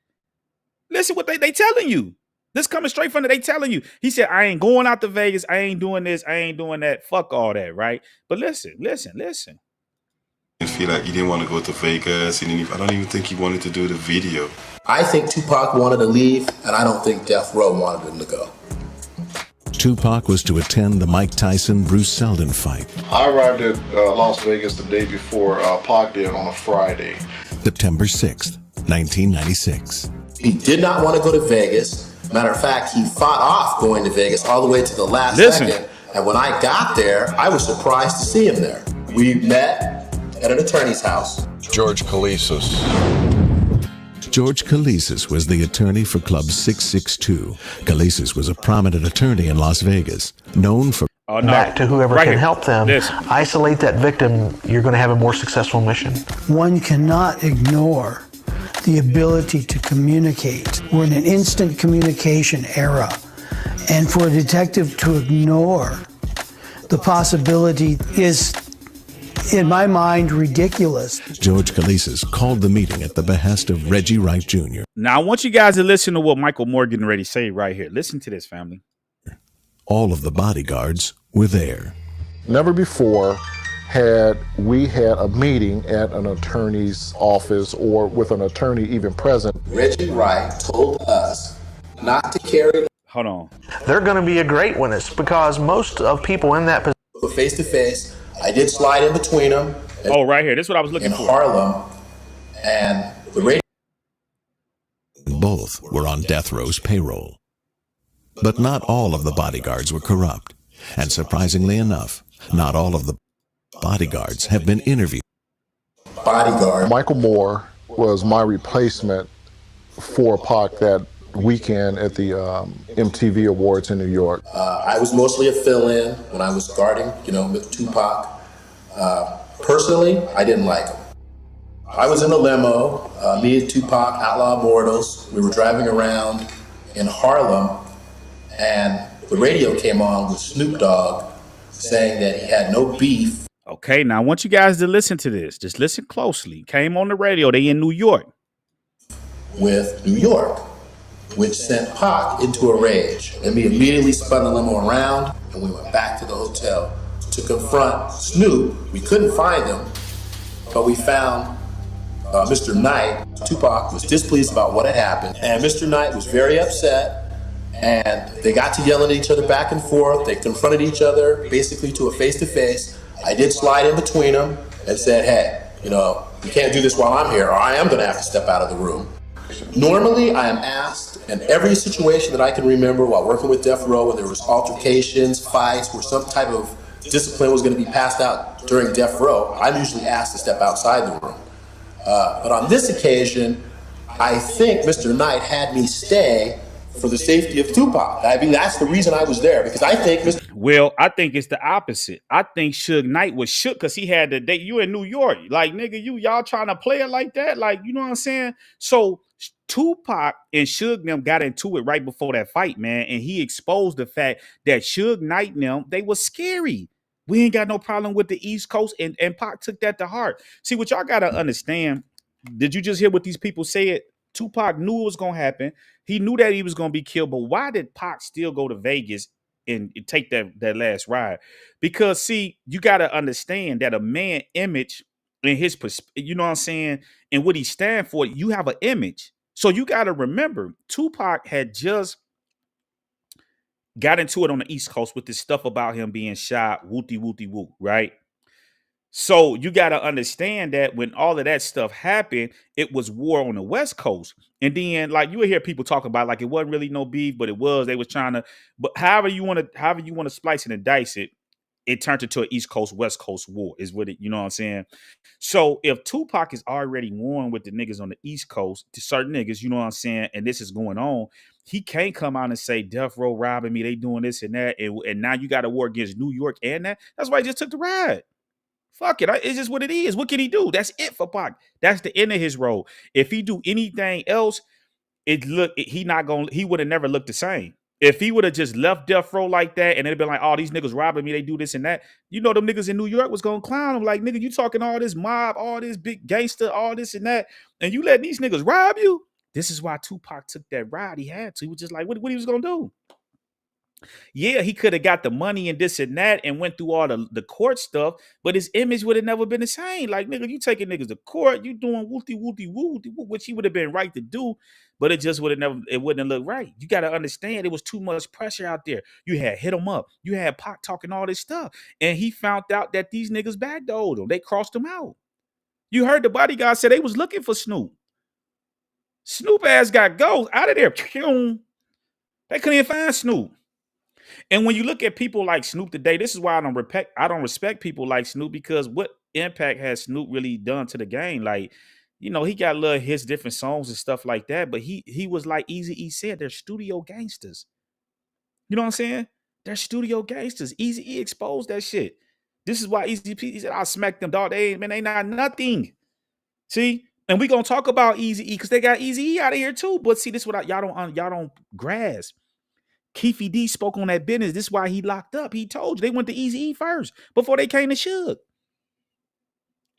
Listen what they telling you. This coming straight from they telling you. He said, I ain't going out to Vegas. I ain't doing this. I ain't doing that. Fuck all that, right? But listen. I feel like he didn't want to go to Vegas. I don't even think he wanted to do the video. I think Tupac wanted to leave, and I don't think Death Row wanted him to go. Tupac was to attend the Mike Tyson-Bruce Seldon fight. I arrived at Las Vegas the day before Pac did on a Friday. September 6th, 1996. He did not want to go to Vegas. Matter of fact, he fought off going to Vegas all the way to the last second. And when I got there, I was surprised to see him there. We met at an attorney's house. George Kalisis. George Kalisis was the attorney for Club 662. Kalisis was a prominent attorney in Las Vegas, known for back to whoever can help them. Isolate that victim, you're going to have a more successful mission. One cannot ignore the ability to communicate. We're in an instant communication era. And for a detective to ignore the possibility is, in my mind, ridiculous. George Kalisis called the meeting at the behest of Reggie Wright Jr. Now, I want you guys to listen to what Michael Morgan already say right here. Listen to this, family. All of the bodyguards were there. Never before had we had a meeting at an attorney's office or with an attorney even present. Reggie Wright told us not to carry. Hold on. They're going to be a great witness because most of people in that position. Face to face. I did slide in between them. Oh, right here. This is what I was looking for. In Harlem. And the radio. Both were on death row's payroll. But not all of the bodyguards were corrupt. And surprisingly enough, not all of the bodyguards have been interviewed. Bodyguard. Michael Moore was my replacement for Pac that weekend at the MTV Awards in New York. I was mostly a fill-in when I was guarding, with Tupac. Personally, I didn't like him. I was in a limo, me and Tupac, Outlaw Immortals. We were driving around in Harlem, and the radio came on with Snoop Dogg saying that he had no beef. Okay, now I want you guys to listen to this. Just listen closely. Came on the radio. They in New York. With New York, which sent Pac into a rage. And we immediately spun the limo around, and we went back to the hotel to confront Snoop. We couldn't find him, but we found Mr. Knight. Tupac was displeased about what had happened, and Mr. Knight was very upset. And they got to yelling at each other back and forth. They confronted each other, basically to a face-to-face. I did slide in between them and said, hey, you can't do this while I'm here, or I am going to have to step out of the room. Normally, I am asked And every situation that I can remember while working with Death Row, where there was altercations, fights, where some type of discipline was going to be passed out during Death Row, I'm usually asked to step outside the room. But on this occasion, I think Mr. Knight had me stay for the safety of Tupac. I mean, that's the reason I was there, because I think Mr. Well, I think it's the opposite. I think Suge Knight was shook because he had the date. You in New York, like nigga, y'all trying to play it like that, like you know what I'm saying? So Tupac and Suge them got into it right before that fight, man, and he exposed the fact that Suge Knight and them, they was scary. We ain't got no problem with the East Coast, and Pac took that to heart. See, what y'all gotta understand. Did you just hear what these people said? Tupac knew it was gonna happen. He knew that he was gonna be killed, but why did Pac still go to Vegas and take that last ride? Because see, you got to understand that a man image in his you know what I'm saying, and what he stand for, you have an image. So you got to remember, Tupac had just got into it on the East Coast with this stuff about him being shot, wooty wooty woo, right? So you got to understand that when all of that stuff happened, it was war on the West Coast. And then like you would hear people talk about like it wasn't really no beef, but it was. They was trying to, but however you want to splice it and dice it, it turned into an East Coast, West Coast war, is what it, you know what I'm saying? So if Tupac is already warring with the niggas on the East Coast, to certain niggas, you know what I'm saying, and this is going on, he can't come out and say Death Row robbing me, they doing this and that, and now you got a war against New York and that. That's why he just took the ride. Fuck it. It's just what it is. What can he do? That's it for Pac. That's the end of his role. If he do anything else, he would have never looked the same. If he would have just left Death Row like that and it'd been like, oh, these niggas robbing me, they do this and that. You know, them niggas in New York was gonna clown him. Like, nigga, you talking all this mob, all this big gangster, all this and that, and you let these niggas rob you? This is why Tupac took that ride. He had to. He was just like, what he was gonna do? Yeah, he could have got the money and this and that and went through all the court stuff, but his image would have never been the same. Like, nigga, you taking niggas to court, you doing wooty wooty woo, which he would have been right to do, but it just would have never, it wouldn't look right. You got to understand, it was too much pressure out there. You had hit him up, you had Pac talking all this stuff, and he found out that these niggas backdoored him. They crossed him out. You heard the bodyguard say they was looking for Snoop. Snoop ass got ghost out of there. They couldn't even find Snoop. And when you look at people like Snoop today, this is why I don't respect people like Snoop, because what impact has Snoop really done to the game? Like, you know, he got little hits, different songs and stuff like that, but he was like Eazy-E said, they're studio gangsters. You know what I'm saying? They're studio gangsters. Eazy-E exposed that shit. This is why Eazy-P said, I smack them, dog. They not nothing. See? And we gonna talk about Eazy-E because they got Eazy-E out of here too. But see, this is what y'all don't grasp. Keefy D spoke on that business. This is why he locked up. He told you they went to Eazy-E first before they came to Suge.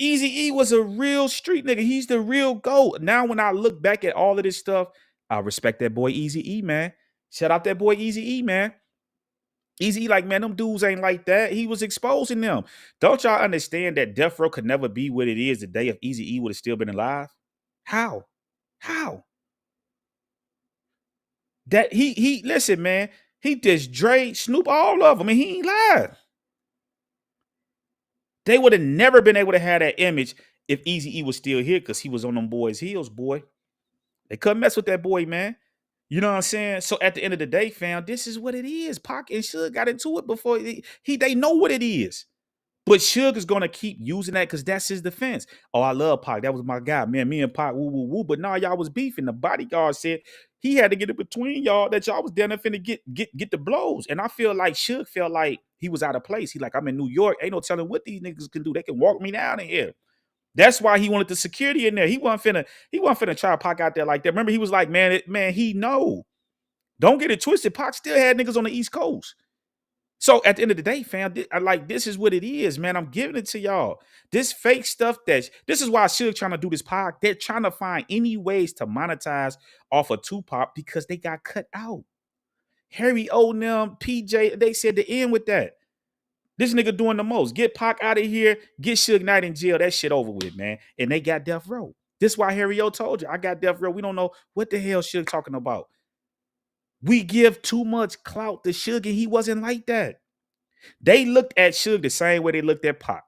Eazy-E was a real street nigga. He's the real GOAT. Now, when I look back at all of this stuff, I respect that boy Eazy-E, man. Shout out that boy Eazy-E, man. Eazy-E, like, man, them dudes ain't like that. He was exposing them. Don't y'all understand that Death Row could never be what it is today if Eazy-E would have still been alive? How? That he listen, man. He just Dre, Snoop, all of them, and he ain't lied. They would have never been able to have that image if Eazy-E was still here, because he was on them boys' heels, boy. They couldn't mess with that boy, man. You know what I'm saying? So at the end of the day, fam, this is what it is. Pac and Suge got into it before they know what it is. But Suge is gonna keep using that because that's his defense. Oh, I love Pac. That was my guy, man. Me and Pac, woo, woo, woo. But now y'all was beefing. The bodyguard said he had to get it between y'all, that y'all was down there finna get the blows. And I feel like Suge felt like he was out of place. He like, I'm in New York. Ain't no telling what these niggas can do. They can walk me down in here. That's why he wanted the security in there. He wasn't finna try Pac out there like that. Remember, he was like, man, he know. Don't get it twisted. Pac still had niggas on the East Coast. So at the end of the day, fam, this is what it is, man. I'm giving it to y'all. This fake stuff, this is why Suge trying to do this pod. They're trying to find any ways to monetize off of Tupac because they got cut out. Harry O and them, PJ, they said the end with that. This nigga doing the most. Get Pac out of here, get Suge Knight in jail. That shit over with, man. And they got Death Row. This is why Harry O told you, I got Death Row. We don't know what the hell Suge talking about. We give too much clout to Suge, and he wasn't like that. They looked at Suge the same way they looked at Pac.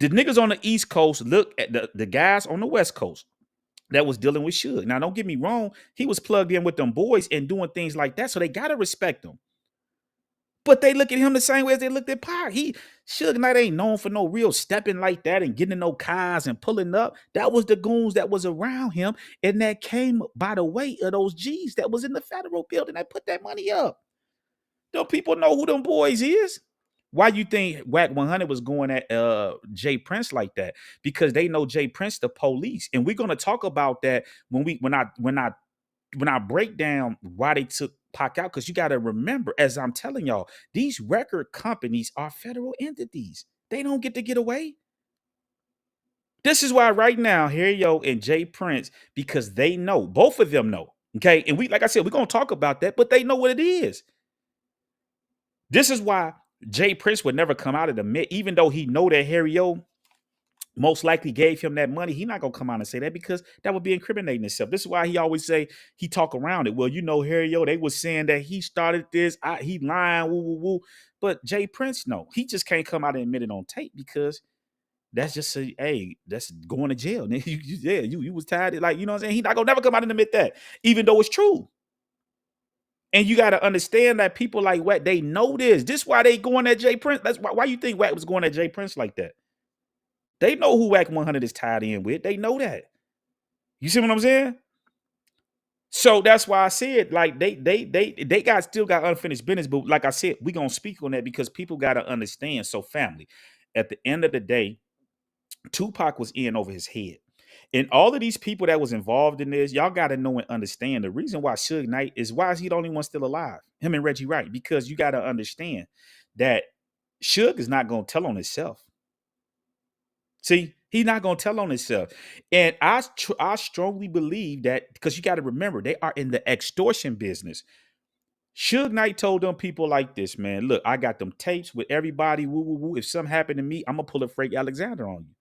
The niggas on the East Coast look at the guys on the West Coast. that was dealing with Suge. Now, don't get me wrong. He was plugged in with them boys and doing things like that. So they got to respect him. But they look at him the same way as they looked at Pac. Suge Knight ain't known for no real stepping like that and getting in no cars and pulling up. That was the goons that was around him. And that came by the weight of those G's that was in the federal building that put that money up. Don't people know who them boys is? Why you think Whack 100 was going at Jay Prince like that? Because they know Jay Prince the police. And we're going to talk about that when I break down why they took Pac out, because you got to remember, as I'm telling y'all, these record companies are federal entities. They don't get away. This is why right now, Harry and Jay Prince, because they know, both of them know, okay? And we, like I said, we're going to talk about that, but they know what it is. This is why Jay Prince would never come out and admit, even though he know that Harry most likely gave him that money, he not gonna come out and say that, because that would be incriminating himself. This is why he always say, he talk around it. Well, you know, Harry they was saying that he started this, he lying, woo, woo, woo. But Jay Prince, no, he just can't come out and admit it on tape, because that's just that's going to jail. You was tired, like, you know what I'm saying? He not gonna never come out and admit that, even though it's true. And you got to understand that people like Wack, they know this. This is why they going at Jay Prince. That's why you think Wack was going at Jay Prince like that. They know who Whack 100 is tied in with. They know that. You see what I'm saying? So that's why I said, like, they still got unfinished business. But like I said, we're going to speak on that because people got to understand. So family, at the end of the day, Tupac was in over his head. And all of these people that was involved in this, y'all got to know and understand the reason why Suge Knight is, why is he the only one still alive? Him and Reggie Wright. Because you got to understand that Suge is not going to tell on himself. See, he's not going to tell on himself. And I strongly believe that, because you got to remember, they are in the extortion business. Suge Knight told them people like this, man, look, I got them tapes with everybody, woo, woo, woo. If something happened to me, I'm going to pull a Frank Alexander on you.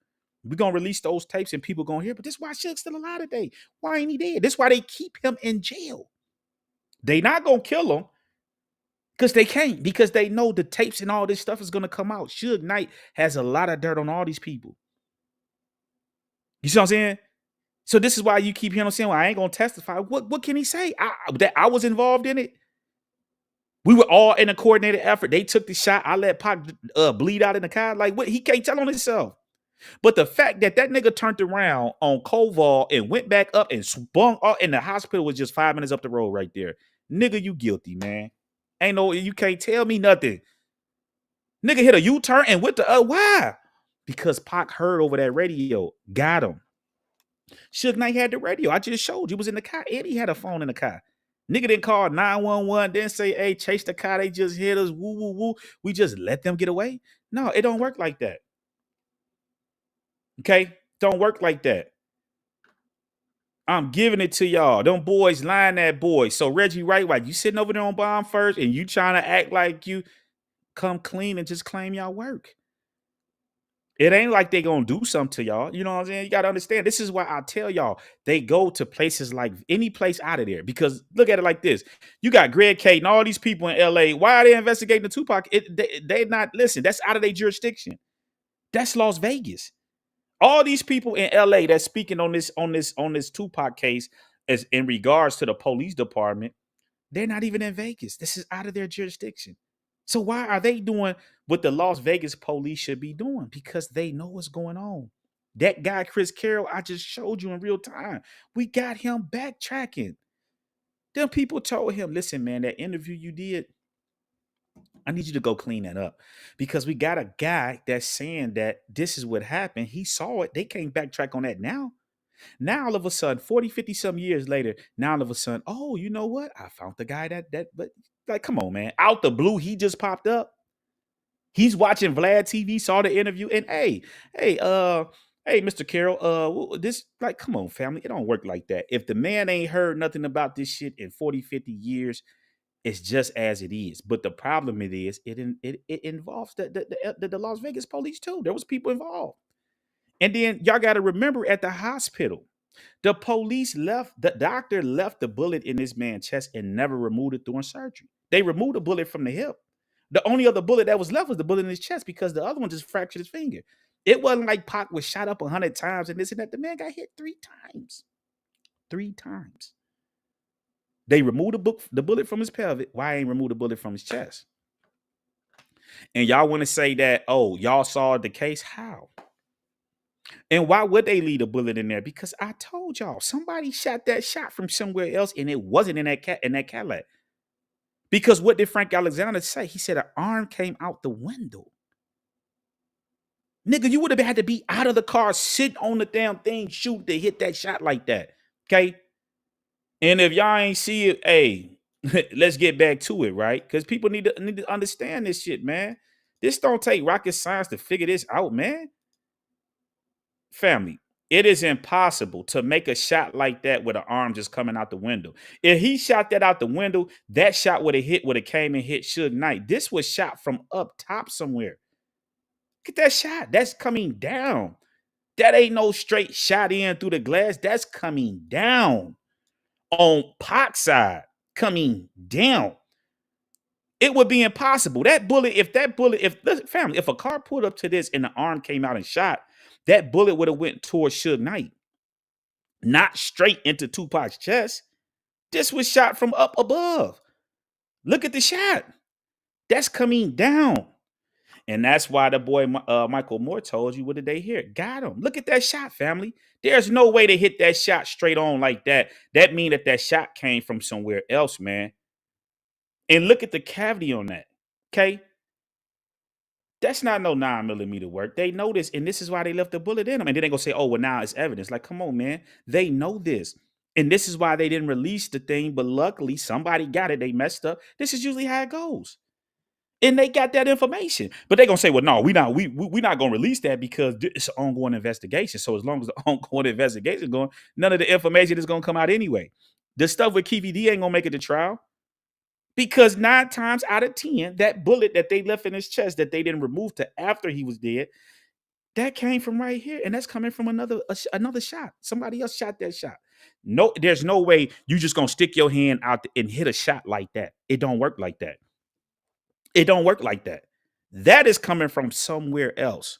We're going to release those tapes and people going to hear, but this is why Suge's still alive today. Why ain't he dead? This is why they keep him in jail. They not going to kill him because they can't, because they know the tapes and all this stuff is going to come out. Suge Knight has a lot of dirt on all these people. You see what I'm saying? So this is why you keep hearing him saying, well, I ain't going to testify. What can he say? That I was involved in it? We were all in a coordinated effort. They took the shot. I let Pac bleed out in the car. Like, what? He can't tell on himself. But the fact that nigga turned around on Koval and went back up and spun off, and the hospital was just 5 minutes up the road right there. Nigga, you guilty, man. Ain't no, you can't tell me nothing. Nigga hit a U-turn and went to, why? Because Pac heard over that radio, got him. Suge Knight had the radio. I just showed you. Was in the car. Eddie had a phone in the car. Nigga didn't call 911, didn't say, hey, chase the car. They just hit us. Woo, woo, woo. We just let them get away. No, it don't work like that. Okay? Don't work like that. I'm giving it to y'all. Them boys lying that boy. So Reggie Wright, while you sitting over there on Bomb First and you trying to act like you come clean and just claim y'all work. It ain't like they gonna do something to y'all. You know what I'm saying? You gotta understand. This is why I tell y'all, they go to places like any place out of there. Because look at it like this. You got Greg Kate and all these people in LA. Why are they investigating the Tupac? They not, listen, that's out of their jurisdiction. That's Las Vegas. All these people in LA that's speaking on this Tupac case as in regards to the police department, they're not even in Vegas. This is out of their jurisdiction. So why are they doing what the Las Vegas police should be doing? Because they know what's going on. That guy, Chris Carroll, I just showed you in real time. We got him backtracking. Them people told him, listen, man, that interview you did, I need you to go clean that up. Because we got a guy that's saying that this is what happened. He saw it. They can't backtrack on that now. Now, all of a sudden, 40, 50 some years later, now all of a sudden, oh, you know what? I found the guy but like, come on, man. Out the blue, he just popped up. He's watching Vlad TV, saw the interview, and hey, Mr. Carroll, this, like, come on, family. It don't work like that. If the man ain't heard nothing about this shit in 40, 50 years, it's just as it is. But the problem it involves the Las Vegas police too. There was people involved. And then y'all got to remember, at the hospital, the police the doctor left the bullet in this man's chest and never removed it during surgery. They removed the bullet from the hip. The only other bullet that was left was the bullet in his chest, because the other one just fractured his finger. It wasn't like Pac was shot up 100 times and this and that. The man got hit 3 times. 3 times. They removed the bullet from his pelvic. Why ain't removed the bullet from his chest? And y'all want to say that, oh, y'all saw the case? How? And why would they leave a bullet in there? Because I told y'all, somebody shot that shot from somewhere else, and it wasn't in that Cadillac. Because what did Frank Alexander say? He said an arm came out the window. Nigga, you would have had to be out of the car, sit on the damn thing, shoot to hit that shot like that. Okay? And if y'all ain't see it, hey, let's get back to it, right? Because people need to understand this shit, man. This don't take rocket science to figure this out, man. Family, it is impossible to make a shot like that with an arm just coming out the window. If he shot that out the window, that shot would have came and hit Suge Knight. This was shot from up top somewhere. Get that shot. That's coming down. That ain't no straight shot in through the glass. That's coming down. On Pac's side, coming down. It would be impossible. If a car pulled up to this and the arm came out and shot, that bullet would have went towards Suge Knight, not straight into Tupac's chest. This was shot from up above. Look at the shot. That's coming down. And that's why the boy Michael Moore told you, what did they hear? Got him. Look at that shot, family. There's no way to hit that shot straight on like that. That means that shot came from somewhere else, man. And look at the cavity on that, okay? That's not no 9mm work. They know this, and this is why they left the bullet in them. And then they gonna say, oh, well, now it's evidence. Like, come on, man. They know this. And this is why they didn't release the thing, but luckily somebody got it. They messed up. This is usually how it goes. And they got that information. But they're gonna say, well, no, we're not gonna release that because it's an ongoing investigation. So as long as the ongoing investigation is going, none of the information is gonna come out anyway. The stuff with Keefe D ain't gonna make it to trial. Because 9 times out of 10, that bullet that they left in his chest that they didn't remove to after he was dead, that came from right here. And that's coming from another shot. Somebody else shot that shot. No, there's no way you just gonna stick your hand out and hit a shot like that. It don't work like that. It don't work like that. That is coming from somewhere else.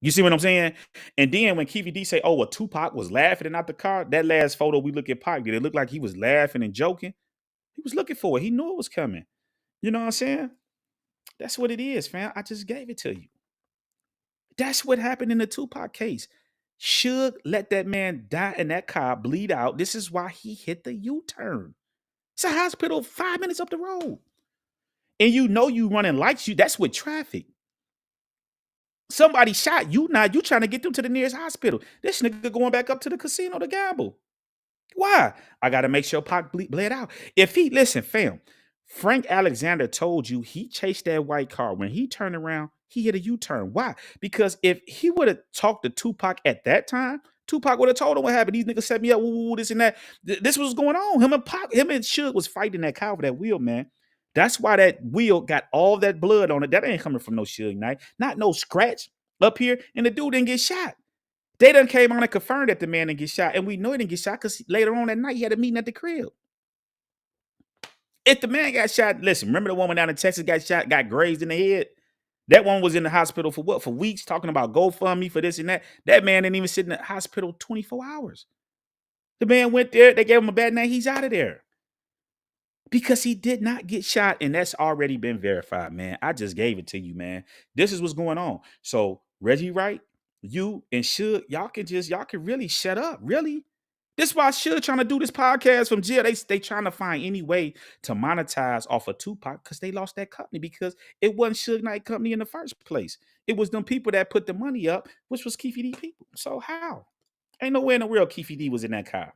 You see what I'm saying? And then when Keefe D say, oh, well, Tupac was laughing and out the car, that last photo we look at Pac, did it look like he was laughing and joking? He was looking for it. He knew it was coming. You know what I'm saying? That's what it is, fam. I just gave it to you. That's what happened in the Tupac case. Suge let that man die in that car, bleed out. This is why he hit the U-turn. It's a hospital 5 minutes up the road. And you know you running lights. That's with traffic. Somebody shot you. Now you trying to get them to the nearest hospital. This nigga going back up to the casino to gamble. Why? I got to make sure Pac bled out. Listen, fam, Frank Alexander told you he chased that white car. When he turned around, he hit a U-turn. Why? Because if he would have talked to Tupac at that time, Tupac would have told him what happened. These niggas set me up, this and that. This was going on. Him and Suge was fighting that car with that wheel, man. That's why that wheel got all that blood on it. That ain't coming from no Suge Knight. Not no scratch up here. And the dude didn't get shot. They done came on and confirmed that the man didn't get shot. And we know he didn't get shot because later on that night he had a meeting at the crib. If the man got shot, listen, remember the woman down in Texas got shot, got grazed in the head? That one was in the hospital for what? For weeks, talking about GoFundMe for this and that. That man didn't even sit in the hospital 24 hours. The man went there. They gave him a bad name. He's out of there. Because he did not get shot. And that's already been verified, man. I just gave it to you, man. This is what's going on. So Reggie Wright, you and Suge, y'all can really shut up. Really. This is why Suge trying to do this podcast from jail. They trying to find any way to monetize off of Tupac because they lost that company because it wasn't Suge Knight Company in the first place. It was them people that put the money up, which was Keefe D people. So how? Ain't no way in the world Keefe D was in that car.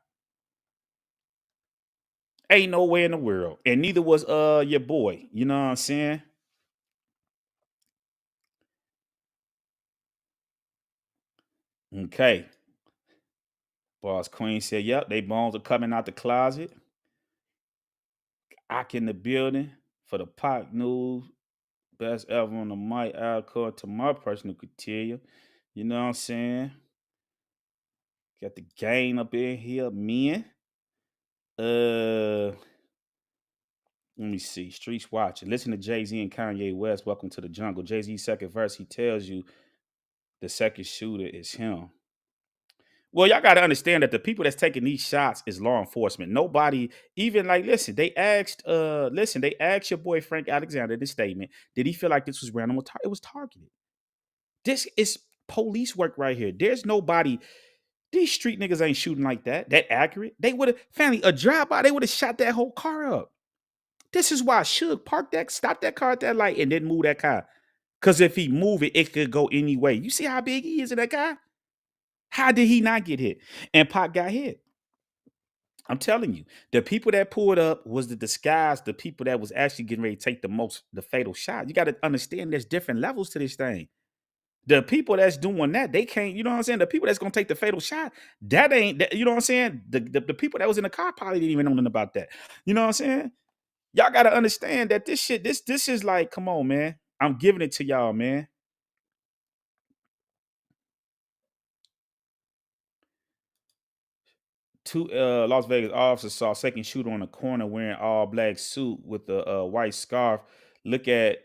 Ain't no way in the world. And neither was your boy. You know what I'm saying? Okay. Boss Queen said, yep, they bones are coming out the closet. Ock in the building for the Pac news. Best ever on the mic, according to my personal criteria. You know what I'm saying? Got the gang up in here, men. Let me see. Streets watching. Listen to Jay-Z and Kanye West. Welcome to the jungle. Jay-Z's second verse, he tells you the second shooter is him. Well, y'all got to understand that the people that's taking these shots is law enforcement. Nobody even like listen. They asked your boy Frank Alexander in this statement. Did he feel like this was random? It was targeted. This is police work right here. There's nobody. These street niggas ain't shooting like that. That accurate. They would have family a drive-by. They would have shot that whole car up. This is why Suge stopped that car at that light and didn't move that car. Because if he move it, it could go any way. You see how big he is in that guy? How did he not get hit? And Pac got hit. I'm telling you, the people that pulled up was the disguise, the people that was actually getting ready to take the fatal shot. You got to understand there's different levels to this thing. The people that's doing that, they can't, you know what I'm saying? The people that's gonna take the fatal shot, that ain't that, you know what I'm saying? The people that was in the car probably didn't even know nothing about that. You know what I'm saying? Y'all gotta understand that this shit, this is like, come on, man. I'm giving it to y'all, man. Two Las Vegas officers saw second shooter on the corner wearing all black suit with a white scarf. Look at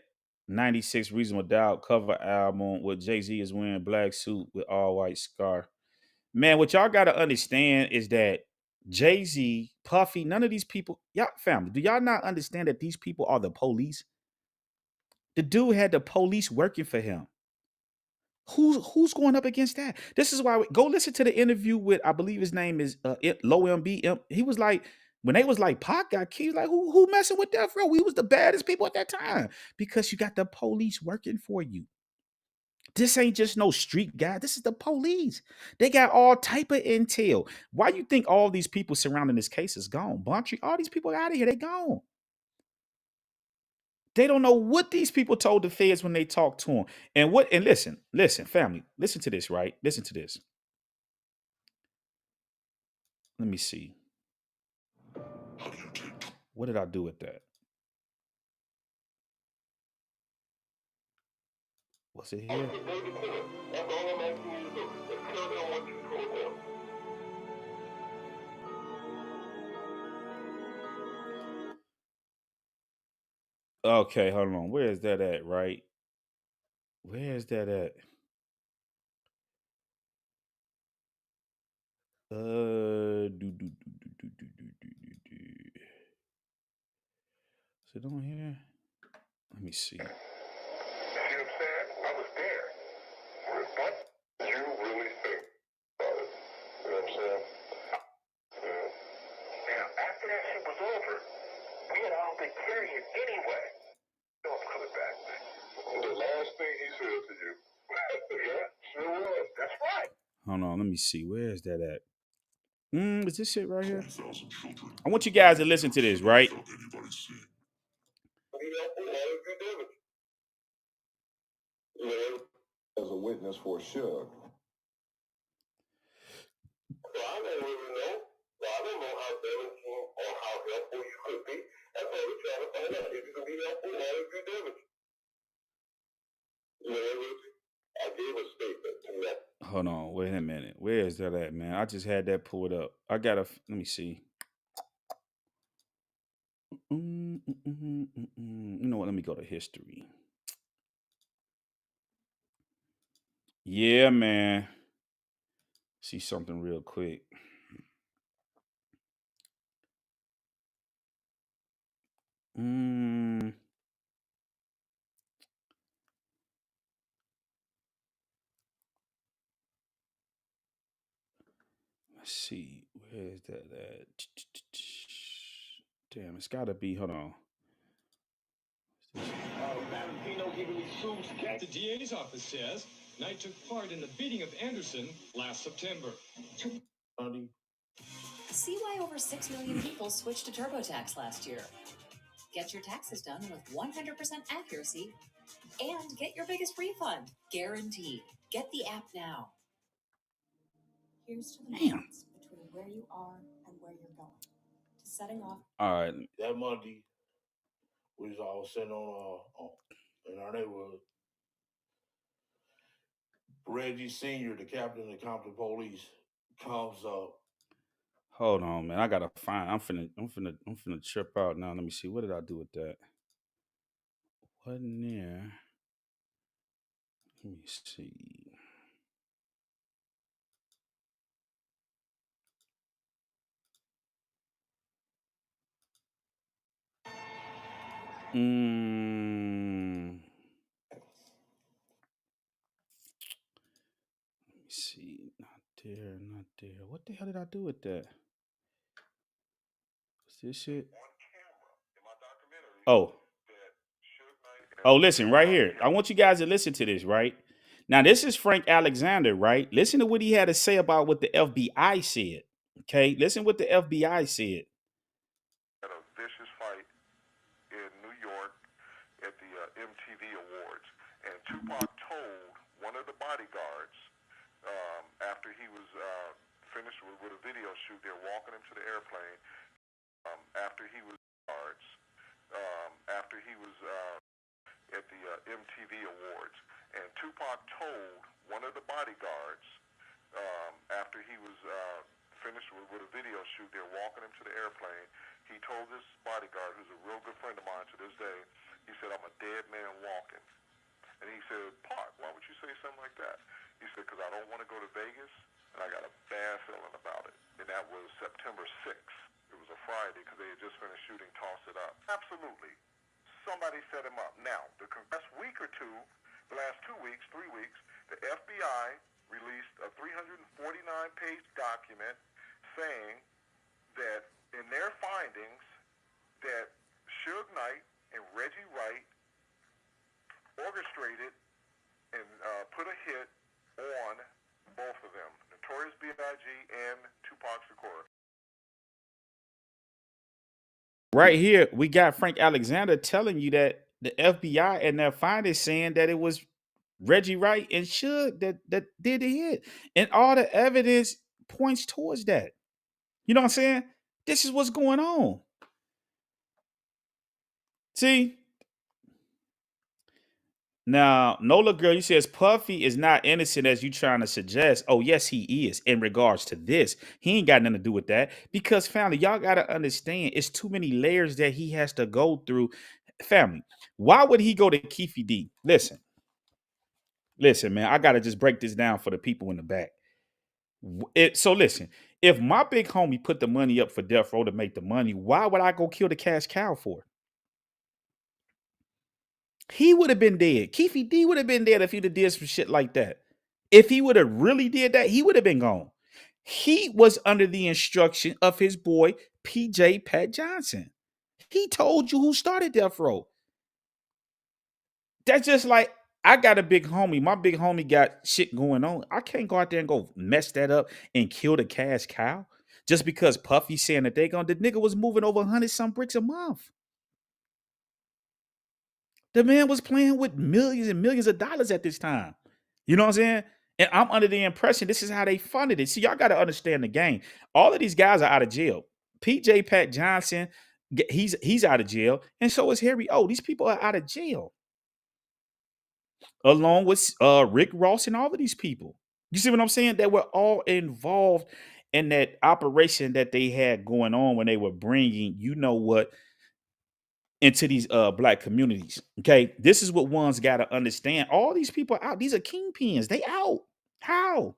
96 Reasonable Doubt cover album where Jay-Z is wearing black suit with all white scarf. Man, what y'all gotta understand is that Jay-Z, Puffy, none of these people, y'all family, do y'all not understand that these people are the police? The dude had the police working for him. Who's going up against that? This is why go listen to the interview with I believe his name is Low MB. He was like when they was like Pac got killed, like who messing with Death Row? We was the baddest people at that time because you got the police working for you. This ain't just no street guy. This is the police. They got all type of intel. Why you think all these people surrounding this case is gone? Buntry, all these people out of here, they gone. They don't know what these people told the feds when they talked to them. And listen, family, listen to this, right? Listen to this. Let me see. What did I do with that? Was it here? Okay, hold on. Where is that at, right? Where is that at? Is it on here? Let me see. See what I'm saying? I was there. What do you really think about it? You know what I'm saying? Yeah. Now, after that shit was over, we had all been carrying anyway. No, I'm coming back. The last thing he said to you. Yeah, sure was. That's right. Hold on, let me see. Where is that at? Is this it right here? I want you guys to listen to this, right? As a witness for Suge. So I don't really know. So I don't know how damaging or how helpful you could be. That's why we're trying to find out if you can be helpful or if you're damaging. You know, I gave a statement to that. Hold on, wait a minute. Where is that at, man? I just had that pulled up. I gotta let me see. You know what? Let me go to history. Yeah, man. See something real quick. Let's see. Where is that at? Damn, it's gotta be. Hold on. The DA's office says Knight took part in the beating of Anderson last September. See why over 6 million people switched to TurboTax last year. Get your taxes done with 100% accuracy and get your biggest refund, guaranteed. Get the app now. Here's to the difference between where you are and where you're going. To setting off. All right. That Monday, we was all sitting on in our neighborhood. Reggie Sr., the captain of the Compton Police, comes up. Hold on, man. I gotta find. I'm finna trip out now. Let me see. What did I do with that? Wasn't there? Let me see. Let me see. Not there, not there. What the hell did I do with that? What's this shit? Oh. Oh, listen, right here. I want you guys to listen to this, right? Now, this is Frank Alexander, right? Listen to what he had to say about what the FBI said. Okay, listen what the FBI said. Had a vicious fight in New York at the MTV Awards, and Tupac told one of the bodyguards after he was finished with a video shoot, they're walking him to the airplane. After he was at the MTV Awards, and Tupac told one of the bodyguards after he was finished with a video shoot, they're walking him to the airplane. He told this bodyguard, who's a real good friend of mine to this day, he said, "I'm a dead man walking." And he said, "Pac, why would you say something like that?" He said, "Because I don't want to go to Vegas, and I got a bad feeling about it." And that was September 6th. It was a Friday because they had just finished shooting Toss It Up. Absolutely. Somebody set him up. Now, the last week or two, the last 2 weeks, 3 weeks, the FBI released a 349-page document saying that in their findings that Suge Knight and Reggie Wright orchestrated and put a hit on both of them, Notorious B.I.G. and Tupac Shakur. Right here, we got Frank Alexander telling you that the FBI and their findings saying that it was Reggie Wright and Suge that did the hit. And all the evidence points towards that. You know what I'm saying? This is what's going on. See? Now, Nola girl, you says Puffy is not innocent as you trying to suggest. Oh, yes, he is in regards to this. He ain't got nothing to do with that. Because family, y'all gotta understand it's too many layers that he has to go through. Family, why would he go to Keefe D? Listen, man, I gotta just break this down for the people in the back. So listen, if my big homie put the money up for Death Row to make the money, why would I go kill the cash cow for? He would have been dead. Keefe D would have been dead if he'd have did some shit like that. If he would have really did that, he would have been gone. He was under the instruction of his boy, PJ Pat Johnson. He told you who started Death Row. That's just like, I got a big homie. My big homie got shit going on. I can't go out there and go mess that up and kill the cash cow just because Puffy saying that they gonna. The nigga was moving over 100-some bricks a month. The man was playing with millions and millions of dollars at this time. You know what I'm saying? And I'm under the impression this is how they funded it. See, y'all got to understand the game. All of these guys are out of jail. PJ Pat Johnson, he's out of jail, and so is Harry O. These people are out of jail, along with Rick Ross and all of these people. You see what I'm saying? They were all involved in that operation that they had going on when they were bringing, you know what, into these black communities. Okay, this is what one's got to understand. All these people are out. These are kingpins. They out. How?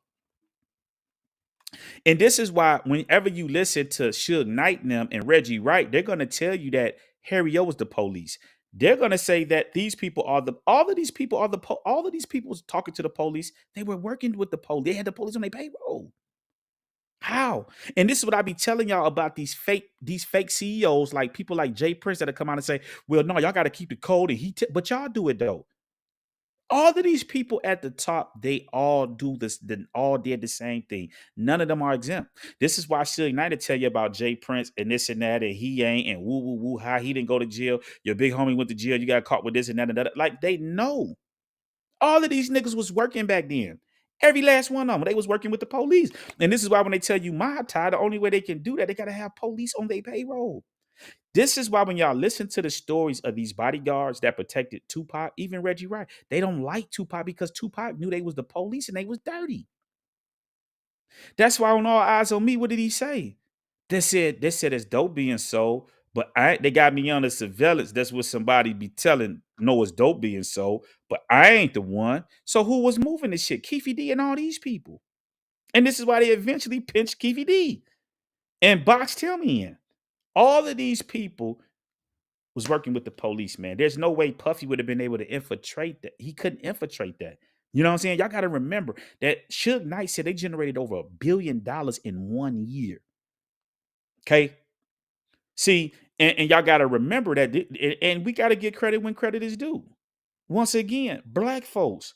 And this is why whenever you listen to Suge Knight and them and Reggie Wright, they're going to tell you that Harry O was the police. They're going to say that these people are all of these people was talking to the police. They were working with the police. They had the police on their payroll. How? And this is what I be telling y'all about these fake CEOs, like people like Jay Prince that come out and say, "Well, no, y'all got to keep the code," and but y'all do it though. All of these people at the top, they all do this, all did the same thing. None of them are exempt. This is why Suge Knight to tell you about Jay Prince and this and that, and he ain't, and woo, woo, woo, how he didn't go to jail. Your big homie went to jail. You got caught with this and that and that. Like, they know. All of these niggas was working back then. Every last one of them, they was working with the police. And this is why when they tell you my tie, the only way they can do that, they got to have police on their payroll. This is why when y'all listen to the stories of these bodyguards that protected Tupac, even Reggie Wright, they don't like Tupac because Tupac knew they was the police and they was dirty. That's why on All Eyes on Me, what did he say? They said it's dope being sold, but they got me under surveillance. That's what somebody be telling, no, it's dope being sold, but I ain't the one. So who was moving this shit? Keefe D and all these people. And this is why they eventually pinched Keefe D and boxed him in. All of these people was working with the police, man. There's no way Puffy would have been able to infiltrate that. He couldn't infiltrate that. You know what I'm saying? Y'all got to remember that Suge Knight said they generated over $1 billion in 1 year. Okay. See, and y'all got to remember that, and we got to get credit when credit is due. Once again, black folks,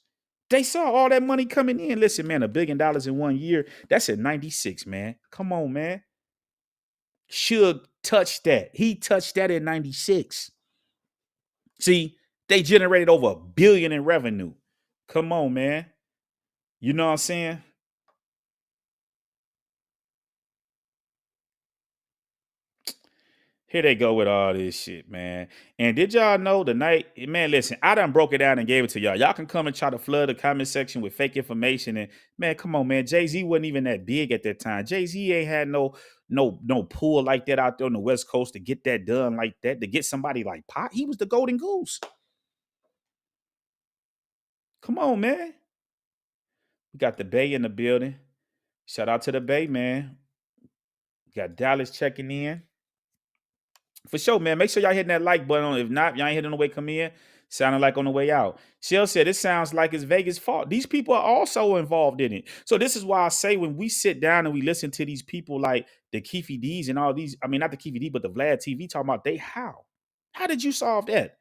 they saw all that money coming in. Listen, man, $1 billion in 1 year, that's in 96, man. Come on, man. Suge touched that. He touched that in 96. See, they generated over $1 billion in revenue. Come on, man. You know what I'm saying? Here they go with all this shit, man. And did y'all know the night, man, listen, I done broke it down and gave it to y'all. Y'all can come and try to flood the comment section with fake information. And man, come on, man. Jay-Z wasn't even that big at that time. Jay-Z ain't had no pull like that out there on the West Coast to get that done like that, to get somebody like Pac. He was the golden goose. Come on, man. We got the Bay in the building. Shout out to the Bay, man. We got Dallas checking in. For sure, man. Make sure y'all hitting that like button. If not, y'all ain't hitting on the way come in. Sounding like on the way out. Shell said, it sounds like it's Vegas' fault. These people are also involved in it. So this is why I say when we sit down and we listen to these people like the Keefe D's and all these, I mean, not the Keefe D, but the Vlad TV talking about how did you solve that?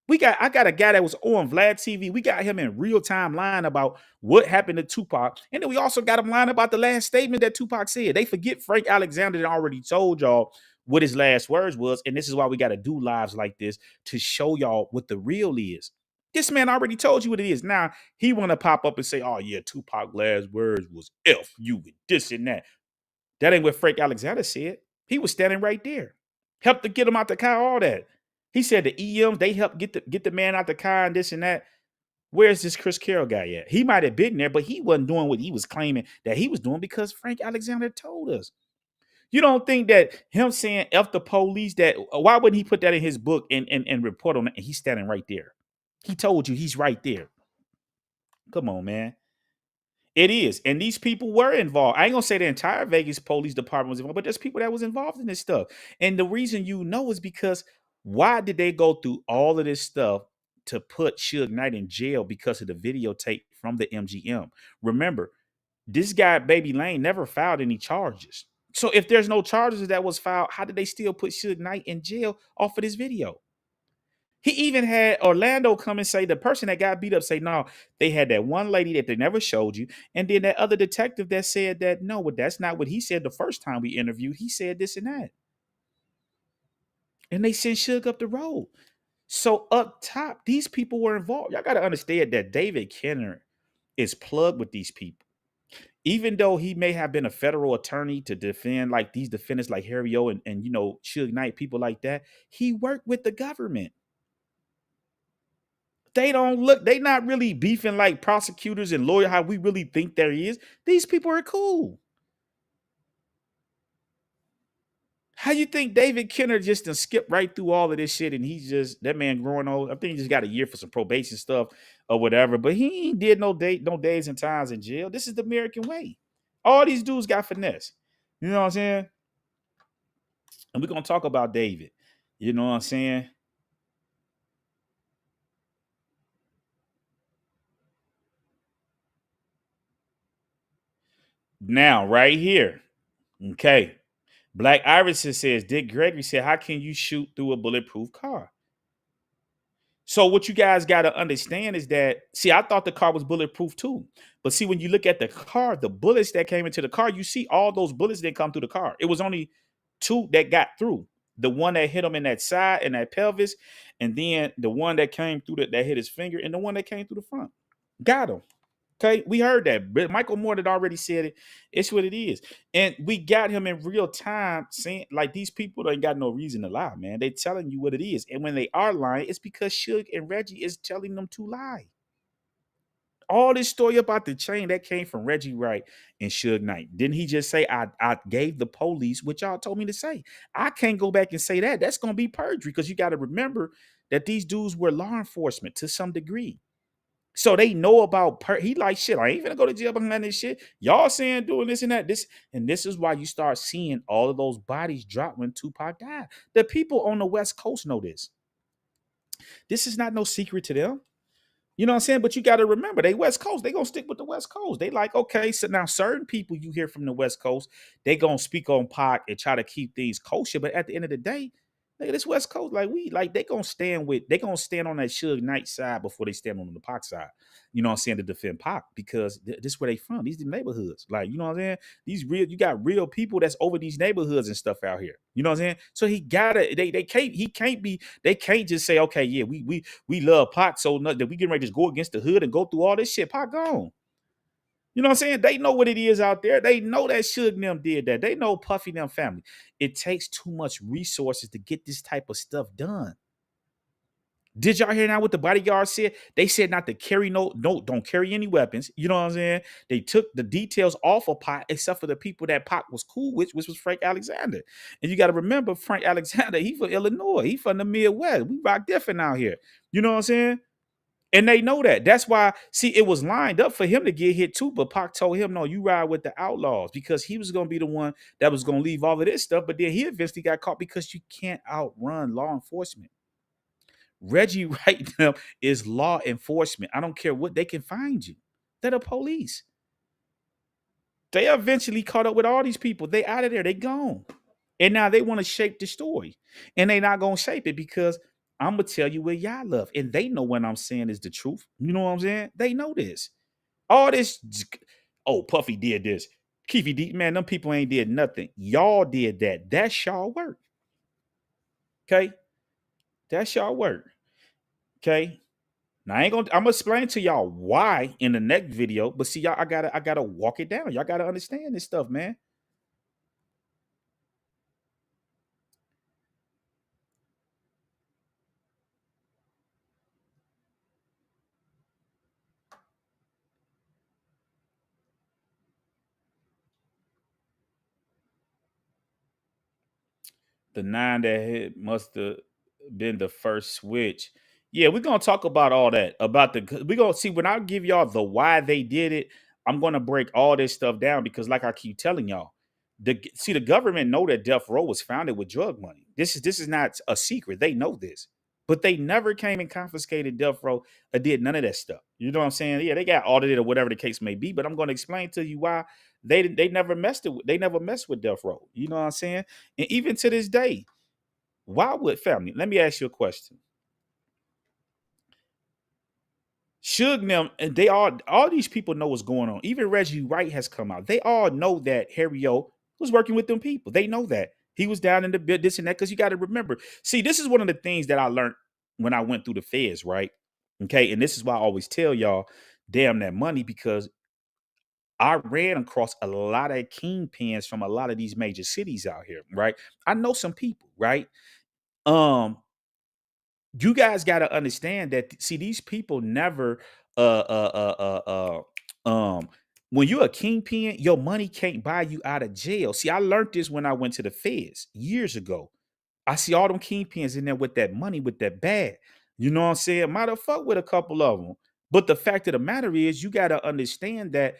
I got a guy that was on Vlad TV. We got him in real time lying about what happened to Tupac. And then we also got him lying about the last statement that Tupac said. They forget Frank Alexander had already told y'all what his last words was. And this is why we got to do lives like this to show y'all what the real is. This man already told you what it is. Now he want to pop up and say, oh yeah, Tupac last words was F you with this and that. That ain't what Frank Alexander said. He was standing right there. Helped to get him out the car, all that. He said the EMs, they helped get the man out the car and this and that. Where's this Chris Carroll guy at? He might have been there, but he wasn't doing what he was claiming that he was doing because Frank Alexander told us. You don't think that him saying F the police, that why wouldn't he put that in his book and report on it? And he's standing right there. He told you he's right there. Come on, man. It is. And these people were involved. I ain't gonna say the entire Vegas police department was involved, but there's people that was involved in this stuff. And the reason you know is because why did they go through all of this stuff to put Suge Knight in jail because of the videotape from the MGM? Remember, this guy, Baby Lane, never filed any charges. So if there's no charges that was filed, how did they still put Suge Knight in jail off of this video? He even had Orlando come and say, the person that got beat up say, no, they had that one lady that they never showed you. And then that other detective that said that, no, but that's not what he said the first time we interviewed. He said this and that. And they sent Suge up the road. So up top, these people were involved. Y'all got to understand that David Kenner is plugged with these people. Even though he may have been a federal attorney to defend like these defendants like Harry O and you know, Suge Knight, people like that, he worked with the government. They not really beefing like prosecutors and lawyers, how we really think there is. These people are cool. How you think David Kenner just done skip right through all of this shit and he's just, that man growing old? I think he just got a year for some probation stuff or whatever, but he ain't did no days and times in jail. This is the American way. All these dudes got finesse. You know what I'm saying? And we're going to talk about David. You know what I'm saying? Now, right here. Okay. Black Iverson says, Dick Gregory said, how can you shoot through a bulletproof car? So what you guys got to understand is that, see, I thought the car was bulletproof too. But see, when you look at the car, the bullets that came into the car, you see all those bullets didn't come through the car. It was only 2 that got through. The one that hit him in that side and that pelvis, and then the one that came through that hit his finger, and the one that came through the front. Got him. Okay, we heard that. But Michael Moore had already said it. It's what it is. And we got him in real time saying, like, these people ain't got no reason to lie, man. They telling you what it is. And when they are lying, it's because Suge and Reggie is telling them to lie. All this story about the chain, that came from Reggie Wright and Suge Knight. Didn't he just say, I gave the police what y'all told me to say? I can't go back and say that. That's going to be perjury because you got to remember that these dudes were law enforcement to some degree. So they know about he like, shit, I ain't gonna go to jail behind this shit. Y'all saying doing this and that. This is why you start seeing all of those bodies drop when Tupac died. The people on the West Coast know this. This is not no secret to them. You know what I'm saying? But you got to remember, they West Coast. They gonna stick with the West Coast. They like, okay, so now certain people you hear from the West Coast, they gonna speak on Pac and try to keep things kosher. But at the end of the day, nigga, this West Coast, they gonna stand on that Suge Knight side before they stand on the Pac side. You know what I'm saying, to defend Pac, because this is where they from. These the neighborhoods. Like, you know what I'm saying? You got real people that's over these neighborhoods and stuff out here. You know what I'm saying? So they can't just say, okay, yeah, we love Pac so much that we getting ready to just go against the hood and go through all this shit. Pac gone. You know what I'm saying? They know what it is out there. They know that Suge them did that. They know Puffy them family. It takes too much resources to get this type of stuff done. Did y'all hear now what the Bodyguard said? They said not to carry don't carry any weapons. You know what I'm saying? They took the details off of Pac, except for the people that Pac was cool with, which was Frank Alexander. And you got to remember, Frank Alexander, he from Illinois. He from the Midwest. We rock different out here. You know what I'm saying? And they know that. That's why, see, it was lined up for him to get hit too, but Pac told him, no, you ride with the outlaws, because he was going to be the one that was going to leave all of this stuff. But then he eventually got caught, because you can't outrun law enforcement. Reggie Wright now is law enforcement. I don't care what, they can find you. They're the police. They eventually caught up with all these people. They out of there. They gone. And now they want to shape the story. And they not going to shape it, because I'm going to tell you what y'all love. And they know what I'm saying is the truth. You know what I'm saying? They know this. All this, oh, Puffy did this. Keefy D, man, them people ain't did nothing. Y'all did that. That's y'all work. Okay? That's y'all work. Okay? Now I'm gonna explain to y'all why in the next video, but see, y'all, I gotta walk it down. Y'all gotta understand this stuff, man. The 9 that hit must have been the first switch. Yeah, we're gonna talk about all that. We're gonna see when I give y'all the why they did it. I'm gonna break all this stuff down, because, like I keep telling y'all, the government know that Death Row was founded with drug money. This is not a secret. They know this, but they never came and confiscated Death Row or did none of that stuff. You know what I'm saying? Yeah, they got audited or whatever the case may be. But I'm gonna explain to you why they never messed with Death Row. You know what I'm saying? And even to this day, why would family? Let me ask you a question. Suge them, and they all these people know what's going on. Even Reggie Wright has come out. They all know that Harry O was working with them people. They know that. He was down in the bit, this and that, because you got to remember. See, this is one of the things that I learned when I went through the feds, right? Okay, and this is why I always tell y'all, damn that money, because I ran across a lot of kingpins from a lot of these major cities out here, right? I know some people, right? You guys got to understand that, see, these people never when you're a kingpin, your money can't buy you out of jail. See, I learned this when I went to the feds years ago. I see all them kingpins in there with that money, with that bag. You know what I'm saying? Might have fucked with a couple of them. But the fact of the matter is, you got to understand that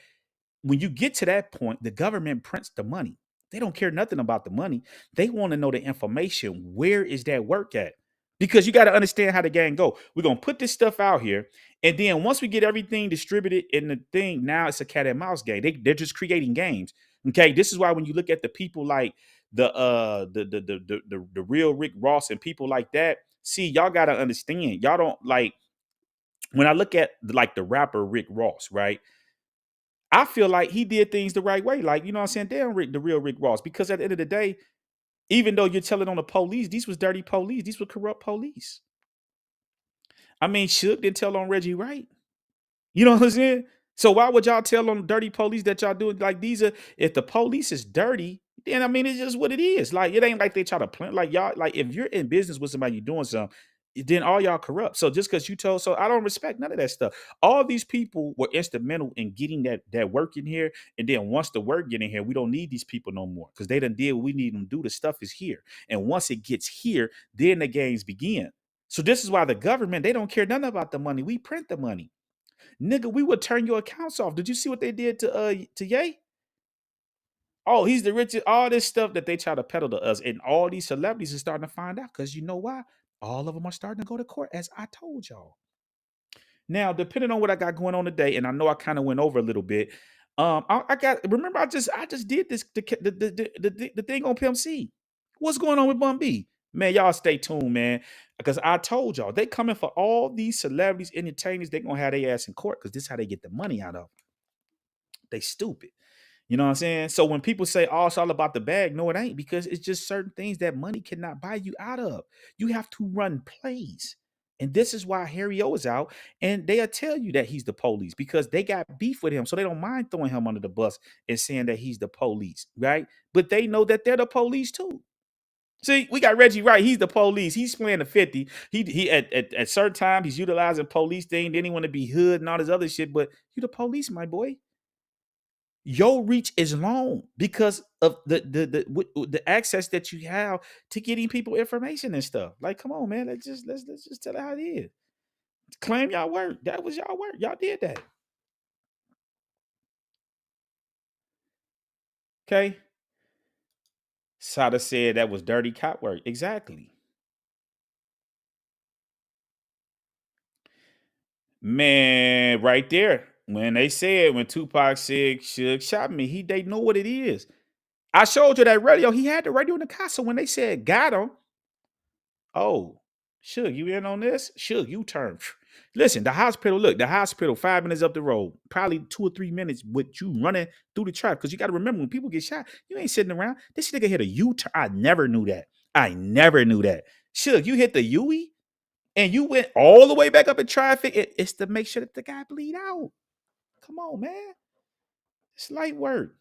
when you get to that point, the government prints the money. They don't care nothing about the money. They want to know the information. Where is that work at? Because you got to understand how the gang go. We're going to put this stuff out here. And then once we get everything distributed in the thing, now it's a cat and mouse game. They're just creating games. Okay. This is why when you look at the people like the real Rick Ross and people like that, see, y'all got to understand. Y'all don't like, when I look at like the rapper Rick Ross, right? I feel like he did things the right way. Like, you know what I'm saying? Damn, the real Rick Ross. Because at the end of the day, even though you're telling on the police, these was dirty police. These were corrupt police. I mean, Suge didn't tell on Reggie Wright. You know what I'm saying? So why would y'all tell on dirty police that y'all doing like these are, if the police is dirty, then I mean, it's just what it is. Like, it ain't like they try to plant, like y'all, like if you're in business with somebody, you're doing something, then all y'all corrupt. So just because you told, so I don't respect none of that stuff. All these people were instrumental in getting that work in here. And then once the work get in here, we don't need these people no more, because they done did what we need them to do. The stuff is here. And once it gets here, then the games begin. So this is why the government, they don't care nothing about the money. We print the money. Nigga, we would turn your accounts off. Did you see what they did to Ye? Oh, he's the richest. All this stuff that they try to peddle to us, and all these celebrities are starting to find out, because you know why? All of them are starting to go to court, as I told y'all. Now, depending on what I got going on today, and I know I kind of went over a little bit. I just did this the thing on Pimp C. What's going on with Bun B? Man, y'all stay tuned, man, because I told y'all they coming for all these celebrities, entertainers. They gonna have their ass in court because this is how they get the money out of them. They stupid. You know what I'm saying? So when people say, oh, it's all about the bag, no, it ain't, because it's just certain things that money cannot buy you out of. You have to run plays. And this is why Harry O is out, and they'll tell you that he's the police because they got beef with him. So they don't mind throwing him under the bus and saying that he's the police, right? But they know that they're the police too. See, we got Reggie Wright. He's the police. He's playing the 50. He at certain time, he's utilizing police thing. Then he want to be hood and all this other shit. But you the police, my boy. Your reach is long because of the access that you have to getting people information and stuff. Like, come on, man. Let's just tell it how it is. Claim y'all work. That was y'all work. Y'all did that. Okay. Sada said that was dirty cop work. Exactly. Man, right there. When Tupac said Suge shot me, they know what it is. I showed you that radio. He had the radio in the car. So when they said got him, oh, Suge, you in on this? Suge, you turn. Listen, the hospital 5 minutes up the road, probably 2 or 3 minutes with you running through the traffic. Because you got to remember, when people get shot, you ain't sitting around. This nigga hit a U-turn. I never knew that. Suge, you hit the U-E and you went all the way back up in traffic. It's to make sure that the guy bleed out. Come on, man. It's light work.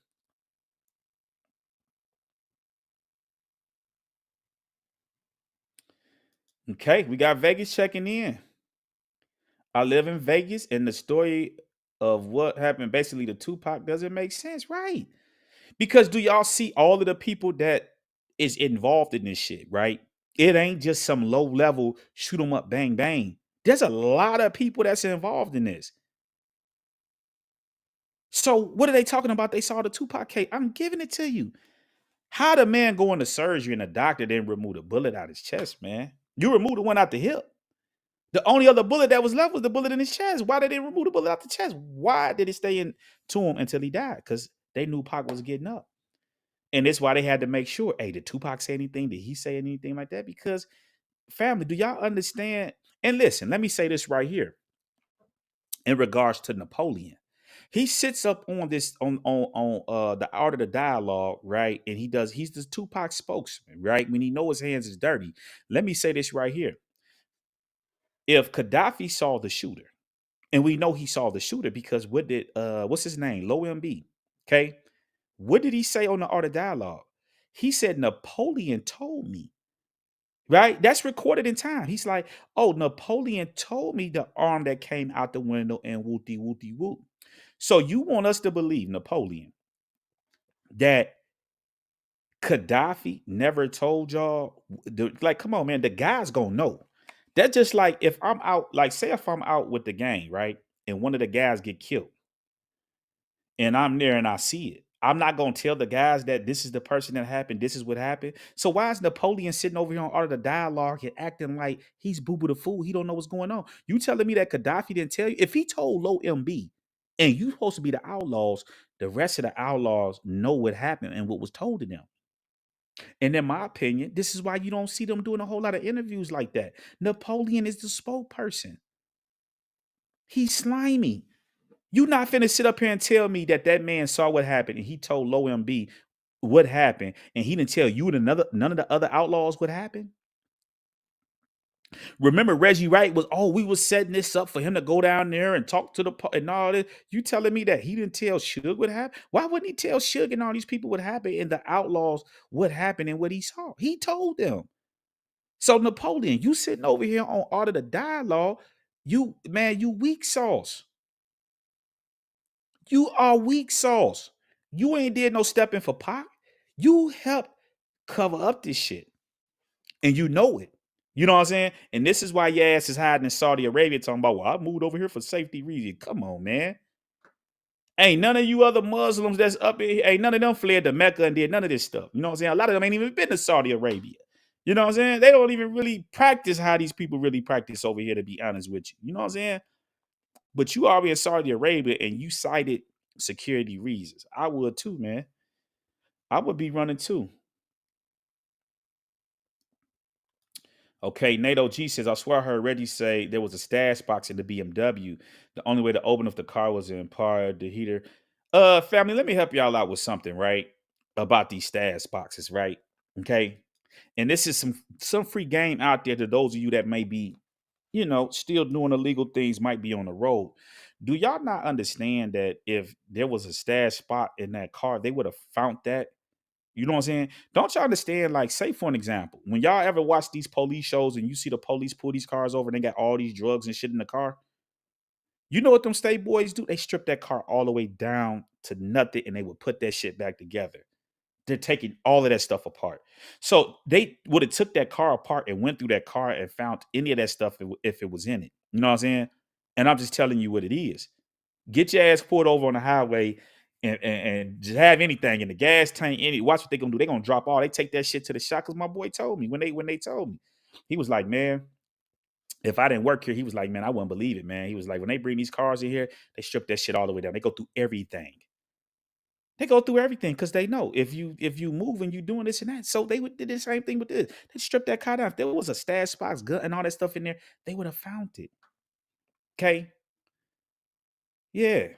Okay, we got Vegas checking in. I live in Vegas, and the story of what happened basically to Tupac doesn't make sense, right? Because do y'all see all of the people that is involved in this shit, right? It ain't just some low level shoot 'em up, bang bang. There's a lot of people that's involved in this. So what are they talking about? They saw the Tupac case. I'm giving it to you. How the man go into surgery and the doctor didn't remove the bullet out his chest, man? You removed the one out the hip. The only other bullet that was left was the bullet in his chest. Why did they remove the bullet out the chest? Why did it stay in to him until he died? Because they knew Pac was getting up. And that's why they had to make sure, hey, did Tupac say anything? Did he say anything like that? Because, family, do y'all understand? And listen, let me say this right here in regards to Napoleon. He sits up on this on the Art of the Dialogue, right? And he's the Tupac spokesman, right? When he know his hands is dirty. Let me say this right here. If Gaddafi saw the shooter, and we know he saw the shooter because what did what's his name? Low MB. Okay. What did he say on the Art of Dialogue? He said Napoleon told me. Right? That's recorded in time. He's like, oh, Napoleon told me the arm that came out the window and wooty wooty woo. So you want us to believe, Napoleon, that Gaddafi never told y'all? Like, come on, man. The guy's gonna know. That's just like if I'm out, like, say if I'm out with the gang, right? And one of the guys get killed, and I'm there and I see it. I'm not gonna tell the guys that this is the person that happened, this is what happened. So why is Napoleon sitting over here on Art of the Dialogue and acting like he's boo-boo the fool? He don't know what's going on. You telling me that Gaddafi didn't tell you? If he told Low MB and you supposed to be the outlaws, the rest of the outlaws know what happened and what was told to them. And in my opinion, this is why you don't see them doing a whole lot of interviews like that. Napoleon is the spokesperson. He's slimy. You not finna sit up here and tell me that man saw what happened and he told Low MB what happened and he didn't tell you and none of the other outlaws what happened? Remember Reggie Wright was, we was setting this up for him to go down there and talk to and all this. You telling me that he didn't tell Suge what happened? Why wouldn't he tell Suge and all these people what happened and the outlaws what happened and what he saw? He told them. So Napoleon, you sitting over here on Art of the Dialogue, you weak sauce. You are weak sauce. You ain't did no stepping for Pac. You helped cover up this shit. And you know it. You know what I'm saying? And this is why your ass is hiding in Saudi Arabia talking about, well, I moved over here for safety reasons. Come on, man. Ain't none of you other Muslims that's up in here, ain't none of them fled to Mecca and did none of this stuff. You know what I'm saying? A lot of them ain't even been to Saudi Arabia. You know what I'm saying? They don't even really practice how these people really practice over here, to be honest with you. You know what I'm saying? But you are in Saudi Arabia and you cited security reasons. I would too, man. I would be running too. Okay, NATO G says, I swear I heard Reggie say there was a stash box in the BMW. The only way to open up the car was in part the heater. Family, let me help y'all out with something, right? About these stash boxes, right? Okay. And this is some free game out there to those of you that may be, still doing illegal things, might be on the road. Do y'all not understand that if there was a stash spot in that car, they would have found that? You know what I'm saying? Don't y'all understand? Like, say for an example, when y'all ever watch these police shows and you see the police pull these cars over and they got all these drugs and shit in the car, you know what them state boys do? They strip that car all the way down to nothing and they would put that shit back together. They're taking all of that stuff apart. So they would have took that car apart and went through that car and found any of that stuff if it was in it. You know what I'm saying? And I'm just telling you what it is. Get your ass pulled over on the highway and just have anything in the gas tank. Watch what they're gonna do. They're gonna drop all. They take that shit to the shop. Cause my boy told me when they told me, he was like, man, if I didn't work here, he was like, man, I wouldn't believe it, man. He was like, when they bring these cars in here, they strip that shit all the way down. They go through everything. They go through everything because they know if you move and you doing this and that. So they would did the same thing with this. They stripped that car down. If there was a stash box, gun, and all that stuff in there, they would have found it. Okay. Yeah.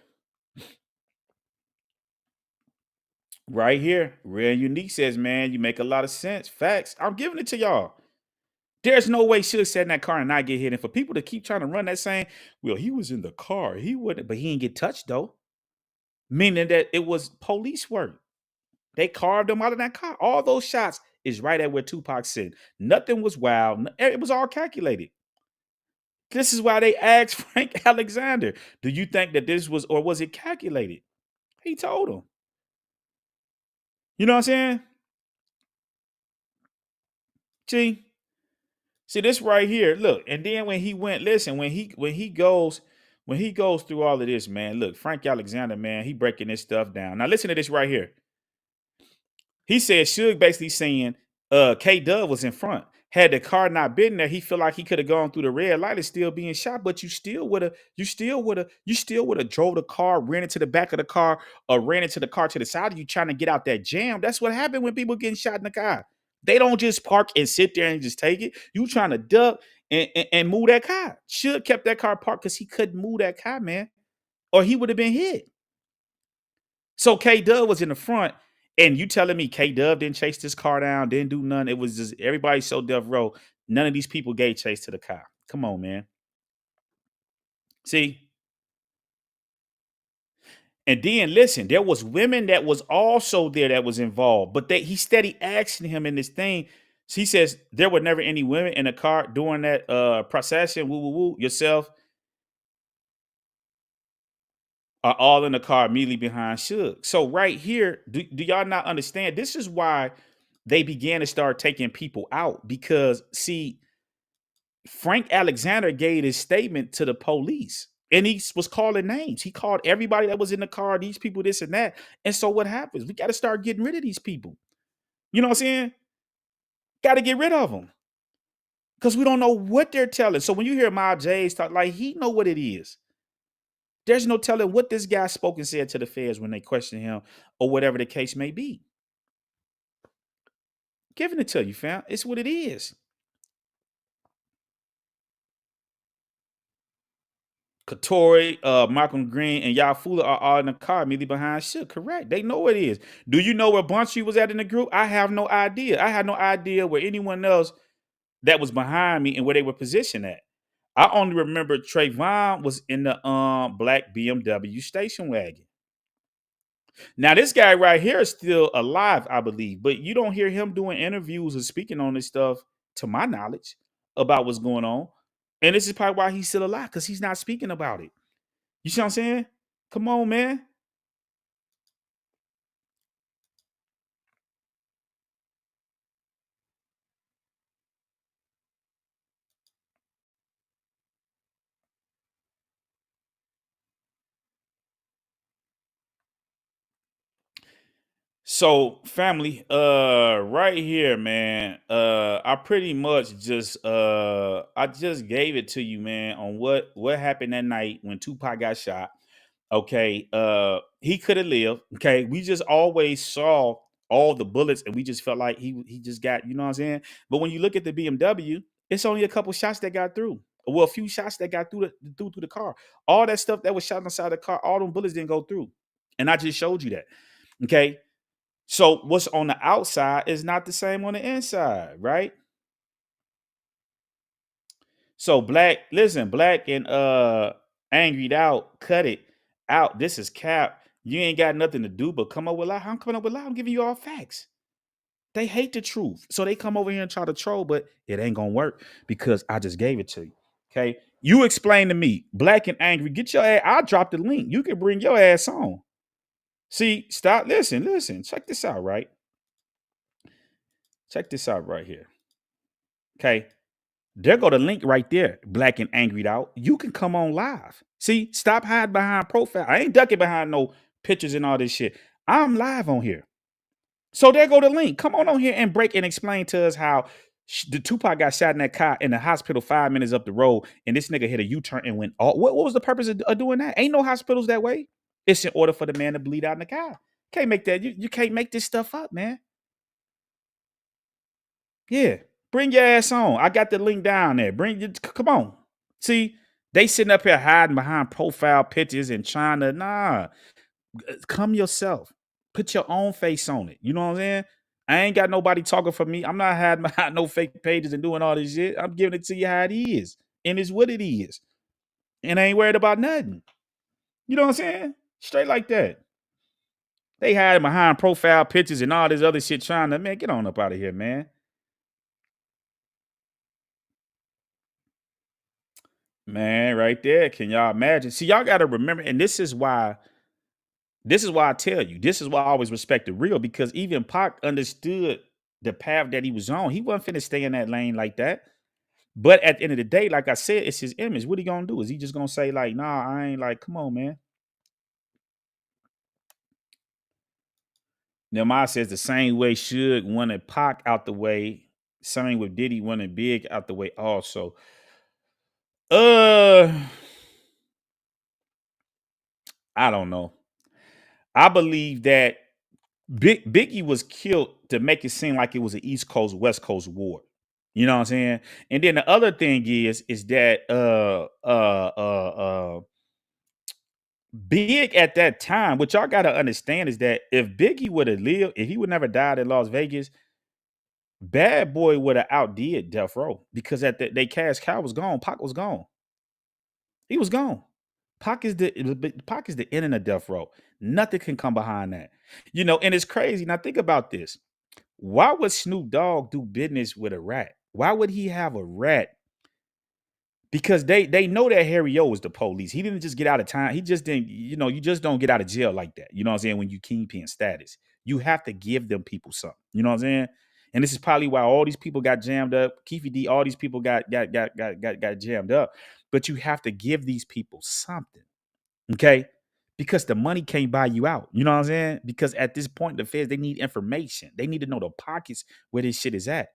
Right here. Real Unique says, man, you make a lot of sense. Facts. I'm giving it to y'all. There's no way Suge sat in that car and not get hit. And for people to keep trying to run that saying, well, he was in the car. He wouldn't, but he didn't get touched though. Meaning that it was police work. They carved him out of that car. All those shots is right at where Tupac said. Nothing was wild. It was all calculated. This is why they asked Frank Alexander, do you think that this was, or was it calculated? He told him. You know what I'm saying? See this right here. Look, and then when he went, listen, when he goes through all of this, man, look, Frank Alexander, man, he breaking this stuff down. Now listen to this right here. He said Suge basically saying K Dub was in front. Had the car not been there, he feel like he could have gone through the red light and still being shot, but you still would have drove the car, ran into the back of the car, or ran into the car to the side of you trying to get out that jam. That's what happened when people getting shot in the car. They don't just park and sit there and just take it. You trying to duck and move that car. Should have kept that car parked because he couldn't move that car, man, or he would have been hit. So K Dub was in the front, and you telling me K Dub didn't chase this car down, didn't do nothing. It was just everybody so death row. None of these people gave chase to the car. Come on, man. See? And then listen, there was women that was also there that was involved, but he steady asking him in this thing. So he says there were never any women in the car during that procession. Woo, woo, woo. Yourself are all in the car immediately behind Suge. So right here, do y'all not understand? This is why they began to start taking people out, because see, Frank Alexander gave his statement to the police and he was calling names. He called everybody that was in the car, these people, this and that. And so what happens? We got to start getting rid of these people. You know what I'm saying? Got to get rid of them because we don't know what they're telling. So when you hear Mob J's talk, like, he know what it is. There's no telling what this guy spoke and said to the feds when they question him or whatever the case may be. Giving it to you, fam. It's what it is. Katori, Malcolm Green, and Yafula are all in the car immediately behind Suge. Correct. They know it is. Do you know where Bunchy was at in the group? I have no idea. I had no idea where anyone else that was behind me and where they were positioned at. I only remember Trayvon was in the black BMW station wagon. Now, this guy right here is still alive, I believe, but you don't hear him doing interviews or speaking on this stuff, to my knowledge, about what's going on. And this is probably why he's still alive, because he's not speaking about it. You see what I'm saying? Come on, man. So family, right here, man. I pretty much just I just gave it to you, man, on what happened that night when Tupac got shot. Okay, he could have lived. Okay, we just always saw all the bullets, and we just felt like he just got, you know what I'm saying. But when you look at the BMW, it's only a couple shots that got through. Well, a few shots that got through the car. All that stuff that was shot inside the car, all them bullets didn't go through. And I just showed you that. Okay, so what's on the outside is not the same on the inside, right? So black and angried out, cut it out. This is cap. You ain't got nothing to do but come up with lie. I'm coming up with lie. I'm giving you all facts. They hate the truth. So they come over here and try to troll, but it ain't gonna work because I just gave it to you. Okay. You explain to me, black and angry. Get your ass. I'll drop the link. You can bring your ass on. See, stop. Listen. Check this out, right? Check this out right here. Okay. There go the link right there, black and angried out. You can come on live. See, stop hiding behind profile. I ain't ducking behind no pictures and all this shit. I'm live on here. So there go the link. Come on here and break and explain to us how the Tupac got shot in that car in the hospital 5 minutes up the road, and this nigga hit a U-turn and went all. What was the purpose of doing that? Ain't no hospitals that way. It's in order for the man to bleed out in the car. Can't make that. You can't make this stuff up, man. Yeah. Bring your ass on. I got the link down there. Come on. See, they sitting up here hiding behind profile pictures and trying to, nah, come yourself. Put your own face on it. You know what I'm saying? I ain't got nobody talking for me. I'm not hiding behind no fake pages and doing all this shit. I'm giving it to you how it is. And it's what it is. And I ain't worried about nothing. You know what I'm saying? Straight like that. They hiding behind profile pictures and all this other shit trying to, man, get on up out of here, man. Man, right there. Can y'all imagine? See, y'all got to remember, and this is why I tell you, this is why I always respect the real, because even Pac understood the path that he was on. He wasn't finna stay in that lane like that. But at the end of the day, like I said, it's his image. What he gonna do? Is he just gonna say, like, nah, I ain't like, come on, man. Nehemiah says the same way Suge wanted Pac out the way, same with Diddy wanted Big out the way also. I don't know. I believe that Biggie was killed to make it seem like it was an East Coast, West Coast war. You know what I'm saying? And then the other thing is that Big at that time, what y'all gotta understand is that if Biggie would have lived, if he would never died in Las Vegas, Bad Boy would have outdid Death Row, because at they cash cow was gone, Pac was gone. He was gone. Pac is the ending of Death Row. Nothing can come behind that. You know, and it's crazy. Now think about this. Why would Snoop Dogg do business with a rat? Why would he have a rat? Because they know that Harry O was the police. He didn't just get out of time. He just didn't, you know, you just don't get out of jail like that. You know what I'm saying? When you kingpin status, you have to give them people something. You know what I'm saying? And this is probably why all these people got jammed up. Keefy D, all these people got jammed up. But you have to give these people something. Okay? Because the money can't buy you out. You know what I'm saying? Because at this point, the feds, they need information. They need to know the pockets where this shit is at.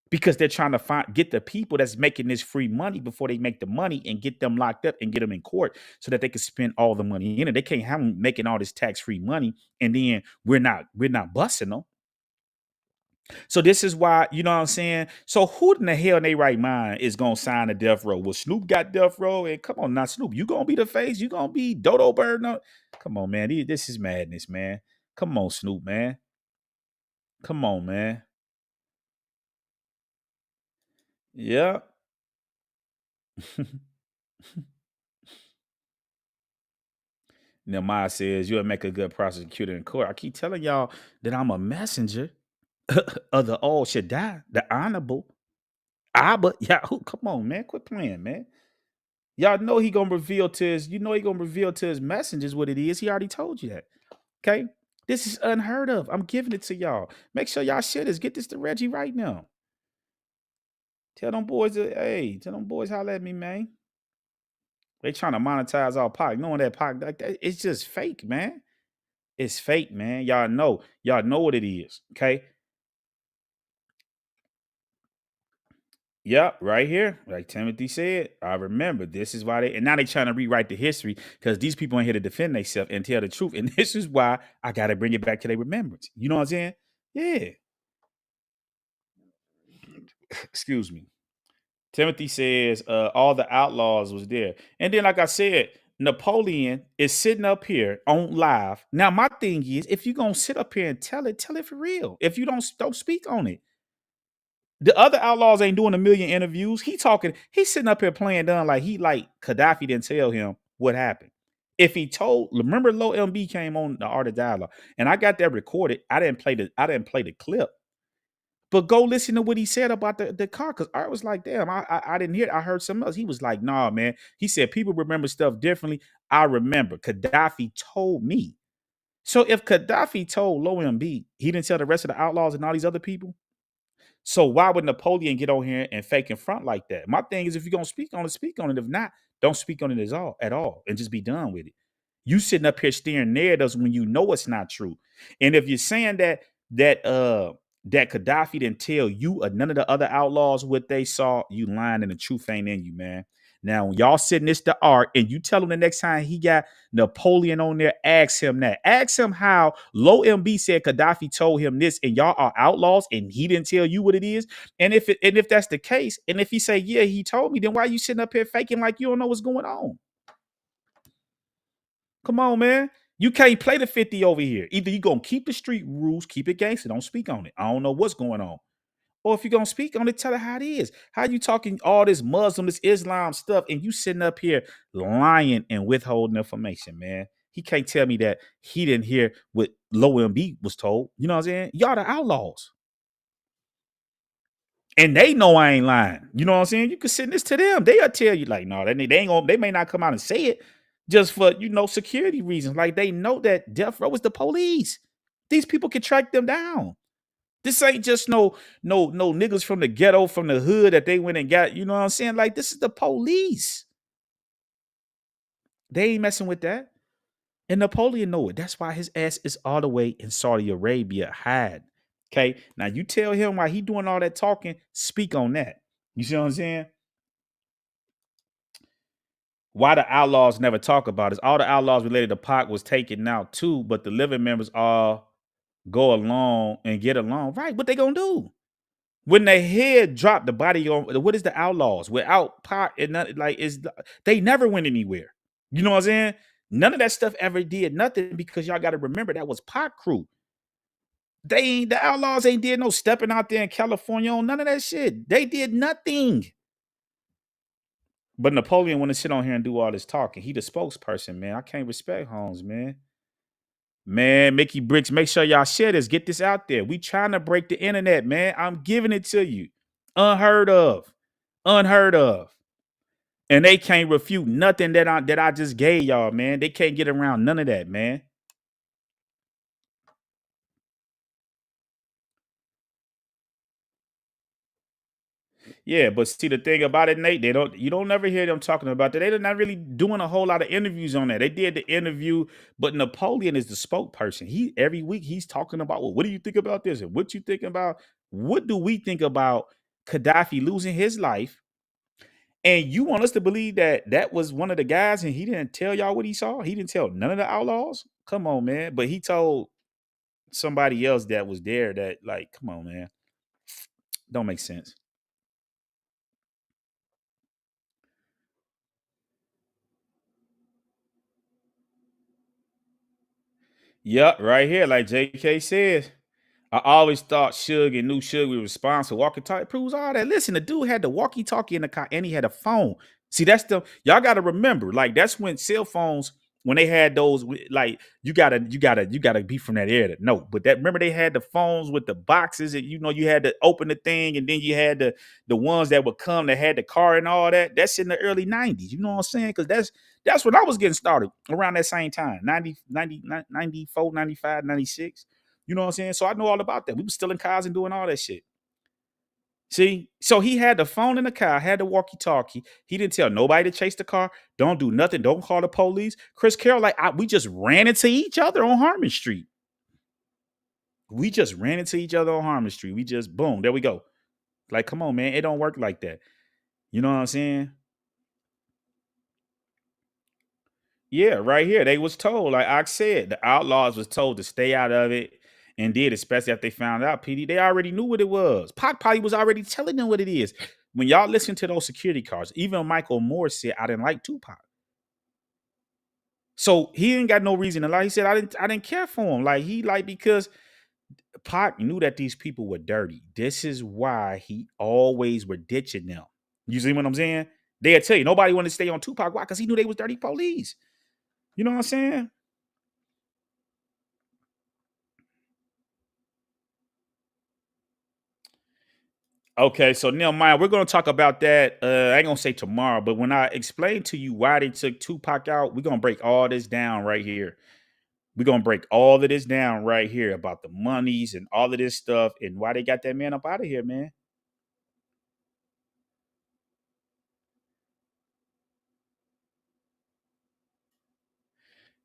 Because they're trying to get the people that's making this free money before they make the money and get them locked up and get them in court so that they can spend all the money in it. They can't have them making all this tax-free money and then we're not busting them. So this is why, you know what I'm saying? So who in the hell in their right mind is going to sign a death row? Well, Snoop got death row, and come on now, Snoop, you going to be the face? You going to be Dodo Bird? No. Come on, man. This is madness, man. Come on, Snoop, man. Come on, man. Yeah. Nehemiah says, you'll make a good prosecutor in court. I keep telling y'all that I'm a messenger of the all Shaddai, the honorable Abba. Yahoo. Come on, man. Quit playing, man. Y'all know he gonna reveal to his messengers what it is. He already told you that. Okay? This is unheard of. I'm giving it to y'all. Make sure y'all share this. Get this to Reggie right now. Tell them boys holler at me, man. They trying to monetize all Pac, knowing that Pac, like that, it's just fake, man. It's fake, man. Y'all know what it is. Okay. Yep, right here. Like Timothy said, I remember this is why and now they trying to rewrite the history because these people ain't here to defend themselves and tell the truth. And this is why I gotta bring it back to their remembrance. You know what I'm saying? Yeah. Excuse me. Timothy says all the outlaws was there. And then, like I said, Napoleon is sitting up here on live. Now, my thing is, if you're gonna sit up here and tell it for real. If you don't speak on it. The other outlaws ain't doing a million interviews. He's sitting up here playing dumb like Gaddafi didn't tell him what happened. If he told, remember Low MB came on the Art of Dialogue, and I got that recorded. I didn't play the clip. But go listen to what he said about the car, because Art was like, damn, I didn't hear it. I heard something else. He was like, nah, man. He said, people remember stuff differently. I remember. Gaddafi told me. So if Gaddafi told Low MB, he didn't tell the rest of the outlaws and all these other people. So why would Napoleon get on here and fake in front like that? My thing is, if you're going to speak on it, speak on it. If not, don't speak on it at all and just be done with it. You sitting up here staring narratives when you know it's not true. And if you're saying that Gaddafi didn't tell you or none of the other outlaws what they saw, you lying and the truth ain't in you, man. Now, when y'all sitting this to Art and you tell him the next time he got Napoleon on there, ask him that. Ask him how Low MB said Gaddafi told him this and y'all are outlaws and he didn't tell you what it is. And if that's the case, and if he say, yeah, he told me, then why are you sitting up here faking like you don't know what's going on? Come on, man. You can't play the 50 over here. Either you going to keep the street rules, keep it gangster, don't speak on it. I don't know what's going on. Or if you're going to speak on it, tell it how it is. How you talking all this Muslim, this Islam stuff, and you sitting up here lying and withholding information, man. He can't tell me that he didn't hear what Low MB was told. You know what I'm saying? Y'all the outlaws. And they know I ain't lying. You know what I'm saying? You can send this to them. They'll tell you, like, no, they may not come out and say it just for, security reasons. Like, they know that Death Row is the police. These people can track them down. This ain't just no niggas from the ghetto, from the hood that they went and got. You know what I'm saying? Like, this is the police. They ain't messing with that. And Napoleon know it. That's why his ass is all the way in Saudi Arabia. Hide. Okay. Now you tell him why he doing all that talking. Speak on that. You see what I'm saying? Why the outlaws never talk about it. All the outlaws related to Pac was taken out too, but the living members all go along and get along. Right. What they gonna do? When the head dropped, the body on. What is the outlaws without Pac and nothing? Like, they never went anywhere. You know what I'm saying? None of that stuff ever did nothing because y'all got to remember that was Pac crew. The outlaws ain't did no stepping out there in California on none of that shit. They did nothing. But Napoleon want to sit on here and do all this talking. He the spokesperson, man. I can't respect Holmes, man. Man, Mickey Bricks, make sure y'all share this. Get this out there. We trying to break the internet, man. I'm giving it to you. Unheard of. Unheard of. And they can't refute nothing that I just gave y'all, man. They can't get around none of that, man. Yeah, but see the thing about it, Nate, you don't never hear them talking about that. They're not really doing a whole lot of interviews on that. They did the interview, but Napoleon is the spokesperson. Every week he's talking about, well, what do you think about this? And what you think about? What do we think about Gaddafi losing his life? And you want us to believe that was one of the guys and he didn't tell y'all what he saw? He didn't tell none of the outlaws? Come on, man. But he told somebody else that was there that, like, come on, man. Don't make sense. Yep, right here, like JK says. I always thought Suge and knew Suge was responsible. Walkie-talkie proves all that. Listen, the dude had the walkie-talkie in the car and he had a phone. See, that's y'all got to remember. Like, that's when cell phones, when they had those, like, you gotta be from that area to know. But remember they had the phones with the boxes and you had to open the thing and then you had the ones that would come that had the car and all that. That's in the early 90s. You know what I'm saying? Because that's when I was getting started around that same time, 94, 95, 96. You know what I'm saying? So I know all about that. We were stealing cars and doing all that shit. See, so he had the phone in the car, had the walkie-talkie. He didn't tell nobody to chase the car. Don't do nothing. Don't call the police. Chris Carroll, like, we just ran into each other on Harmon Street. We just ran into each other on Harmon Street. We just, boom, there we go. Like, come on, man. It don't work like that. You know what I'm saying? Yeah, right here. They was told, like I said, the outlaws was told to stay out of it and did, especially after they found out, PD. They already knew what it was. Pac probably was already telling them what it is. When y'all listen to those security cards, even Michael Moore said, I didn't like Tupac. So he ain't got no reason to lie. He said, I didn't care for him. Like, because Pac knew that these people were dirty. This is why he always were ditching them. You see what I'm saying? They'll tell you, nobody wanted to stay on Tupac. Why? Because he knew they was dirty police. You know what I'm saying? Okay, so Nehemiah, we're going to talk about that. I ain't going to say tomorrow, but when I explain to you why they took Tupac out, we're going to break all this down right here. We're going to break all of this down right here about the monies and all of this stuff and why they got that man up out of here, man.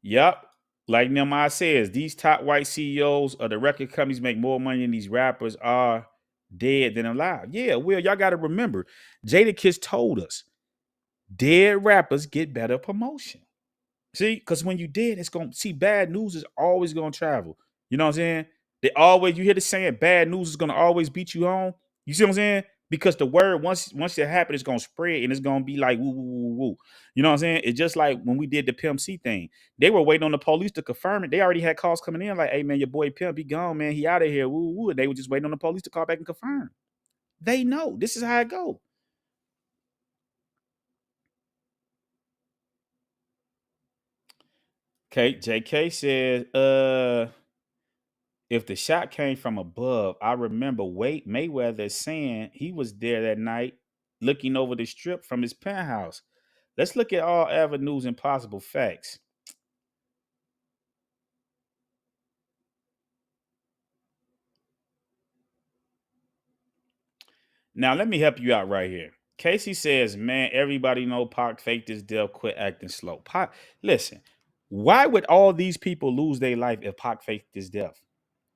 Yep. Like Nehemiah says, these top white CEOs of the record companies make more money than these rappers are dead than alive. Yeah, well, y'all got to remember, Jadakiss told us, dead rappers get better promotion. See, because when you dead, it's going to see bad news is always going to travel. You know what I'm saying? You hear the saying, bad news is going to always beat you home. You see what I'm saying? Because the word, once it happens, it's going to spread and it's going to be like, woo, woo, woo, woo. You know what I'm saying? It's just like when we did the Pimp C thing. They were waiting on the police to confirm it. They already had calls coming in like, hey, man, your boy Pimp, he gone, man. He out of here. Woo, woo. And they were just waiting on the police to call back and confirm. They know. This is how it go. Okay, JK says, if the shot came from above, I remember Mayweather saying he was there that night looking over the strip from his penthouse. Let's look at all avenues and possible facts. Now, let me help you out right here. Casey says, man, everybody know Pac faked his death, quit acting slow. Pac, listen, why would all these people lose their life if Pac faked his death?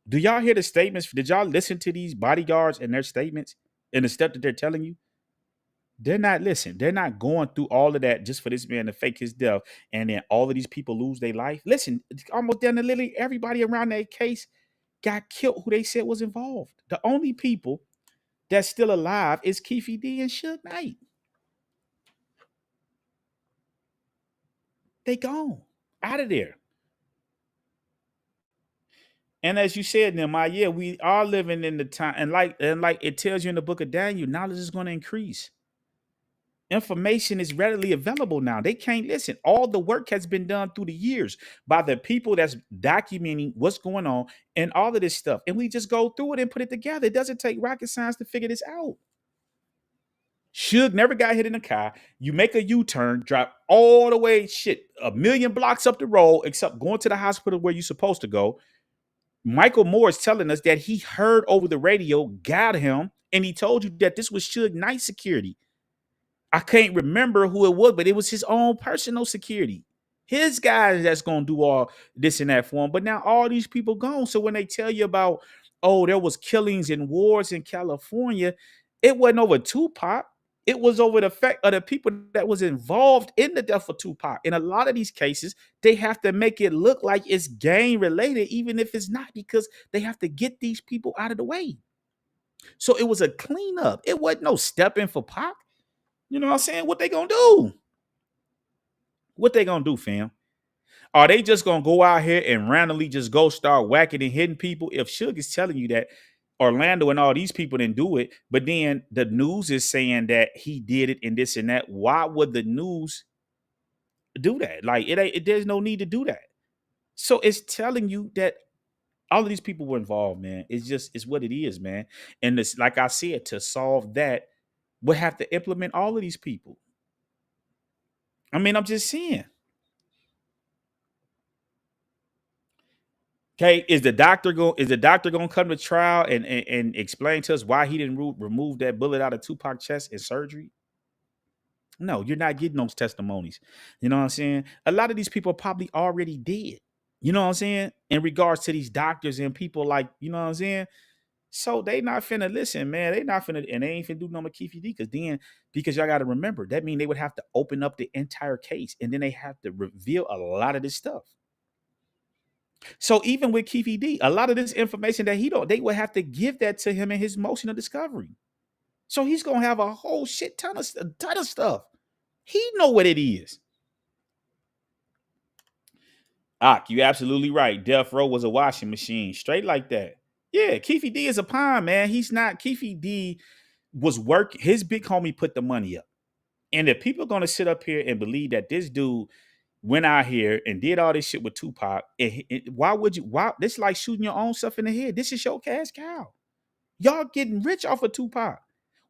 Do y'all hear the statements? Did y'all listen to these bodyguards and their statements and the stuff that they're telling you? They're not going through all of that just for this man to fake his death and then all of these people lose their life. Listen, it's almost down to literally everybody around that case got killed who they said was involved. The only people that's still alive is Keefe D and Suge Knight. They gone out of there. And as you said, Nehemiah, yeah, we are living in the time, and like it tells you in the book of Daniel, knowledge is going to increase. Information is readily available now. They can't listen. All the work has been done through the years by the people that's documenting what's going on and all of this stuff. And we just go through it and put it together. It doesn't take rocket science to figure this out. Suge never got hit in a car. You make a U-turn, drop all the way, a million blocks up the road, except going to the hospital where you're supposed to go. Michael Moore is telling us that he heard over the radio, got him, and he told you that this was Suge Knight security. I can't remember who it was, but it was his own personal security. His guys that's going to do all this and that for him. But now all these people gone. So when they tell you about, oh, there was killings and wars in California, it wasn't over Tupac. It was over the fact of the people that was involved in the death of Tupac. In a lot of these cases, they have to make it look like it's gang related, even if it's not, because they have to get these people out of the way. So it was a cleanup. It wasn't no stepping for Pac. You know what I'm saying? What they gonna do? What they gonna do, fam? Are they just gonna go out here and randomly just go start whacking and hitting people? If Suge is telling you that Orlando and all these people didn't do it, but then the news is saying that he did it and this and that, why would the news do that? Like there's no need to do that. So it's telling you that all of these people were involved, man. It's what it is, man. And this, like I said, to solve that, we'll have to implement all of these people. I mean, I'm just saying. Okay, is the doctor gonna come to trial and explain to us why he didn't remove that bullet out of Tupac's chest in surgery? No, you're not getting those testimonies. You know what I'm saying? A lot of these people are probably already dead. You know what I'm saying? In regards to these doctors and people like, you know what I'm saying? So they not finna listen, man. They not finna, and they ain't finna do no McKeefy D because y'all got to remember that mean they would have to open up the entire case and then they have to reveal a lot of this stuff. So even with Keefy D, a lot of this information that they would have to give that to him in his motion of discovery. So he's gonna have a whole ton of stuff. He know what it is. You absolutely right. Death Row was a washing machine, straight like that. Yeah, Keefy D is a pawn, man. He's not. Keefy D was working. His big homie put the money up. And if people are gonna sit up here and believe that this dude went out here and did all this shit with Tupac, why would you? Why this like shooting your own self in the head? This is your cash cow. Y'all getting rich off of Tupac.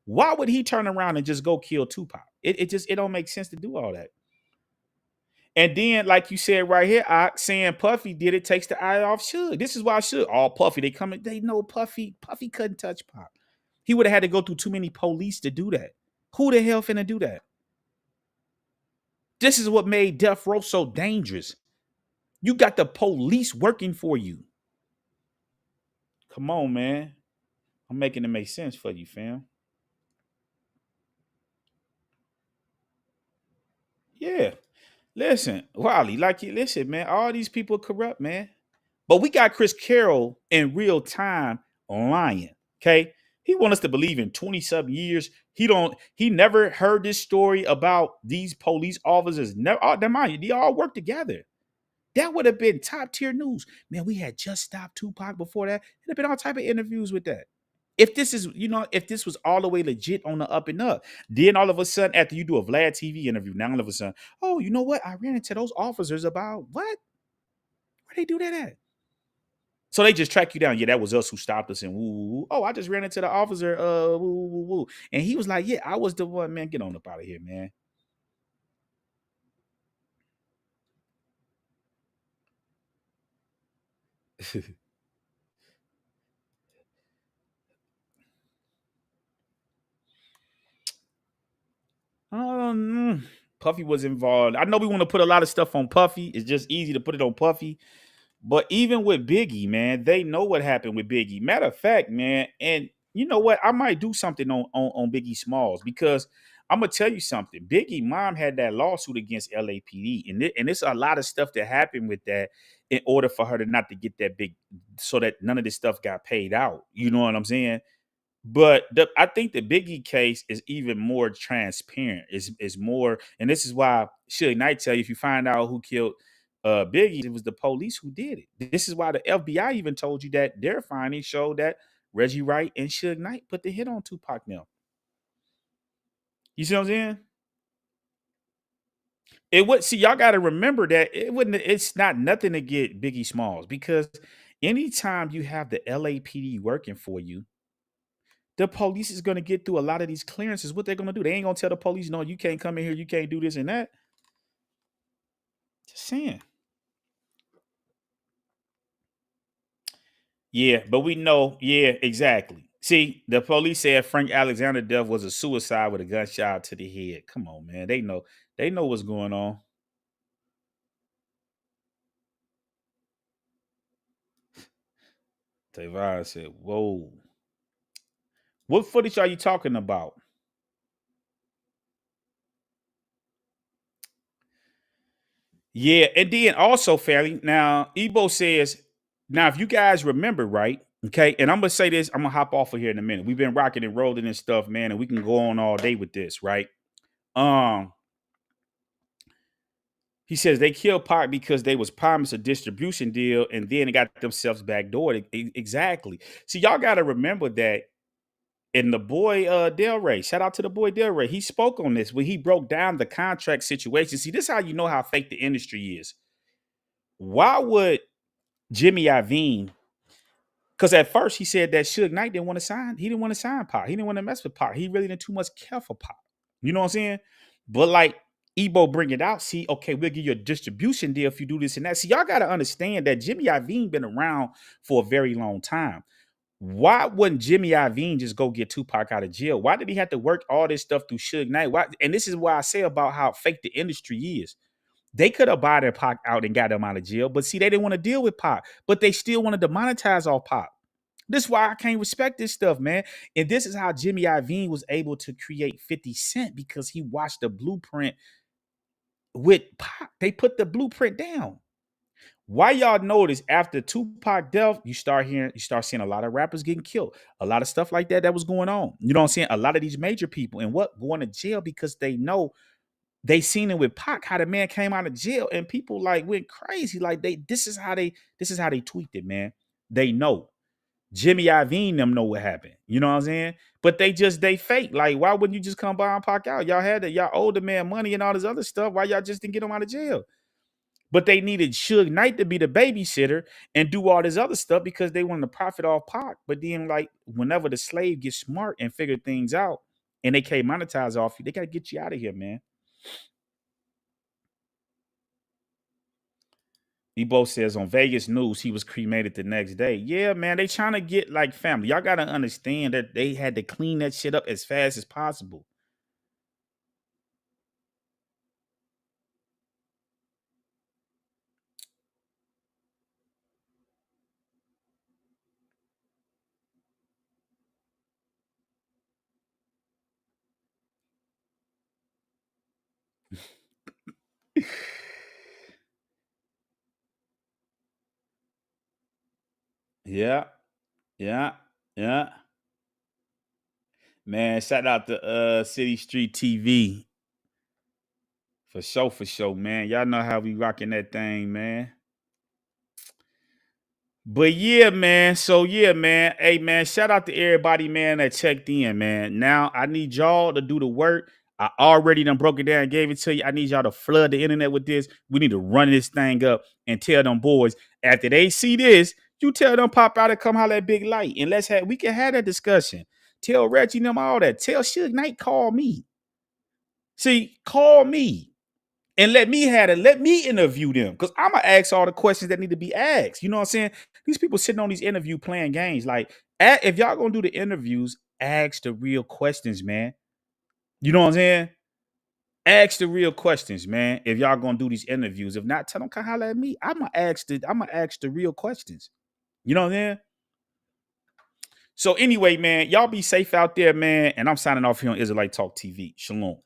Why would he turn around and just go kill Tupac? It don't make sense to do all that. And then, like you said right here, saying Puffy did it takes the eye off Suge. This is why Suge, all Puffy, they know Puffy couldn't touch Pac. He would have had to go through too many police to do that. Who the hell finna do that? This is what made Death Row so dangerous. You got the police working for you. Come on, man. I'm making it make sense for you, fam. Yeah. Listen, Wally, listen, man, all these people corrupt, man. But we got Chris Carroll in real time lying. Okay. He wants us to believe in 20-something years. He never heard this story about these police officers. Never, they all work together. That would have been top tier news. Man, we had just stopped Tupac before that. It'd have been all type of interviews with that. If this was all the way legit on the up and up, then all of a sudden, after you do a Vlad TV interview, now all of a sudden, oh, you know what? I ran into those officers about what? Where they do that at? So they just track you down. Yeah, that was us who stopped us and woo, woo, woo. Oh, I just ran into the officer, woo, woo, woo. And he was like, yeah, I was the one, man. Get on up out of here, man. Puffy was involved. I know we want to put a lot of stuff on Puffy. It's just easy to put it on Puffy. But even with Biggie, man, they know what happened with Biggie. Matter of fact, man, and you know what? I might do something on Biggie Smalls because I'm gonna tell you something. Biggie mom had that lawsuit against LAPD, and it's a lot of stuff that happened with that in order for her to not to get that big, so that none of this stuff got paid out. You know what I'm saying? But I think the Biggie case is even more transparent. Is more, and this is why Suge Knight tell you if you find out who killed Biggie, it was the police who did it. This is why the FBI even told you that their findings showed that Reggie Wright and Suge Knight put the hit on Tupac now. You see what I'm saying? It would see y'all got to remember that it's not nothing to get Biggie Smalls because anytime you have the LAPD working for you, the police is going to get through a lot of these clearances. What they're going to do? They ain't going to tell the police, no, you can't come in here. You can't do this and that. Just saying. Yeah, but we know. Yeah, exactly. See, the police said Frank Alexander death was a suicide with a gunshot to the head. Come on, man. They know. They know what's going on. Tavon said, whoa. What footage are you talking about? Yeah, and then also, Fairly, now, Ebo says, now, if you guys remember, right, okay, and I'm going to say this, I'm going to hop off of here in a minute. We've been rocking and rolling and stuff, man, and we can go on all day with this, right? He says they killed Pac because they was promised a distribution deal, and then they got themselves backdoored. Exactly. See, y'all got to remember that. And the boy Del Rey, shout out to the boy Del Rey. He spoke on this when he broke down the contract situation. See, this is how you know how fake the industry is. Why would Jimmy Iovine? Because at first he said that Suge Knight didn't want to sign. He didn't want to sign Pac. He didn't want to mess with Pac. He really didn't too much care for Pac. You know what I'm saying? But like Ebo bring it out. See, okay, we'll give you a distribution deal if you do this and that. See, y'all got to understand that Jimmy Iovine been around for a very long time. Why wouldn't Jimmy Iovine just go get Tupac out of jail? Why did he have to work all this stuff through Suge Knight? Why? And this is why I say about how fake the industry is. They could have bought Pac out and got him out of jail, but see, they didn't want to deal with Pac, but they still wanted to monetize off Pac. This is why I can't respect this stuff, man. And this is how Jimmy Iovine was able to create 50 Cent, because he watched the blueprint with Pac. They put the blueprint down. Why y'all notice after Tupac death, you start seeing a lot of rappers getting killed, a lot of stuff like that was going on. You know what I'm saying? A lot of these major people and what going to jail because they know they seen it with Pac, how the man came out of jail and people like went crazy. Like this is how they tweaked it, man. They know. Jimmy Iovine them know what happened. You know what I'm saying? But they fake. Like, why wouldn't you just come by and Pac out? Y'all owed the man money and all this other stuff. Why y'all just didn't get him out of jail? But they needed Suge Knight to be the babysitter and do all this other stuff because they wanted to profit off Pac. But then, like, whenever the slave gets smart and figure things out and they can't monetize off you, they got to get you out of here, man. Ebo says on Vegas News, he was cremated the next day. Yeah, man, they trying to get like family. Y'all got to understand that they had to clean that shit up as fast as possible. Yeah. Man, shout out to City Street TV. For sure, man. Y'all know how we rocking that thing, man. But yeah, man. So yeah, man. Hey, man, shout out to everybody, man, that checked in, man. Now I need y'all to do the work. I already done broke it down and gave it to you. I need y'all to flood the internet with this. We need to run this thing up and tell them boys, after they see this, you tell them pop out and come holler at Big Light. And we can have that discussion. Tell Reggie them all that. Tell Suge Knight, call me. See, call me. And let me interview them. Because I'm going to ask all the questions that need to be asked. You know what I'm saying? These people sitting on these interviews playing games. Like, if y'all going to do the interviews, ask the real questions, man. You know what I'm saying? Ask the real questions, man. If y'all going to do these interviews. If not, tell them, come holler at me. I'm going to ask the real questions. You know what I'm saying? So anyway, man, y'all be safe out there, man. And I'm signing off here on Israelite Talk TV. Shalom.